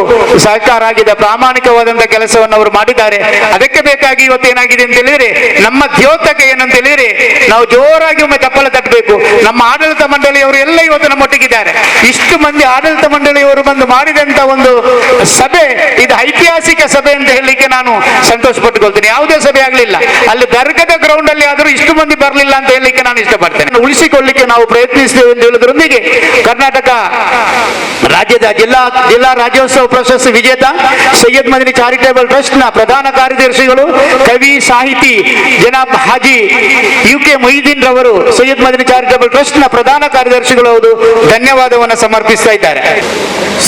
ಸಹಕಾರ ಆಗಿದೆ. ಪ್ರಾಮಾಣಿಕವಾದಂತಹ ಕೆಲಸವನ್ನು ಅವರು ಮಾಡಿದ್ದಾರೆ. ಅದಕ್ಕೆ ಬೇಕಾಗಿ ಇವತ್ತು ಏನಾಗಿದೆ ಅಂತ ಹೇಳಿದ್ರೆ, ನಮ್ಮ ದ್ಯೋತಕ ಏನಂತ ಹೇಳಿದ್ರೆ, ನಾವು ಜೋರಾಗಿ ಒಮ್ಮೆ ಚಪ್ಪಲ ತಟ್ಟಬೇಕು. ನಮ್ಮ ಆಡಳಿತ ಮಂಡಳಿಯವರು ಎಲ್ಲ ಇವತ್ತು ನಮ್ಮೊಟ್ಟಿಗಿದ್ದಾರೆ. ಇಷ್ಟು ಮಂದಿ ಆಡಳಿತ ಮಂಡಳಿಯವರು ಬಂದು ಮಾಡಿದಂತ ಒಂದು ಸಭೆ, ಇದು ಐತಿಹಾಸಿಕ ಸಭೆ ಅಂತ ಹೇಳಲಿಕ್ಕೆ ನಾನು ಸಂತೋಷ ಪಟ್ಟುಕೊಳ್ತೇನೆ. ಯಾವುದೇ ಸಭೆ ಆಗಲಿಲ್ಲ, ಅಲ್ಲಿ ದರ್ಗದ ಗ್ರೌಂಡ್ ಅಲ್ಲಿ ಆದರೂ ಇಷ್ಟು ಮಂದಿ ಬರಲಿಲ್ಲ ಅಂತ ಹೇಳಲಿಕ್ಕೆ ನಾನು ಇಷ್ಟಪಡ್ತೇನೆ. ಉಳಿಸಿಕೊಳ್ಳಿಕ್ಕೆ ನಾವು ಪ್ರಯತ್ನಿಸ್ತೇವೆ ಎಂದು ಹೇಳುವುದರೊಂದಿಗೆ, ಕರ್ನಾಟಕ ರಾಜ್ಯದ ಜಿಲ್ಲಾ ರಾಜ್ಯೋತ್ಸವ ಪ್ರಶಸ್ತಿ ವಿಜೇತ ಸೈಯದ್ ಮದನಿ ಚಾರಿಟೇಬಲ್ ಟ್ರಸ್ಟ್ ನ ಪ್ರಧಾನ ಕಾರ್ಯದರ್ಶಿಗಳು, ಕವಿ, ಸಾಹಿತಿ ಜನಾಬ್ ಹಾಜಿ UK ಮೊಹಿದ್ದೀನ್ ರವರು ಸೈಯದ್ ಮದನಿ ಚಾರಿಟೇಬಲ್ ಟ್ರಸ್ಟ್ ನ ಪ್ರಧಾನ ಕಾರ್ಯದರ್ಶಿಗಳು ಧನ್ಯವಾದವನ್ನು ಸಮರ್ಪಿಸ್ತಾ ಇದ್ದಾರೆ.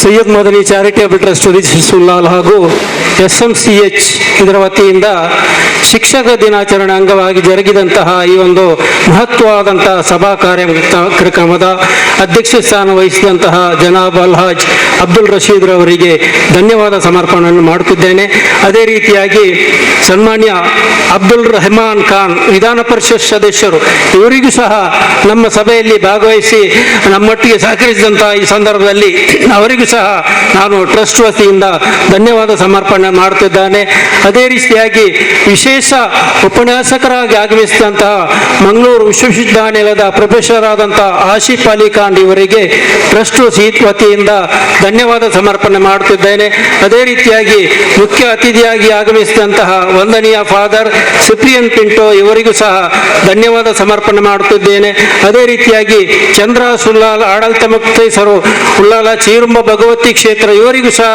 Syed Madani charitable trust registrar ಹಾಗೂ SMCH ಇದರ ವತಿಯಿಂದ ಶಿಕ್ಷಕ ದಿನಾಚರಣೆ ಅಂಗವಾಗಿ ಜರುಗಿದಂತಹ ಈ ಒಂದು ಮಹತ್ವವಾದಂತಹ ಸಭಾ ಕಾರ್ಯಕ್ರಮದ ಅಧ್ಯಕ್ಷ ಸ್ಥಾನ ವಹಿಸಿದಂತಹ ಜನಾಬ್ ಅಲ್ಹಾಜ್ ಅಬ್ದುಲ್ ರಶೀದ್ ರವರಿಗೆ ಧನ್ಯವಾದ ಸಮರ್ಪಣೆಯನ್ನು ಮಾಡುತ್ತಿದ್ದೇನೆ. ಅದೇ ರೀತಿಯಾಗಿ ಸನ್ಮಾನ್ಯ ಅಬ್ದುಲ್ ರೆಹಮಾನ್ ಖಾನ್ ವಿಧಾನ ಪರಿಷತ್ ಸದಸ್ಯರು, ಇವರಿಗೂ ಸಹ ನಮ್ಮ ಸಭೆಯಲ್ಲಿ ಭಾಗವಹಿಸಿ ನಮ್ಮೊಟ್ಟಿಗೆ ಸಹಕರಿಸಿದಂತಹ ಈ ಸಂದರ್ಭದಲ್ಲಿ ಅವರಿಗೂ ಸಹ ನಾನು ಟ್ರಸ್ಟ್ ವತಿಯಿಂದ ಧನ್ಯವಾದ ಸಮರ್ಪಣೆ ಮಾಡುತ್ತಿದ್ದೇನೆ. ಅದೇ ರೀತಿಯಾಗಿ ವಿಶೇಷ ಉಪನ್ಯಾಸಕರಾಗಿ ಆಗಮಿಸಿದಂತಹ ಮಂಗಳೂರು ವಿಶ್ವವಿದ್ಯಾನಿಲಯದ ಪ್ರೊಫೆಸರ್ ಆದಂತಹ ಆಶಿಫ್ ಅಲಿ ಖಾನ್ ಇವರಿಗೆ ಟ್ರಸ್ಟ್ ವತಿಯಿಂದ ಧನ್ಯವಾದ ಸಮರ್ಪಣೆ ಮಾಡುತ್ತಿದ್ದೇನೆ. ಅದೇ ರೀತಿಯಾಗಿ ಮುಖ್ಯ ಅತಿಥಿಯಾಗಿ ಆಗಮಿಸಿದಂತಹ ವಂದನೀಯ ಫಾದರ್ ಸಿಪ್ರಿಯನ್ ಪಿಂಟೋ ಇವರಿಗೂ ಸಹ ಧನ್ಯವಾದ ಸಮರ್ಪಣೆ ಮಾಡುತ್ತಿದ್ದೇನೆ. ಅದೇ ರೀತಿಯಾಗಿ ಚಂದ್ರ ಸುಲ್ಲಾಲ್ ಆಡಳಿತ ಮುಕ್ತೇಸರು ಉಳ್ಳಾಲ ಚೀರುಂಬ ಭಗವತಿ ಕ್ಷೇತ್ರ ಇವರಿಗೂ ಸಹ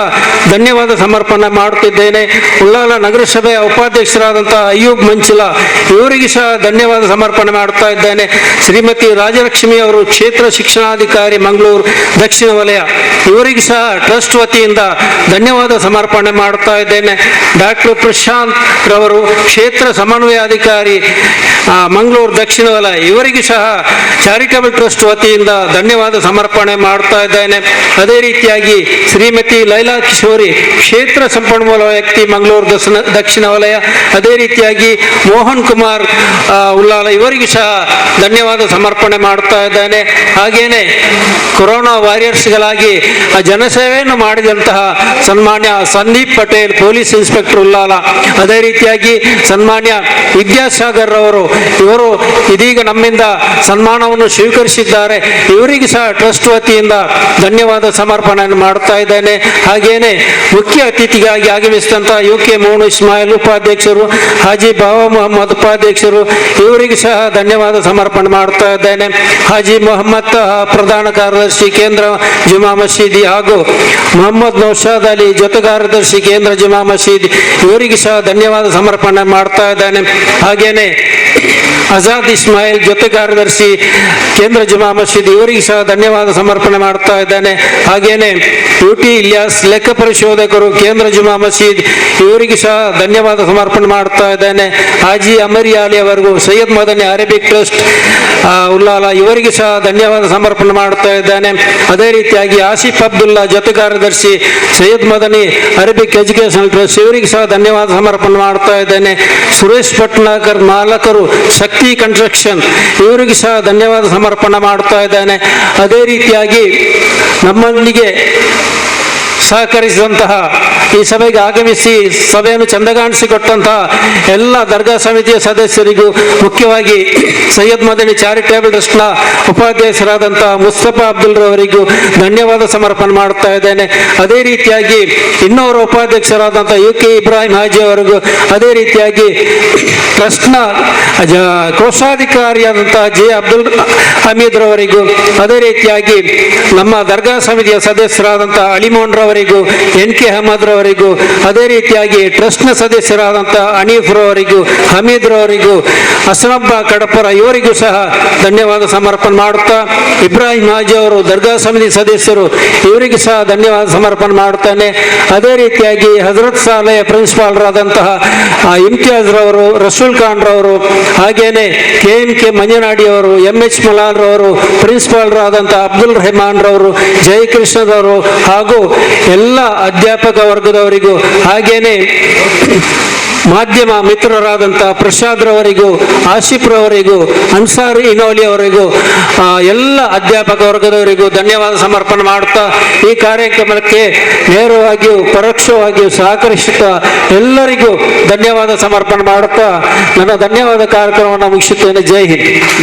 ಧನ್ಯವಾದ ಸಮರ್ಪಣೆ ಮಾಡುತ್ತಿದ್ದೇನೆ. ಉಳ್ಳಾಲ ನಗರಸಭೆಯ ಉಪಾಧ್ಯಕ್ಷರಾದಂತಹ ಅಯ್ಯೂಬ್ ಮಂಚಿಲಾ ಇವರಿಗೂ ಸಹ ಧನ್ಯವಾದ ಸಮರ್ಪಣೆ ಮಾಡುತ್ತಾ ಇದ್ದೇನೆ. ಶ್ರೀಮತಿ ರಾಜಲಕ್ಷ್ಮಿ ಅವರು ಕ್ಷೇತ್ರ ಶಿಕ್ಷಣಾಧಿಕಾರಿ ಮಂಗಳೂರು ದಕ್ಷಿಣ ವಲಯ ಇವರಿಗೂ ಸಹ ಟ್ರಸ್ಟ್ ವತಿಯಿಂದ ಧನ್ಯವಾದ ಸಮರ್ಪಣೆ ಮಾಡುತ್ತಾ ಇದ್ದೇನೆ. ಡಾಕ್ಟರ್ ಪ್ರಶಾಂತ್ ರವರು ಕ್ಷೇತ್ರ ಸಮನ್ವಯಾಧಿಕಾರಿ ಮಂಗಳೂರು ದಕ್ಷಿಣ ವಲಯ ಇವರಿಗೂ ಸಹ ಚಾರಿಟಬಲ್ ಟ್ರಸ್ಟ್ ವತಿಯಿಂದ ಧನ್ಯವಾದ ಸಮರ್ಪಣೆ ಮಾಡುತ್ತಾ ಇದ್ದೇನೆ. ಅದೇ ರೀತಿಯಾಗಿ ಶ್ರೀಮತಿ ಲೈಲಾ ಕಿಶೋರಿ ಕ್ಷೇತ್ರ ಸಂಪನ್ಮೂಲ ವ್ಯಕ್ತಿ ಮಂಗಳೂರು ದಕ್ಷಿಣ ವಲಯ, ಅದೇ ರೀತಿಯಾಗಿ ಮೋಹನ್ ಕುಮಾರ್ ಉಳ್ಳಾಲ ಇವರಿಗೂ ಸಹ ಧನ್ಯವಾದ ಸಮರ್ಪಣೆ ಮಾಡುತ್ತಾ ಇದ್ದೇನೆ. ಹಾಗೇನೆ ಕೊರೋನಾ ವಾರಿಯರ್ಸ್ಗಳಾಗಿ ಜನಸೇವೆಯನ್ನು ಮಾಡಿದಂತಹ ಸನ್ಮಾನ್ಯ ಸಂದೀಪ್ ಪಟೇಲ್ ಪೊಲೀಸ್ ಇನ್ಸ್ಪೆಕ್ಟರ್ ಉಳ್ಳಾಲ, ಅದೇ ರೀತಿಯಾಗಿ ಸನ್ಮಾನ್ಯ ವಿದ್ಯಾಸಾಗರ್ ಅವರು ಇವರು ಇದೀಗ ನಮ್ಮಿಂದ ಸನ್ಮಾನವನ್ನು ಸ್ವೀಕರಿಸಿದ್ದಾರೆ. ಇವರಿಗೂ ಸಹ ಟ್ರಸ್ಟ್ ವತಿಯಿಂದ ಧನ್ಯವಾದ ಸಮರ್ಪಣೆಯನ್ನು ಮಾಡುತ್ತಾ ಇದ್ದೇನೆ. ಹಾಗೇನೆ ಮುಖ್ಯ ಅತಿಥಿಗಾಗಿ ಆಗಮಿಸಿದಂತಹ UK ಮೋನು ಇಸ್ಮಾಯಿಲ್ ಉಪಾಧ್ಯಕ್ಷರು, ಹಾಜಿ ಬಾಬಾ ಮೊಹಮ್ಮದ್ ಉಪಾಧ್ಯಕ್ಷರು ಇವರಿಗೂ ಸಹ ಧನ್ಯವಾದ ಸಮರ್ಪಣೆ ಮಾಡುತ್ತಾ ಇದ್ದೇನೆ. ಹಾಜಿ ಮೊಹಮ್ಮದ್ ಪ್ರಧಾನ ಕಾರ್ಯದರ್ಶಿ ಕೇಂದ್ರ ಜುಮಾ ಮಸೀದಿ ಹಾಗೂ ಮೊಹಮ್ಮದ್ ನೌಶಾದ್ ಅಲಿ ಜೊತೆ ಕಾರ್ಯದರ್ಶಿ ಕೇಂದ್ರ ಜುಮಾ ಮಸೀದಿ ಇವರಿಗೂ ಸಹ ಧನ್ಯವಾದ ಸಮರ್ಪಣೆ ಮಾಡ್ತಾ ಇದ್ದೇನೆ. ಹಾಗೇನೆ ಆಜಾದ್ ಇಸ್ಮಾಯಿಲ್ ಜೊತೆ ಕಾರ್ಯದರ್ಶಿ ಕೇಂದ್ರ ಜುಮಾ ಮಸೀದಿ ಇವರಿಗೆ ಸಹ ಧನ್ಯವಾದ ಸಮರ್ಪಣೆ ಮಾಡ್ತಾ ಇದ್ದೇನೆ. ಹಾಗೇನೆ UT ಇಲಿಯಾಸ್ ಲೆಕ್ಕ ಪರಿಶೋಧಕರು ಕೇಂದ್ರ ಜುಮಾ ಮಸೀದ್ ಇವರಿಗೆ ಸಹ ಧನ್ಯವಾದ ಸಮರ್ಪಣೆ ಮಾಡ್ತಾ ಇದ್ದೇನೆ. ಹಾಜಿ ಅಮರಿ ಅಲಿ ಅವರಿಗೂ ಸೈಯದ್ ಮದನಿ ಅರೇಬಿಕ್ ಟ್ರಸ್ಟ್ ಉಳ್ಳಾಲ ಇವರಿಗೆ ಸಹ ಧನ್ಯವಾದ ಸಮರ್ಪಣೆ ಮಾಡುತ್ತಾ ಇದ್ದೇನೆ. ಅದೇ ರೀತಿಯಾಗಿ ಆಸಿಫ್ ಅಬ್ದುಲ್ಲಾ ಜೊತೆ ಕಾರ್ಯದರ್ಶಿ Syed Madani Arabic Education Trust ಇವರಿಗೆ ಸಹ ಧನ್ಯವಾದ ಸಮರ್ಪಣೆ ಮಾಡುತ್ತಾ ಇದ್ದೇನೆ. ಸುರೇಶ್ ಭಟ್ನಾಗರ್ ಮಾಲಕರು ಶಕ್ತಿ ಕನ್ಸ್ಟ್ರಕ್ಷನ್ ಇವರಿಗೆ ಸಹ ಧನ್ಯವಾದ ಸಮರ್ಪಣೆ ಮಾಡುತ್ತಾ ಇದ್ದೇನೆ. ಅದೇ ರೀತಿಯಾಗಿ ನಮ್ಮೊಂದಿಗೆ ಸಹಕರಿಸಿದಂತಹ ಈ ಸಭೆಗೆ ಆಗಮಿಸಿ ಸಭೆಯನ್ನು ಚಂದಗಾಣಿಸಿಕೊಟ್ಟಂತಹ ಎಲ್ಲ ದರ್ಗಾ ಸಮಿತಿಯ ಸದಸ್ಯರಿಗೂ, ಮುಖ್ಯವಾಗಿ ಸೈಯದ್ ಮದನಿ ಚಾರಿಟೇಬಲ್ ಟ್ರಸ್ಟ್ನ ಉಪಾಧ್ಯಕ್ಷರಾದಂತಹ ಮುಸ್ತಫಾ ಅಬ್ದುಲ್ ರವರಿಗೂ ಧನ್ಯವಾದ ಸಮರ್ಪಣೆ ಮಾಡುತ್ತಾ ಇದ್ದೇನೆ. ಅದೇ ರೀತಿಯಾಗಿ ಇನ್ನೋರ್ವ ಉಪಾಧ್ಯಕ್ಷರಾದಂತಹ UK ಇಬ್ರಾಹಿಂ ಹಾಜಿ ಅವರಿಗೂ, ಅದೇ ರೀತಿಯಾಗಿ ಟ್ರಸ್ಟ್ನ ಕೋಶಾಧಿಕಾರಿಯಾದಂತಹ J ಅಬ್ದುಲ್ ಹಮೀದ್ ರವರಿಗೂ, ಅದೇ ರೀತಿಯಾಗಿ ನಮ್ಮ ದರ್ಗಾ ಸಮಿತಿಯ ಸದಸ್ಯರಾದಂತಹ ಅಲಿಮೋನ್ ರವರಿಗೂ, NK ಅಹಮದ್ ರವರಿಗೂ ರವರಿಗೂ, ಅದೇ ರೀತಿಯಾಗಿ ಟ್ರಸ್ಟ್ನ ಸದಸ್ಯರಾದಂಥ ಹನೀಫ್ರವರಿಗೂ, ಹಮೀದ್ರವರಿಗೂ, ಅಸ್ಲಂಬ ಕಡಪರ ಇವರಿಗೂ ಸಹ ಧನ್ಯವಾದ ಸಮರ್ಪಣೆ ಮಾಡುತ್ತಾ, ಇಬ್ರಾಹಿಂ ಹಾಜಿ ಅವರು ದರ್ಗಾ ಸಮಿತಿ ಸದಸ್ಯರು, ಇವರಿಗೂ ಸಹ ಧನ್ಯವಾದ ಸಮರ್ಪಣೆ ಮಾಡುತ್ತಾನೆ. ಅದೇ ರೀತಿಯಾಗಿ ಹಜರತ್ ಶಾಲೆಯ ಪ್ರಿನ್ಸಿಪಾಲ್ರಾದಂತಹ ಇಮ್ತಿಯಾಜ್ ರವರು, ರಸೂಲ್ ಖಾನ್ ರವರು, ಹಾಗೇನೆ KMK ಮಂಜನಾಡಿ ಅವರು, MH ಮಲಾಲ್ ರವರು, ಪ್ರಿನ್ಸಿಪಾಲ್ರಾದಂಥ ಅಬ್ದುಲ್ ರೆಹಮಾನ್ ರವರು, ಜಯಕೃಷ್ಣದವರು ಹಾಗೂ ಎಲ್ಲ ಅಧ್ಯಾಪಕ ವರ್ಗದವರಿಗೂ, ಹಾಗೇನೆ ಮಾಧ್ಯಮ ಮಿತ್ರರಾದಂಥ ಪ್ರಸಾದ್ ರವರಿಗೂ, ಆಸಿಫ್ ರವರಿಗೂ, ಅನ್ಸಾರ್ ಇನೋಲಿ ಅವರಿಗೂ, ಎಲ್ಲ ಅಧ್ಯಾಪಕ ವರ್ಗದವರಿಗೂ ಧನ್ಯವಾದ ಸಮರ್ಪಣೆ ಮಾಡುತ್ತಾ, ಈ ಕಾರ್ಯಕ್ರಮಕ್ಕೆ ನೇರವಾಗಿಯೂ ಪರೋಕ್ಷವಾಗಿಯೂ ಸಹಕರಿಸುತ್ತಾ ಎಲ್ಲರಿಗೂ ಧನ್ಯವಾದ ಸಮರ್ಪಣೆ ಮಾಡುತ್ತಾ ನನ್ನ ಧನ್ಯವಾದ ಕಾರ್ಯಕ್ರಮವನ್ನು ಮುಗಿಸುತ್ತೇನೆ. ಜೈ ಹಿಂದ್.